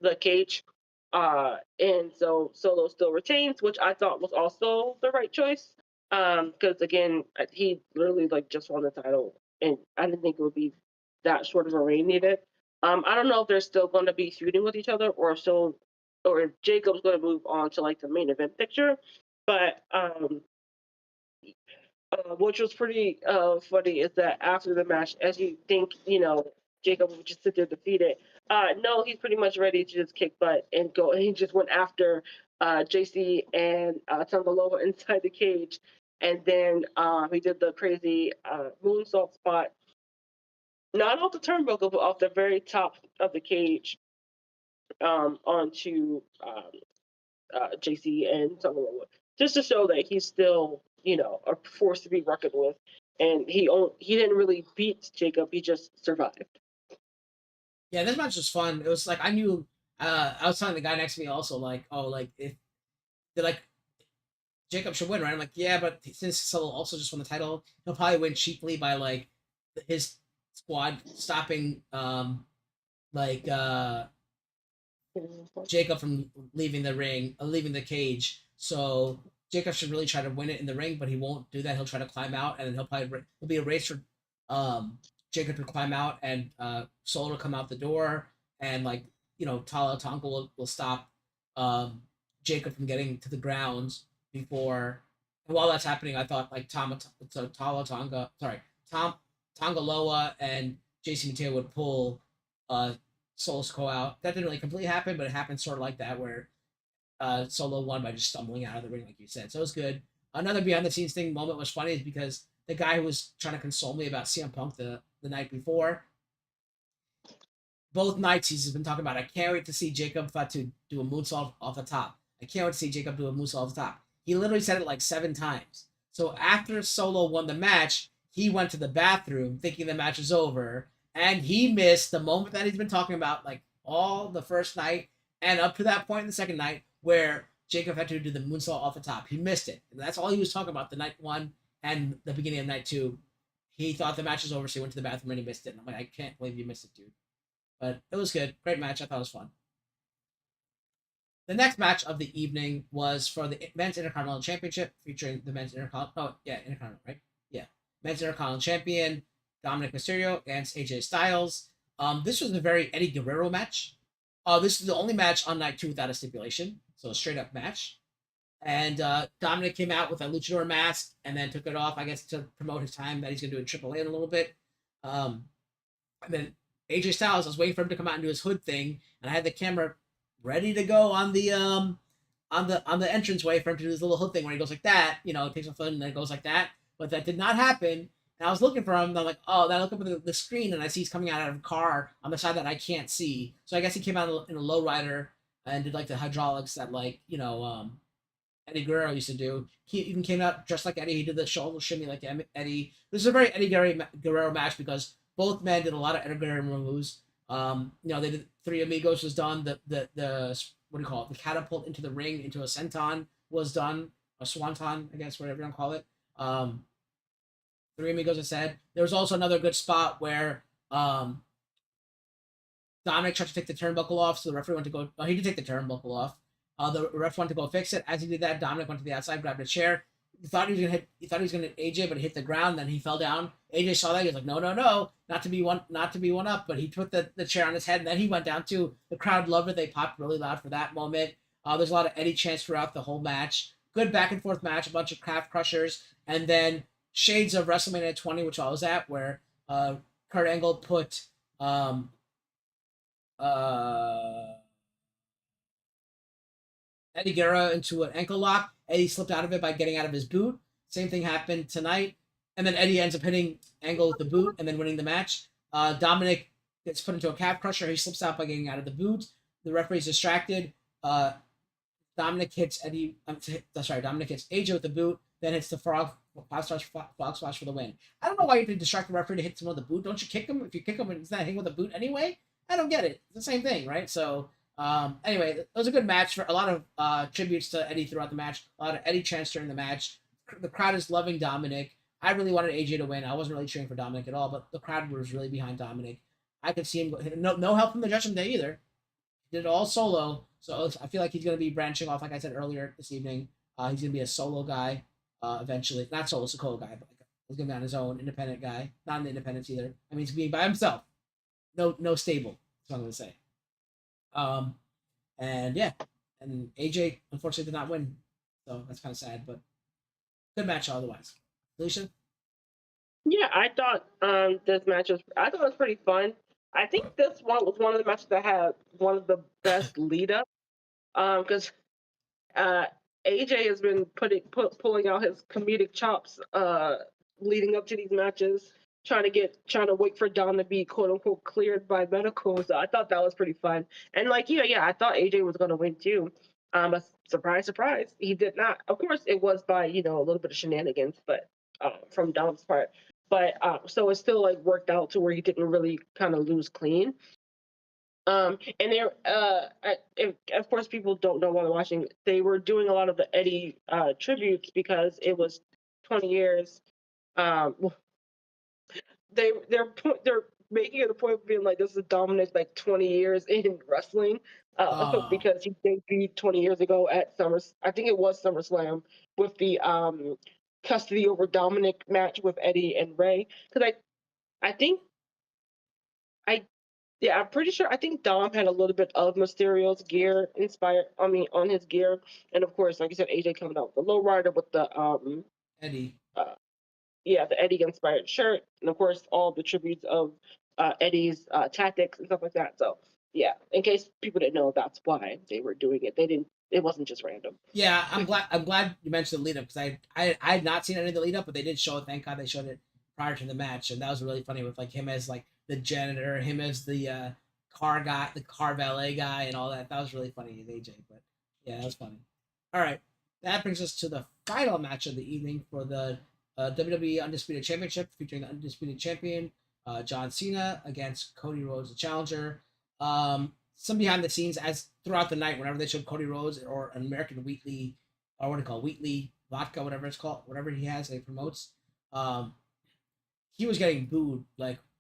S3: the cage. And so Solo still retains, which I thought was also the right choice. Because again, he literally like just won the title, and I didn't think it would be that short of a reign needed. I don't know if they're still going to be feuding with each other, or if Jacob's going to move on to like the main event picture. But which was pretty funny is that after the match, as you think, Jacob would just sit there defeated. No, he's pretty much ready to just kick butt and go. And he just went after JC and Tangaloa inside the cage. And then he did the crazy moonsault spot, not off the turnbuckle, but off the very top of the cage onto JC and Tangaloa, just to show that he's still, a force to be reckoned with. And he didn't really beat Jacob; he just survived.
S2: Yeah, this match was fun. It was like I knew. I was telling the guy next to me also like, oh, like if they're like Jacob should win, right? I'm like, yeah, but since Solo also just won the title, he'll probably win cheaply by like his squad stopping like Jacob from leaving the cage. So Jacob should really try to win it in the ring, but he won't do that. He'll try to climb out, and then it'll be a race for Jacob to climb out and Solo to come out the door, and like Tala Tonga will stop Jacob from getting to the grounds before. And while that's happening, I thought like Tongaloa and JC Mateo would pull Solo Sikoa out. That didn't really completely happen, but it happened sort of like that where Solo won by just stumbling out of the ring, like you said. So it was good. Another behind the scenes thing moment was funny is because the guy who was trying to console me about CM Punk the night before, both nights he's been talking about, I can't wait to see Jacob Fatu do a moonsault off the top. I can't wait to see Jacob do a moonsault off the top. He literally said it like 7 times. So after Solo won the match, he went to the bathroom thinking the match was over, and he missed the moment that he's been talking about like all the first night and up to that point in the second night where Jacob had to do the moonsault off the top. He missed it. And that's all he was talking about the night 1 and the beginning of night 2. He thought the match was over, so he went to the bathroom and he missed it. And I'm like, I can't believe you missed it, dude. But it was good. Great match. I thought it was fun. The next match of the evening was for the Men's Intercontinental Championship, featuring the Men's Intercontinental. Oh, yeah, Intercontinental, right? Yeah. Men's Intercontinental Champion Dominic Mysterio against AJ Styles. This was a very Eddie Guerrero match. This is the only match on night 2 without a stipulation, so a straight up match. And Dominic came out with a luchador mask and then took it off, I guess, to promote his time that he's going to do in Triple A in a little bit. And then AJ Styles, I was waiting for him to come out and do his hood thing, and I had the camera ready to go on the entranceway for him to do his little hood thing where he goes like that, takes off hood and then it goes like that. But that did not happen. And I was looking for him, and I'm like, oh, then I look up at the screen and I see he's coming out of a car on the side that I can't see. So I guess he came out in a lowrider and did like the hydraulics that Eddie Guerrero used to do. He even came out dressed like Eddie. He did the shoulder shimmy like Eddie. This is a very Eddie Guerrero match because both men did a lot of Eddie Guerrero moves. They did Three Amigos was done. The what do you call it? The catapult into the ring into a senton was done. A swanton, I guess, whatever you want to call it. Three Amigos, I said. There was also another good spot where Dominic tried to take the turnbuckle off, so the referee went to go. Oh, he did take the turnbuckle off. The ref wanted to go fix it. As he did that, Dominic went to the outside, grabbed a chair. He thought he was gonna hit AJ, but he hit the ground. Then he fell down. AJ saw that. He was like, "No, not to be one up." But he put the chair on his head, and then he went down too. The crowd loved it. They popped really loud for that moment. There's a lot of Eddie chants throughout the whole match. Good back and forth match. A bunch of calf crushers, and then shades of WrestleMania 20, which I was at, where Kurt Angle put Eddie Guerrero into an ankle lock. Eddie slipped out of it by getting out of his boot. Same thing happened tonight. And then Eddie ends up hitting Angle with the boot and then winning the match. Dominic gets put into a calf crusher. He slips out by getting out of the boot. The referee's distracted. Dominic hits Dominic hits AJ with the boot, then hits the frog splash for the win. I don't know why you have to distract the referee to hit someone with the boot. Don't you kick him? If you kick him, it's not hitting with a boot anyway. I don't get it. It's the same thing, right? So anyway, it was a good match. For a lot of tributes to Eddie throughout the match. A lot of Eddie chants during the match. The crowd is loving Dominic. I really wanted AJ to win. I wasn't really cheering for Dominic at all, but the crowd was really behind Dominic. I could see him no help from the Judgment Day either. He did it all solo, so I feel like he's going to be branching off, like I said earlier this evening. He's going to be a solo guy eventually. Not solo, Sokola guy, but he's going to be on his own, independent guy. Not in the independents either. I mean, he's being by himself. No stable, that's what I'm going to say. And AJ unfortunately did not win, so that's kind of sad, but good match otherwise. Alicia?
S3: Yeah, I thought this match was pretty fun. I think this one was one of the matches that had one of the best lead up, because AJ has been pulling out his comedic chops leading up to these matches, trying to wait for Dom to be quote unquote cleared by medical. So I thought that was pretty fun. And I thought AJ was gonna win too. But surprise, he did not. Of course, it was by a little bit of shenanigans, but from Dom's part. But so it still worked out to where he didn't really kind of lose clean. And there, of course, people don't know while they're watching. They were doing a lot of the Eddie tributes because it was 20 years. They're making it a point of being like, this is Dominic's 20 years in wrestling, because he debuted 20 years ago at I think it was SummerSlam, with the custody over Dominic match with Eddie and Ray. Because I'm pretty sure, I think Dom had a little bit of Mysterio's gear on his gear. And of course, like you said, AJ coming out with the lowrider with the
S2: Eddie.
S3: The Eddie inspired shirt, and of course all the tributes of Eddie's tactics and stuff like that. So yeah, in case people didn't know, that's why they were doing it. It wasn't just random.
S2: Yeah, I'm glad you mentioned the lead up, because I had not seen any of the lead up, but they did show it. Thank God they showed it prior to the match, and that was really funny with him as the janitor, him as the car guy, the car valet guy, and all that. That was really funny with AJ. But yeah, that was funny. All right, that brings us to the final match of the evening for the WWE Undisputed Championship, featuring the Undisputed Champion John Cena against Cody Rhodes, the challenger. Some behind the scenes, as throughout the night, whenever they showed Cody Rhodes or an American Wheatley, or what do you call Wheatley vodka, whatever it's called, whatever he has, that he promotes, he was getting booed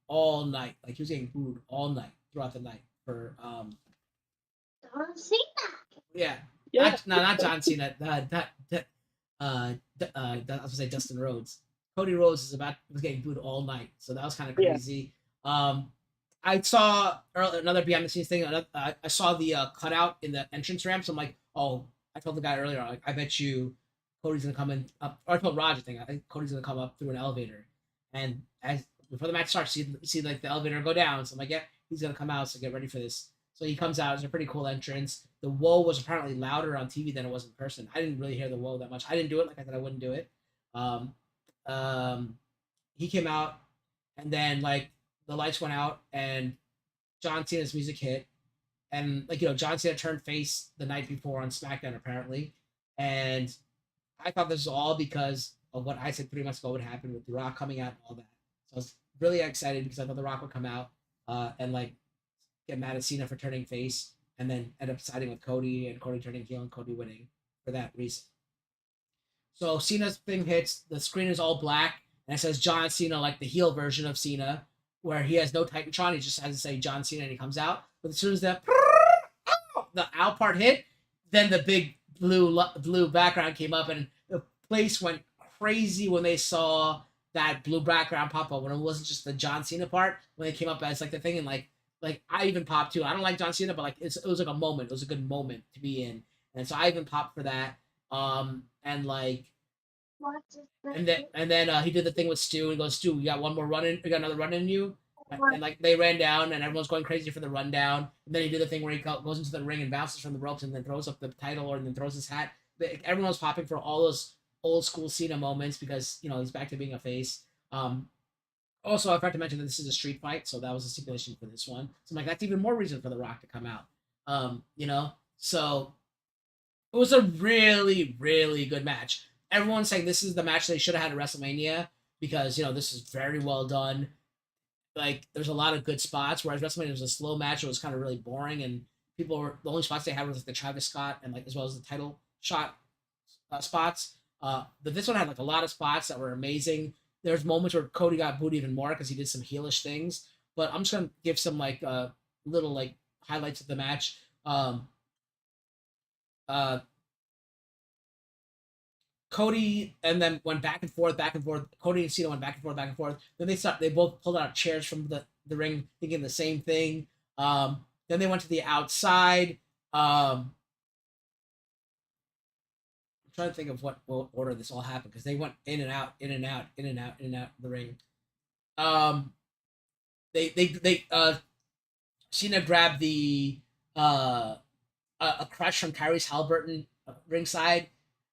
S2: all night. He was getting booed all night throughout the night for
S4: John Cena.
S2: Yeah. Not John Cena. I was gonna say Dustin Rhodes. Cody Rhodes was getting booed all night, so that was kind of crazy. I saw another behind the scenes thing. I saw the cutout in the entrance ramp. So I'm like, oh, I told the guy earlier, like, I bet you Cody's gonna come in up. Or I told Raj, I think Cody's gonna come up through an elevator. And as before the match starts, you see like the elevator go down. So I'm like, yeah, he's gonna come out. So get ready for this. So he comes out. It's a pretty cool entrance. The whoa was apparently louder on TV than it was in person. I didn't really hear the whoa that much. I didn't do it. Like I said, I wouldn't do it. Um, he came out, and then like the lights went out, and John Cena's music hit, and like John Cena turned face the night before on SmackDown apparently, and I thought this was all because of what I said 3 months ago would happen with The Rock coming out and all that. So I was really excited because I thought The Rock would come out and like get mad at Cena for turning face, and then end up siding with Cody and Cody turning heel and Cody winning for that reason. So Cena's thing hits, the screen is all black, and it says John Cena, like the heel version of Cena, where he has no Titantron, he just has to say John Cena and he comes out. But as soon as the out part hit, then the big blue background came up, and the place went crazy when they saw that blue background pop up, when it wasn't just the John Cena part, when it came up as like the thing, and like I even popped too. I don't like John Cena, but like it was like a moment. It was a good moment to be in, and so I even popped for that. And like, and then he did the thing with Stu. He goes, Stu, you got one more run in. You got another run in you. And like they ran down, and everyone's going crazy for the rundown. And then he did the thing where he goes into the ring and bounces from the ropes, and then throws up the title, or and then throws his hat. Everyone was popping for all those old school Cena moments because he's back to being a face. Also, I forgot to mention that this is a street fight, so that was a stipulation for this one. So I'm like, that's even more reason for The Rock to come out. So it was a really, really good match. Everyone's saying this is the match they should have had at WrestleMania because, this is very well done. Like, there's a lot of good spots, whereas WrestleMania was a slow match. It was kind of really boring, and the only spots they had was like the Travis Scott and like as well as the title shot spots. But this one had like a lot of spots that were amazing. There's moments where Cody got booed even more because he did some heelish things. But I'm just gonna give some like little like highlights of the match. Cody and them went back and forth. Cody and Cena went back and forth. Then they both pulled out chairs from the ring, thinking the same thing. Then they went to the outside. I'm trying to think of what order this all happened because they went in and out of the ring. Cena grabbed the a crutch from Tyrese Halliburton ringside.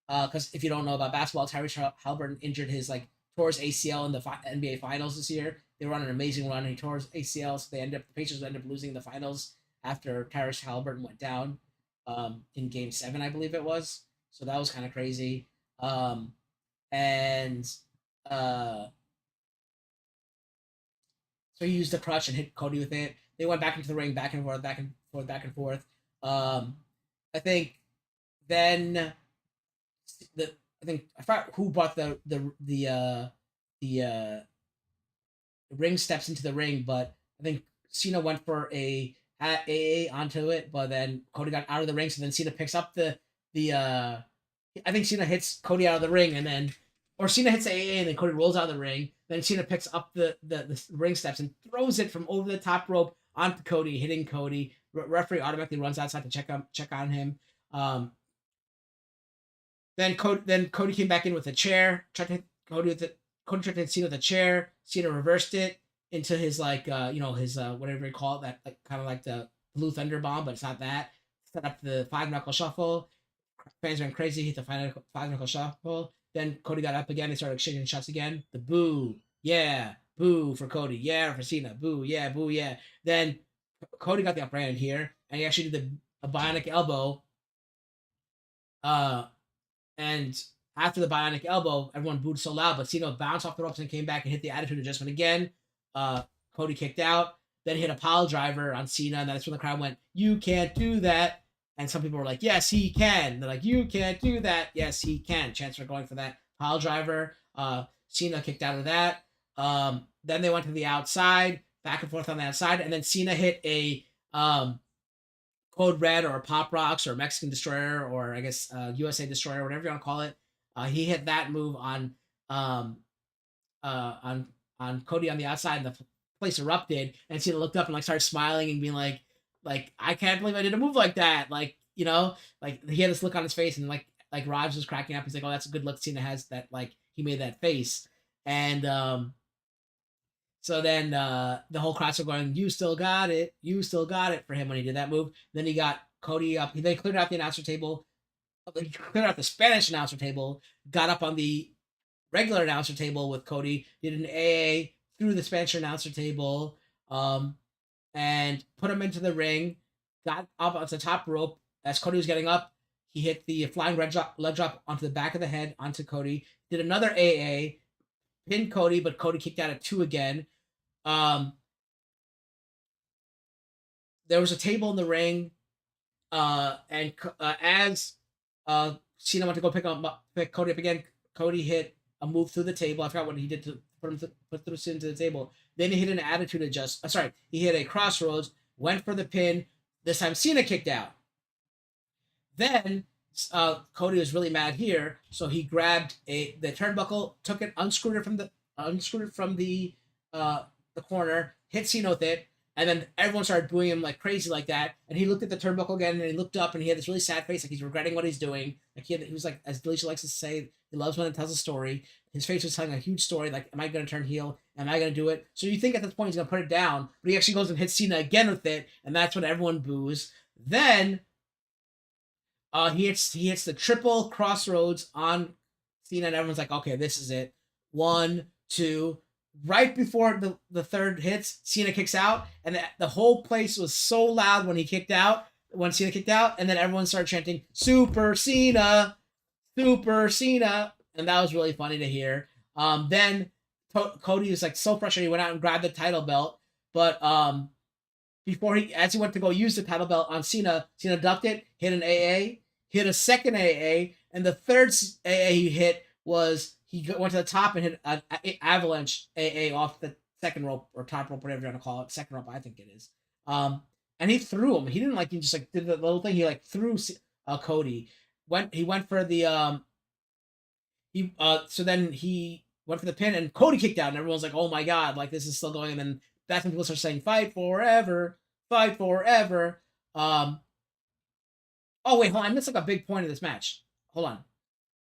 S2: Because if you don't know about basketball, Tyrese Halliburton tore his ACL in the NBA Finals this year. They were on an amazing run, and he tore his ACL, so the Pacers ended up losing the finals after Tyrese Halliburton went down in Game 7, I believe it was. So that was kind of crazy. So he used the crutch and hit Cody with it. They went back into the ring, back and forth. I think then I forgot who brought the ring steps into the ring, but I think Cena went for a AA onto it, but then Cody got out of the ring, so then Cena picks up I think Cena hits Cody out of the ring, or Cena hits AA and then Cody rolls out of the ring. Then Cena picks up the ring steps and throws it from over the top rope onto Cody, hitting Cody. Referee automatically runs outside to check on him. Then Cody came back in with a chair. Tried to hit Cody tried to hit Cena with a chair. Cena reversed it into his his whatever you call it, that like kind of like the Blue Thunder Bomb, but it's not that. Set up the 5-knuckle shuffle. Fans went crazy. Hit the 5-knuckle shuffle. Then Cody got up again. They started exchanging shots again. The boo, yeah, boo for Cody, yeah for Cena, boo, yeah. Then Cody got the upper hand here, and he actually did a bionic elbow. And after the bionic elbow, everyone booed so loud, but Cena bounced off the ropes and came back and hit the attitude adjustment again. Cody kicked out, then hit a pile driver on Cena, and that's when the crowd went, "You can't do that." And some people were like, "Yes, he can." They're like, "You can't do that." Yes, he can. Chance for going for that pile driver. Cena kicked out of that. Then they went to the outside, back and forth on the outside, and then Cena hit a Code Red or Pop Rocks or Mexican Destroyer or I guess USA Destroyer, whatever you want to call it. He hit that move on Cody on the outside, and the place erupted, and Cena looked up and like started smiling and being like I can't believe I did a move like that. Like, you know, like he had this look on his face, and like Raj was cracking up. He's like, oh, that's a good look Cena has, that like he made that face. And so then the whole crowd started going, you still got it for him when he did that move. Then he got Cody up. He then cleared out the announcer table, cleared out the Spanish announcer table, got up on the regular announcer table with Cody, did an AA through the Spanish announcer table, and put him into the ring, got up onto the top rope. As Cody was getting up, he hit the flying leg drop onto the back of the head onto Cody, did another AA, pinned Cody, but Cody kicked out at 2 again. There was a table in the ring, and as Cena went to go pick Cody up again, Cody hit a move through the table. I forgot what he did to put Cena to the table. Then he hit an attitude adjust. He hit a crossroads, went for the pin. This time Cena kicked out. Then Cody was really mad here, so he grabbed the turnbuckle, took it, unscrewed it from the corner, hit Cena with it, and then everyone started booing him like crazy like that. And he looked at the turnbuckle again, and he looked up, and he had this really sad face, like he's regretting what he's doing. Like he was like, as Delisha likes to say, he loves when it tells a story. His face was telling a huge story, like, am I going to turn heel? Am I going to do it? So you think at this point he's going to put it down, but he actually goes and hits Cena again with it, and that's when everyone boos. Then he hits the triple crossroads on Cena, and everyone's like, okay, this is it. 1, 2. Right before the third hits, Cena kicks out, and the whole place was so loud when Cena kicked out, and then everyone started chanting, Super Cena! Super Cena! And that was really funny to hear. Then Cody was like so frustrated, he went out and grabbed the title belt, but as he went to go use the title belt on Cena ducked it, hit an AA, hit a second AA, and the third AA he hit was he went to the top and hit an avalanche AA off the second rope or top rope, whatever you want to call it. Second rope, I think it is. And he threw him. He didn't he just did the little thing. He threw Cody. He went for the so then he went for the pin, and Cody kicked out, and everyone's like, oh my god, like this is still going. And then that's when people start saying, fight forever. Oh wait, hold on. I missed a big point of this match. Hold on.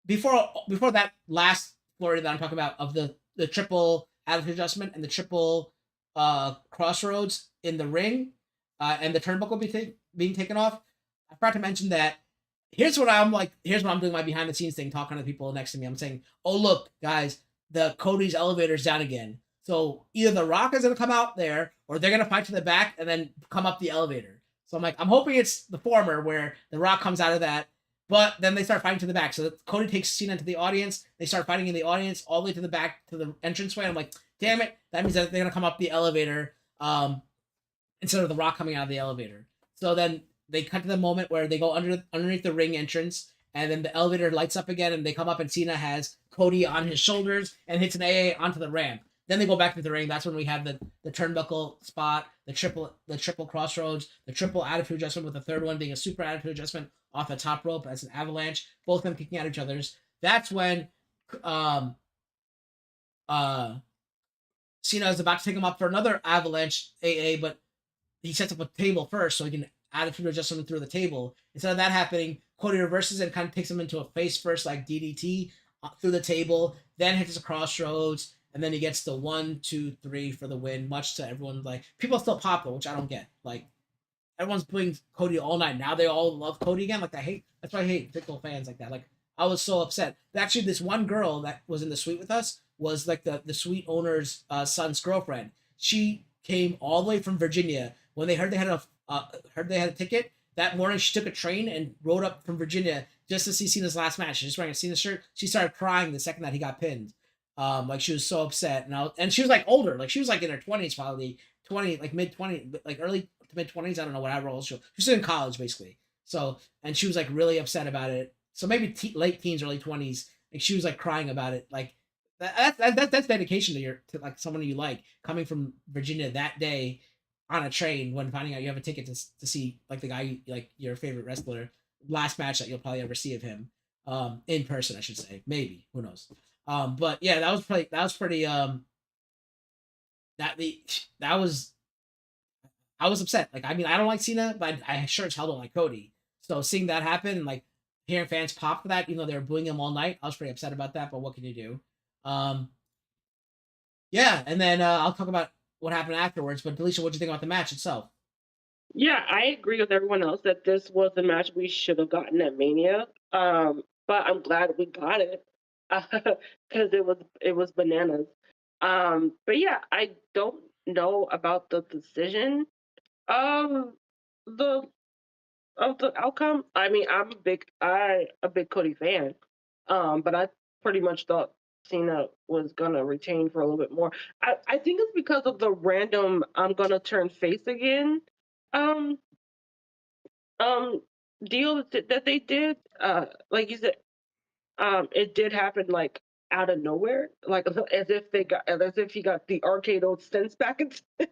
S2: Before that last Florida that I'm talking about of the triple attitude adjustment and the triple crossroads in the ring, and the turnbuckle being taken off, I forgot to mention that here's what I'm doing my behind the scenes thing, talking to people next to me. I'm saying, oh look, guys, the Cody's elevator's down again. So either The Rock is gonna come out there, or they're gonna fight to the back and then come up the elevator. So I'm hoping it's the former, where The Rock comes out of that, but then they start fighting to the back. So Cody takes Cena into the audience. They start fighting in the audience all the way to the back to the entranceway. I'm like, damn it, that means that they're gonna come up the elevator, instead of The Rock coming out of the elevator. So then they cut to the moment where they go underneath the ring entrance, and then the elevator lights up again, and they come up, and Cena has Cody on his shoulders and hits an AA onto the ramp. Then they go back to the ring. That's when we have the turnbuckle spot, the triple crossroads, the triple attitude adjustment, with the third one being a super attitude adjustment off the top rope as an avalanche, both of them kicking at each other's. That's when Cena is about to take him up for another avalanche AA, but he sets up a table first so he can attitude adjust him through the table. Instead of that happening, Cody reverses it and kind of takes him into a face first, like DDT, through the table, then hits a crossroads, and then he gets the 1, 2, 3 for the win, much to everyone. People still pop though, which I don't get. Everyone's booing Cody all night. Now they all love Cody again. That's why I hate fickle fans like that. I was so upset. Actually, this one girl that was in the suite with us was the suite owner's son's girlfriend. She came all the way from Virginia. When they heard they had a ticket that morning, she took a train and rode up from Virginia just to see Cena's last match. She's wearing a Cena shirt. She started crying the second that he got pinned. She was so upset, and she was older, she was in her 20s, probably 20, mid 20s, early to mid 20s. I don't know whatever else she was in college basically. So, and she was really upset about it. So maybe late teens, early 20s. She was crying about it. That's dedication to someone you like, coming from Virginia that day on a train when finding out you have a ticket to see the guy your favorite wrestler, last match that you'll probably ever see of him, in person, I should say. Maybe, who knows. But yeah, that was pretty that was I was upset. Like, I mean, I don't like Cena, but I sure as hell don't like Cody. So seeing that happen, and like hearing fans pop for that, even though they were booing him all night, I was pretty upset about that. But what can you do? Um, yeah, and then I'll talk about what happened afterwards. But Delisha, what do you think about the match itself?
S3: Yeah, I agree with everyone else that this was the match we should have gotten at Mania. But I'm glad we got it because it was bananas. But yeah, I don't know about the decision of the the outcome. I mean, I'm a big Cody fan. But I pretty much thought Cena was gonna retain for a little bit more. I think it's because of the random I'm gonna turn face again um um deal that they did. Like you said, it did happen like out of nowhere, like as if he got the arcade old sense back into him.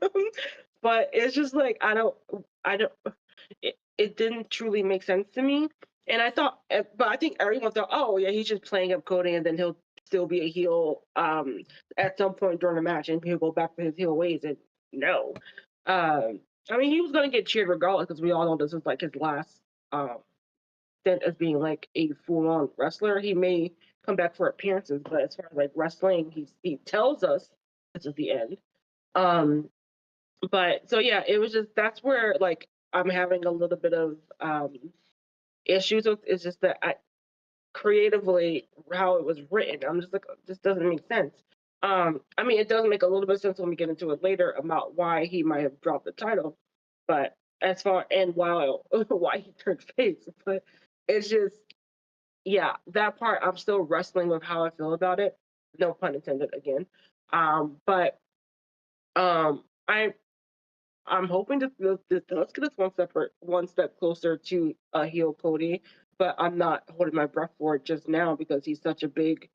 S3: But it's just like I don't it didn't truly make sense to me. And I thought, but I think everyone thought, oh yeah, he's just playing up Cody, and then he'll still be a heel at some point during the match, and he'll go back to his heel ways. And no, I mean he was gonna get cheered regardless because we all know this is like his last um stint as being like a full on wrestler. He may come back for appearances, but as far as like wrestling, he tells us this is the end. Um, but so yeah, it was just that's where like I'm having a little bit of issues with. It's just that I creatively how it was written. I'm just like this doesn't make sense. I mean it does make a little bit of sense when we get into it later about why he might have dropped the title, but as far and while why he turned face, but it's just yeah, that part I'm still wrestling with how I feel about it. No pun intended again. But I I'm hoping this does get us one step closer to a heel Cody, but I'm not holding my breath for it just now because he's such a big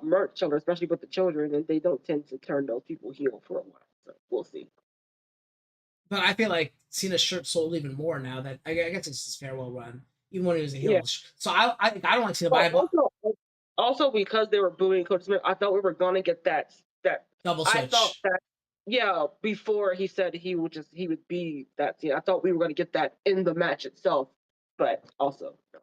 S3: merch seller, especially with the children, and they don't tend to turn those people heel for a while. So we'll see.
S2: But I feel like Cena's shirt sold even more now that I guess it's his farewell run, even when he was a
S3: Yeah.
S2: heel. So I don't like Cena,
S3: Well,
S2: but
S3: also because they were booing Cody Smith, I thought we were gonna get that.
S2: double
S3: I thought
S2: switch.
S3: that yeah, before he said he would be that scene. I thought we were gonna get that in the match itself, but also no.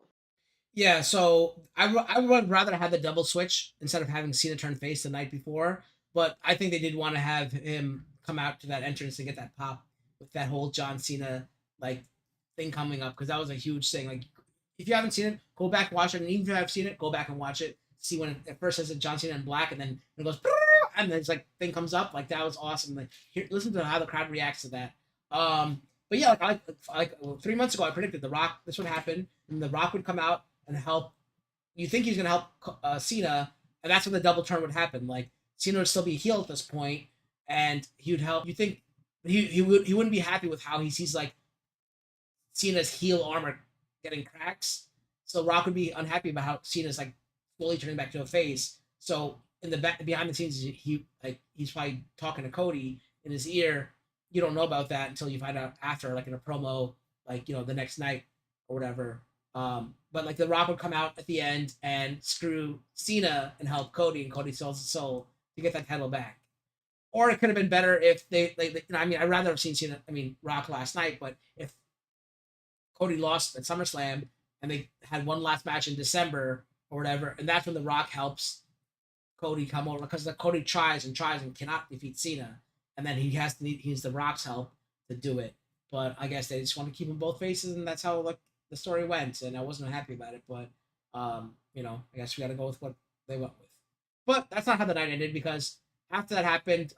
S2: Yeah, so I would rather have the double switch instead of having Cena turn face the night before. But I think they did want to have him come out to that entrance and get that pop with that whole John Cena like thing coming up because that was a huge thing. Like, if you haven't seen it, go back and watch it. And even if you have seen it, go back and watch it. See when it at first says John Cena in black, and then it goes, and then it's like thing comes up. Like that was awesome. Like listen to how the crowd reacts to that. But yeah, like 3 months ago, I predicted the Rock. This would happen, and the Rock would come out and help. You think he's gonna help Cena, and that's when the double turn would happen. Like Cena would still be a heel at this point, and he would help. You think he wouldn't be happy with how he sees like Cena's heel armor getting cracks. So Rock would be unhappy about how Cena's like slowly turning back to a face. So in the back behind the scenes, he's probably talking to Cody in his ear. You don't know about that until you find out after, like in a promo, like the next night or whatever. But like the Rock would come out at the end and screw Cena and help Cody, and Cody sells his soul to get that title back. Or it could have been better if I mean, I'd rather have seen Cena, Rock last night, but if Cody lost at SummerSlam and they had one last match in December or whatever, and that's when the Rock helps Cody come over because the Cody tries and tries and cannot defeat Cena, and then he's the Rock's help to do it. But I guess they just want to keep them both faces, and that's how like the story went, and I wasn't happy about it. But I guess we got to go with what they went with. But that's not how the night ended because after that happened,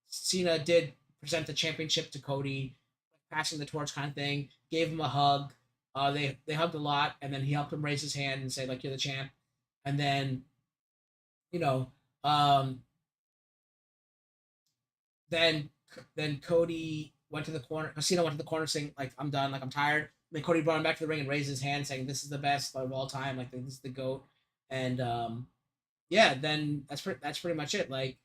S2: Cena did present the championship to Cody, passing the torch kind of thing. Gave him a hug. They hugged a lot, and then he helped him raise his hand and say like you're the champ. And then, you know, then Cody went to the corner. Cena went to the corner saying like I'm done, like I'm tired. And then Cody brought him back to the ring and raised his hand saying this is the best of all time, like this is the GOAT. And yeah, then that's pretty much it. Like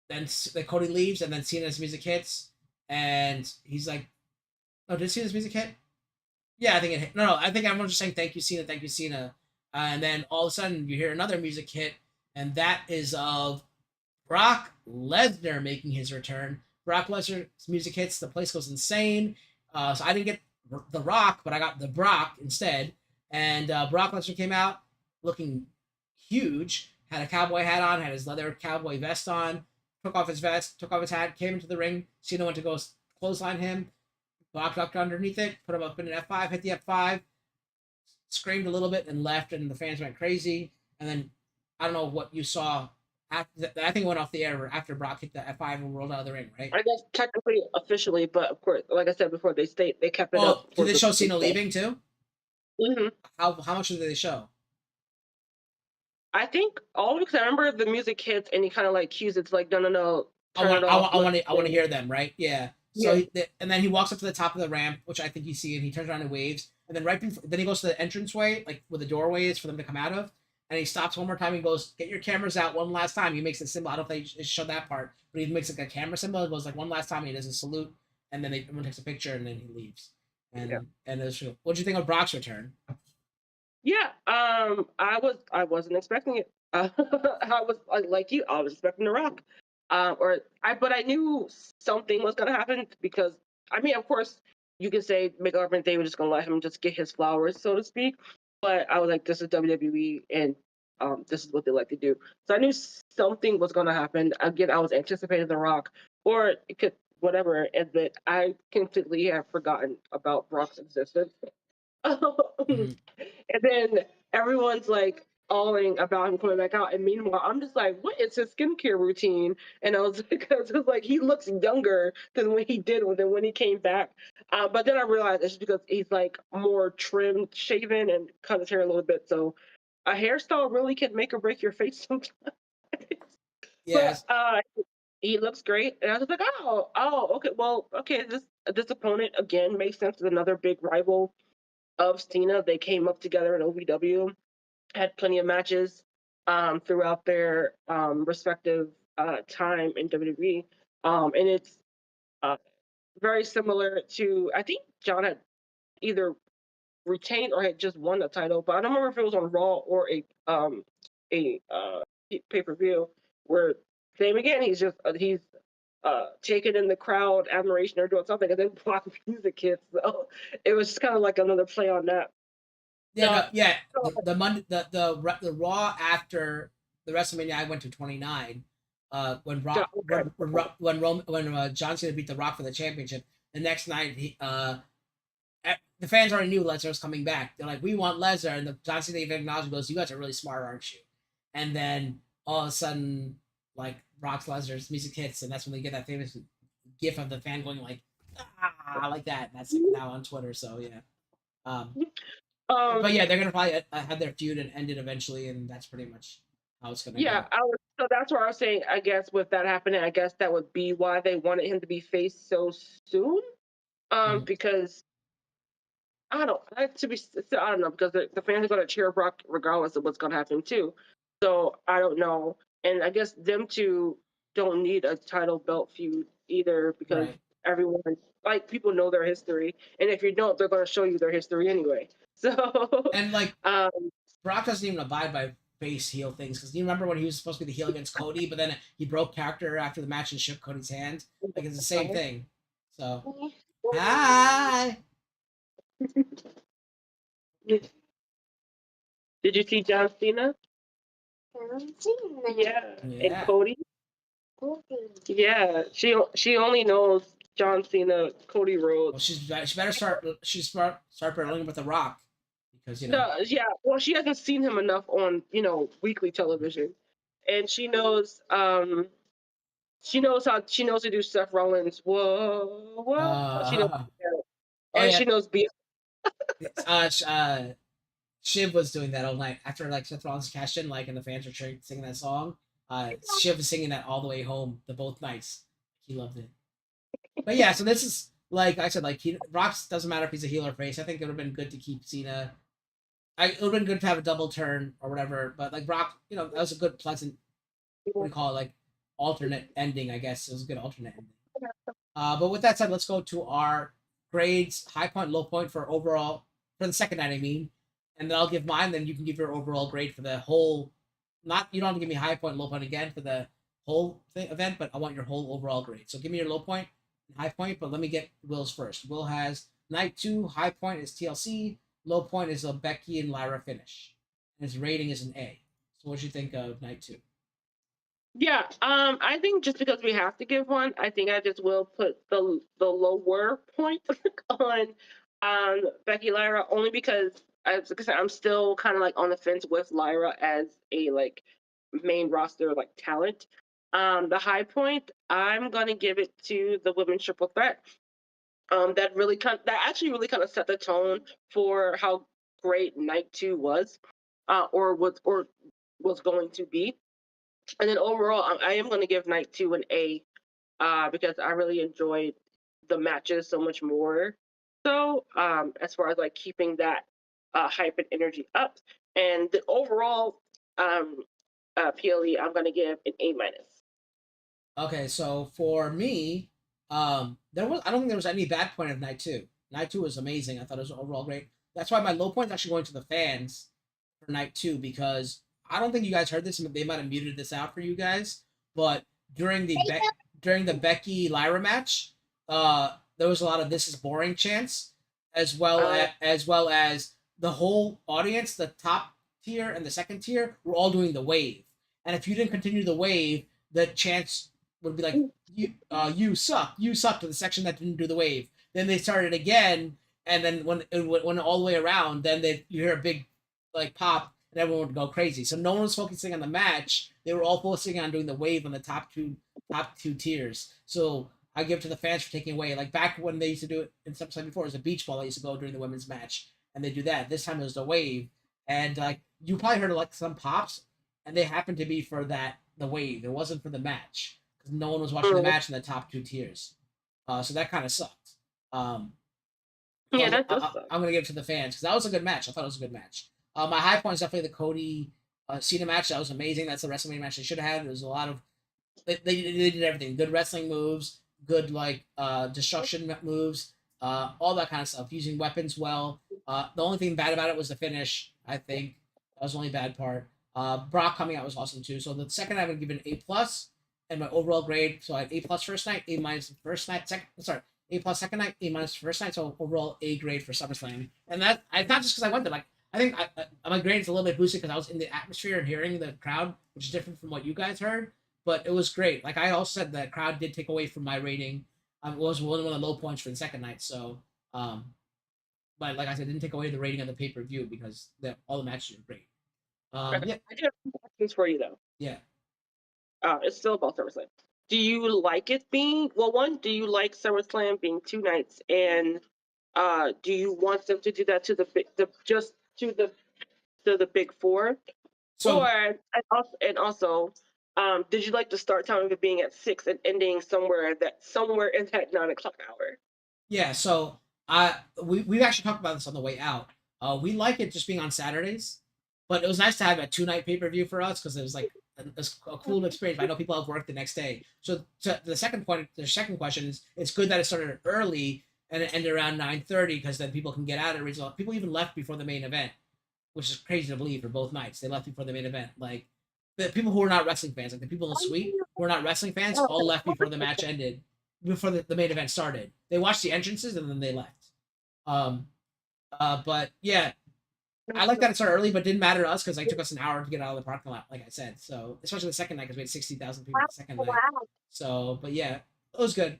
S2: then Cody leaves, and then Cena's music hits, and he's like, "Oh, did Cena's music hit?" Yeah, I think it hit. No, I think everyone's just saying thank you, Cena, and then all of a sudden you hear another music hit, and that is of Brock Lesnar making his return. Brock Lesnar's music hits, the place goes insane. So I didn't get The Rock, but I got The Brock instead. And Brock Lesnar came out looking huge, had a cowboy hat on, had his leather cowboy vest on, took off his vest, took off his hat, came into the ring. Cena went to go clothesline him. Brock ducked underneath it, put him up in an F5, hit the F5, screamed a little bit and left, and the fans went crazy. And then I don't know what you saw. I think it went off the air after Brock hit the F5 and rolled out of the ring, right?
S3: I guess technically, officially, but of course, like I said before, they kept it up.
S2: Did they show Cena leaving too?
S3: Mm-hmm.
S2: How much did they show?
S3: I think all because I remember the music hits and he kind of like cues it's like no.
S2: I want to hear them, right? Yeah. So and then he walks up to the top of the ramp, which I think you see, and he turns around and waves. And then then he goes to the entranceway, like where the doorway is for them to come out of. And he stops one more time. He goes, "Get your cameras out one last time." He makes a symbol. I don't think they showed that part, but he makes like a camera symbol. It goes like one last time. And he does a salute, and then everyone takes a picture, and then he leaves. And it was real. What do you think of Brock's return?
S3: Yeah, I wasn't expecting it. I was like you. I was expecting The Rock, but I knew something was gonna happen because I mean, of course, you can say make argument they were just gonna let him just get his flowers, so to speak. But I was like, this is WWE, and this is what they like to do. So I knew something was gonna happen. Again, I was anticipating The Rock, or it could whatever, and that I completely have forgotten about Brock's existence. And then everyone's like awing about him coming back out, and meanwhile I'm just like, what is his skincare routine? And I was because it's like he looks younger than when he did when he came back, but then I realized it's because he's like more trimmed, shaven, and cut his hair a little bit. So a hairstyle really can make or break your face sometimes.
S2: Yes.
S3: But he looks great, and I was like, okay, this opponent again makes sense. As another big rival of Cena. They came up together in OVW, had plenty of matches throughout their respective time in WWE. And it's very similar to, I think John had either retained or had just won the title, but I don't remember if it was on Raw or a pay-per-view where same again, he's taking in the crowd admiration or doing something, and then Brock music hits. So it was just kind of like another play on that.
S2: The Raw after the WrestleMania I went to 29, when John Cena beat The Rock for the championship. The next night, the fans already knew Lesnar was coming back. They're like, "We want Lesnar," and the John Cena even acknowledged, goes, "You guys are really smart, aren't you?" And then all of a sudden, like Brock Lesnar's music hits, and that's when they get that famous gif of the fan going like, "Ah," like that. And that's like now on Twitter. So yeah. But yeah, they're gonna probably have their feud and end it eventually, and that's pretty much how it's gonna go.
S3: So that's where I was saying. I guess with that happening, I guess that would be why they wanted him to be faced so soon. Because I don't know because the fans are gonna cheer Brock regardless of what's gonna happen too. So I don't know, and I guess them two don't need a title belt feud either because everyone like people know their history, and if you don't, they're gonna show you their history anyway. So
S2: and like Brock doesn't even abide by face heel things because you remember when he was supposed to be the heel against Cody, but then he broke character after the match and shook Cody's hand. Like it's the same thing. So hi.
S3: Did you see John Cena? Yeah. And Cody. Yeah, she only knows John Cena, Cody Rhodes.
S2: Well, she better start battling with The Rock because
S3: well, she hasn't seen him enough on weekly television, and she knows how she knows to do Seth Rollins. Whoa. She knows, and she knows
S2: Shiv was doing that all night after like Seth Rollins cashed in, like, and the fans were singing that song. Shiv was singing that all the way home both nights. He loved it. But yeah, so this is like I said, like Rock's doesn't matter if he's a heel or face. I think it would have been good to keep Cena. It would have been good to have a double turn or whatever. But like Rock, that was a good, pleasant, what do you call it, like alternate ending. I guess it was a good alternate ending. But with that said, let's go to our grades, high point, low point for the second night. I mean. And then I'll give mine, then you can give your overall grade for the whole. You don't have to give me high point, low point again for the whole event, but I want your whole overall grade. So give me your low point and high point, but let me get Will's first. Will has night 2, high point is TLC, low point is a Becky and Lyra finish. And his rating is an A. So what do you think of night 2?
S3: Yeah, I think just because we have to give one, I think I just will put the lower point on Becky Lyra, only because as I said, I'm still kind of like on the fence with Lyra as a like main roster like talent. The high point, I'm gonna give it to the women's triple threat. That actually really kind of set the tone for how great night 2 was, or was going to be. And then overall, I am going to give night 2 an A, because I really enjoyed the matches so much more. So, as far as like keeping that hype and energy up, and the overall PLE, I'm going to give an A minus.
S2: Okay, so for me, I don't think there was any bad point of night 2. Night 2 was amazing. I thought it was overall great. That's why my low point is actually going to the fans for night 2, because I don't think you guys heard this. They might have muted this out for you guys, but during the Becky Lyra match, there was a lot of "this is boring" chants, as well as the whole audience, the top tier and the second tier, were all doing the wave. And if you didn't continue the wave, the chants would be like, you suck to the section that didn't do the wave. Then they started again, and then when it went all the way around, then you hear a big like pop, and everyone would go crazy. So no one was focusing on the match; they were all focusing on doing the wave on the top two tiers. So I give it to the fans for taking away. Like back when they used to do it in some time before, it was a beach ball. They used to go during the women's match, and they do that. This time it was the wave, and like you probably heard like some pops, and they happened to be for the wave. It wasn't for the match because no one was watching the match in the top 2 tiers. So that kind of sucked.
S3: Yeah, that does suck.
S2: I'm gonna give it to the fans because that was a good match. I thought it was a good match. My high point is definitely the Cody Cena match. That was amazing. That's the WrestleMania match they should have had. There was a lot of they did everything. Good wrestling moves, good like destruction moves, all that kind of stuff. Using weapons well. The only thing bad about it was the finish. I think that was the only bad part. Brock coming out was awesome too. So the second I would give it an A+, and my overall grade. So I had A+ first night, A- first night, A+ second night, A- first night. So overall A grade for SummerSlam. And that I not just because I went there. Like I think my grade is a little bit boosted because I was in the atmosphere and hearing the crowd, which is different from what you guys heard. But it was great. Like I also said, the crowd did take away from my rating. It was one of the low points for the second night. So, but like I said, it didn't take away the rating of the pay-per-view because all the matches were great. Yeah,
S3: I do have some questions for you though.
S2: yeah.
S3: It's still about SummerSlam. Do you like it being one? Do you like SummerSlam being 2 nights, and do you want them to do that to the big four,
S2: So
S3: and also, did you like the start time of it being at 6 and ending somewhere in that 9 o'clock hour?
S2: yeah, so we actually talked about this on the way out. We like it just being on Saturdays, but it was nice to have a 2-night pay-per-view for us because it was like a cool experience. I know people have work the next day. So the second question is, it's good that it started early and it ended around 9:30 because then people can get out of it. People even left before the main event, which is crazy to believe for both nights. They left before the main event. Like the people who are not wrestling fans, like the people in the suite who are not wrestling fans, all left before the match ended, before the main event started. They watched the entrances and then they left. But yeah, I like that it started early, but it didn't matter to us because it took us an hour to get out of the parking lot, like I said. So especially the second night because we had 60,000 people the second night. So, but yeah, it was good.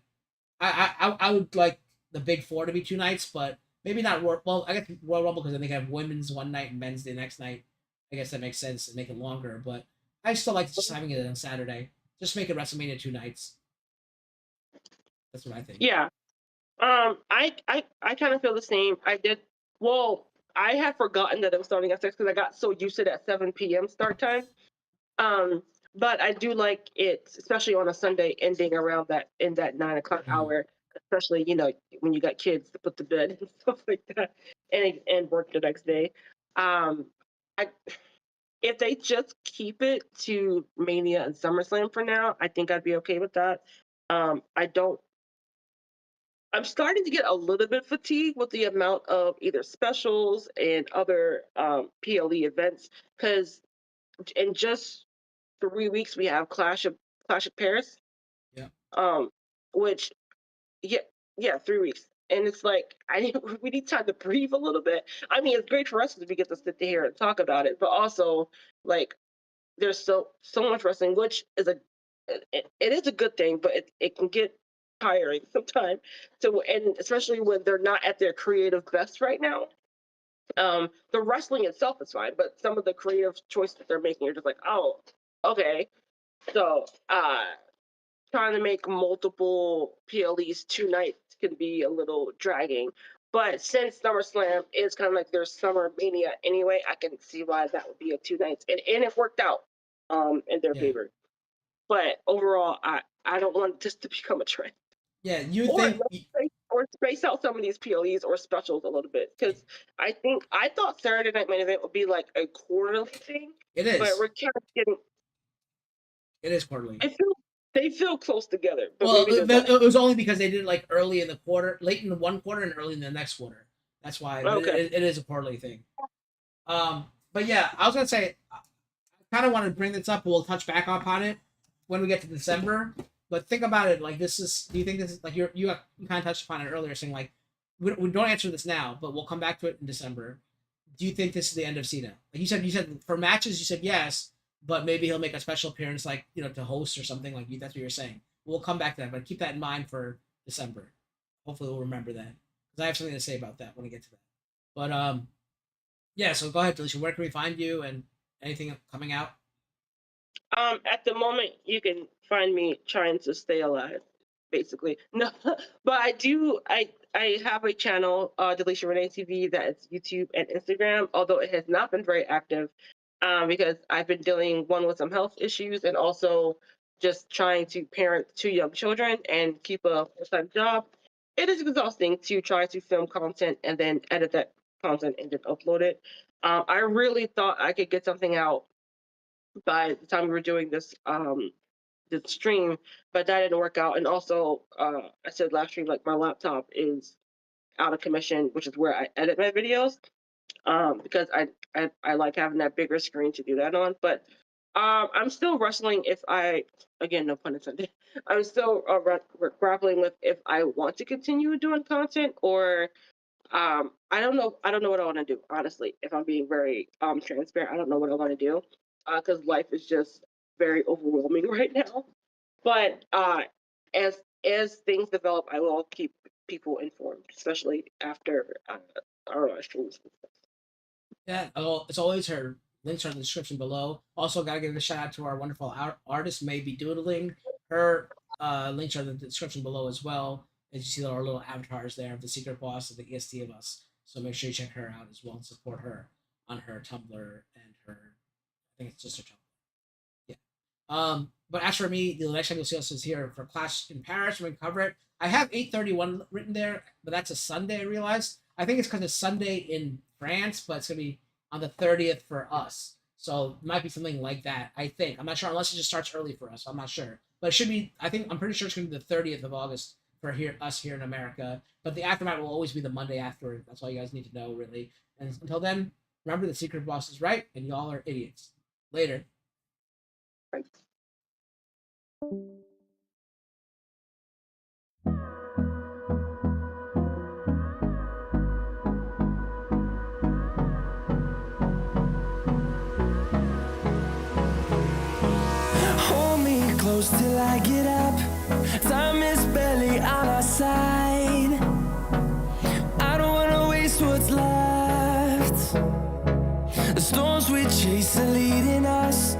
S2: I would like the big four to be 2 nights, but maybe not. Well, I guess Royal Rumble because then they can have women's one night and men's the next night. I guess that makes sense and make it longer. But I still like just having it on Saturday. Just make it WrestleMania 2 nights. That's what I think.
S3: Yeah. I kind of feel the same. I had forgotten that it was starting at 6 because I got so used to that 7 p.m. start time. But I do like it, especially on a Sunday, ending around that 9 o'clock hour. Especially when you got kids to put to bed and stuff like that, and work the next day. If they just keep it to Mania and SummerSlam for now, I think I'd be okay with that. I don't. I'm starting to get a little bit fatigued with the amount of either specials and other PLE events because in just 3 weeks we have Clash of Clash of Paris.
S2: Yeah.
S3: Which, yeah, 3 weeks. And it's like we need time to breathe a little bit. I mean, it's great for us because we get to sit here and talk about it, but also like there's so much wrestling, which is it is a good thing, but it can get tiring sometimes. So, and especially when they're not at their creative best right now. The wrestling itself is fine, but some of the creative choices that they're making are just like, oh, okay. So, trying to make multiple PLEs 2 nights can be a little dragging. But since SummerSlam is kind of like their summer mania anyway, I can see why that would be a 2 nights, and it worked out in their favor. But overall, I don't want this to become a trend.
S2: Yeah, you think
S3: or space out some of these PLEs or specials a little bit, because I thought Saturday Night Main Event would be like a quarterly thing.
S2: It is,
S3: but we're kind of getting.
S2: It is quarterly.
S3: They feel close together. But
S2: well, it was only because they did it like early in the quarter, late in the one quarter, and early in the next quarter. That's why it is a quarterly thing. But yeah, I was gonna say, I kind of want to bring this up. We'll touch back upon it when we get to December. But think about it like this is. Do you think this is like you kind of touched upon it earlier, saying like we don't answer this now, but we'll come back to it in December. Do you think this is the end of Cena? Like you said for matches, you said yes, but maybe he'll make a special appearance, like to host or something like that's what you're saying. We'll come back to that, but keep that in mind for December. Hopefully, we'll remember that because I have something to say about that when we get to that. But yeah. So go ahead, Delisha. Where can we find you and anything coming out?
S3: At the moment, you can find me trying to stay alive, basically. No, but I have a channel, Delisha Renee TV, that is YouTube and Instagram, although it has not been very active, because I've been dealing with some health issues and also just trying to parent 2 young children and keep a full-time job. It is exhausting to try to film content and then edit that content and then upload it. I really thought I could get something out by the time we were doing this stream, but that didn't work out. And also, I said last stream, like my laptop is out of commission, which is where I edit my videos, because I like having that bigger screen to do that on. But I'm still wrestling again, no pun intended. I'm still grappling with if I want to continue doing content or I don't know what I want to do, honestly. If I'm being very transparent, I don't know what I want to do, because life is just very overwhelming right now. But as things develop, I will keep people informed, especially after our streams.
S2: Yeah, it's always her. Links are in the description below. Also, gotta give a shout out to our wonderful artist, MeiBDoodlin. Her links are in the description below as well. As you see our little avatars there of the secret boss of the EST of us. So make sure you check her out as well and support her on her Tumblr and her, I think it's just her Tumblr. Yeah. But as for me, the next time you'll see us is here for Clash in Paris. We're going to cover it. I have 8/31 written there, but that's a Sunday, I realized. I think it's because it's Sunday in France, but it's going to be on the 30th for us. So it might be something like that, I think. I'm not sure, unless it just starts early for us. I'm not sure. But it should be, I'm pretty sure it's going to be the 30th of August for us here in America. But the AfterMat will always be the Monday after. That's all you guys need to know, really. And until then, remember the secret boss is right, and y'all are idiots. Later.
S3: Thanks.
S1: Till I get up, time is barely on our side. I don't wanna waste what's left. The storms we chase are leading us.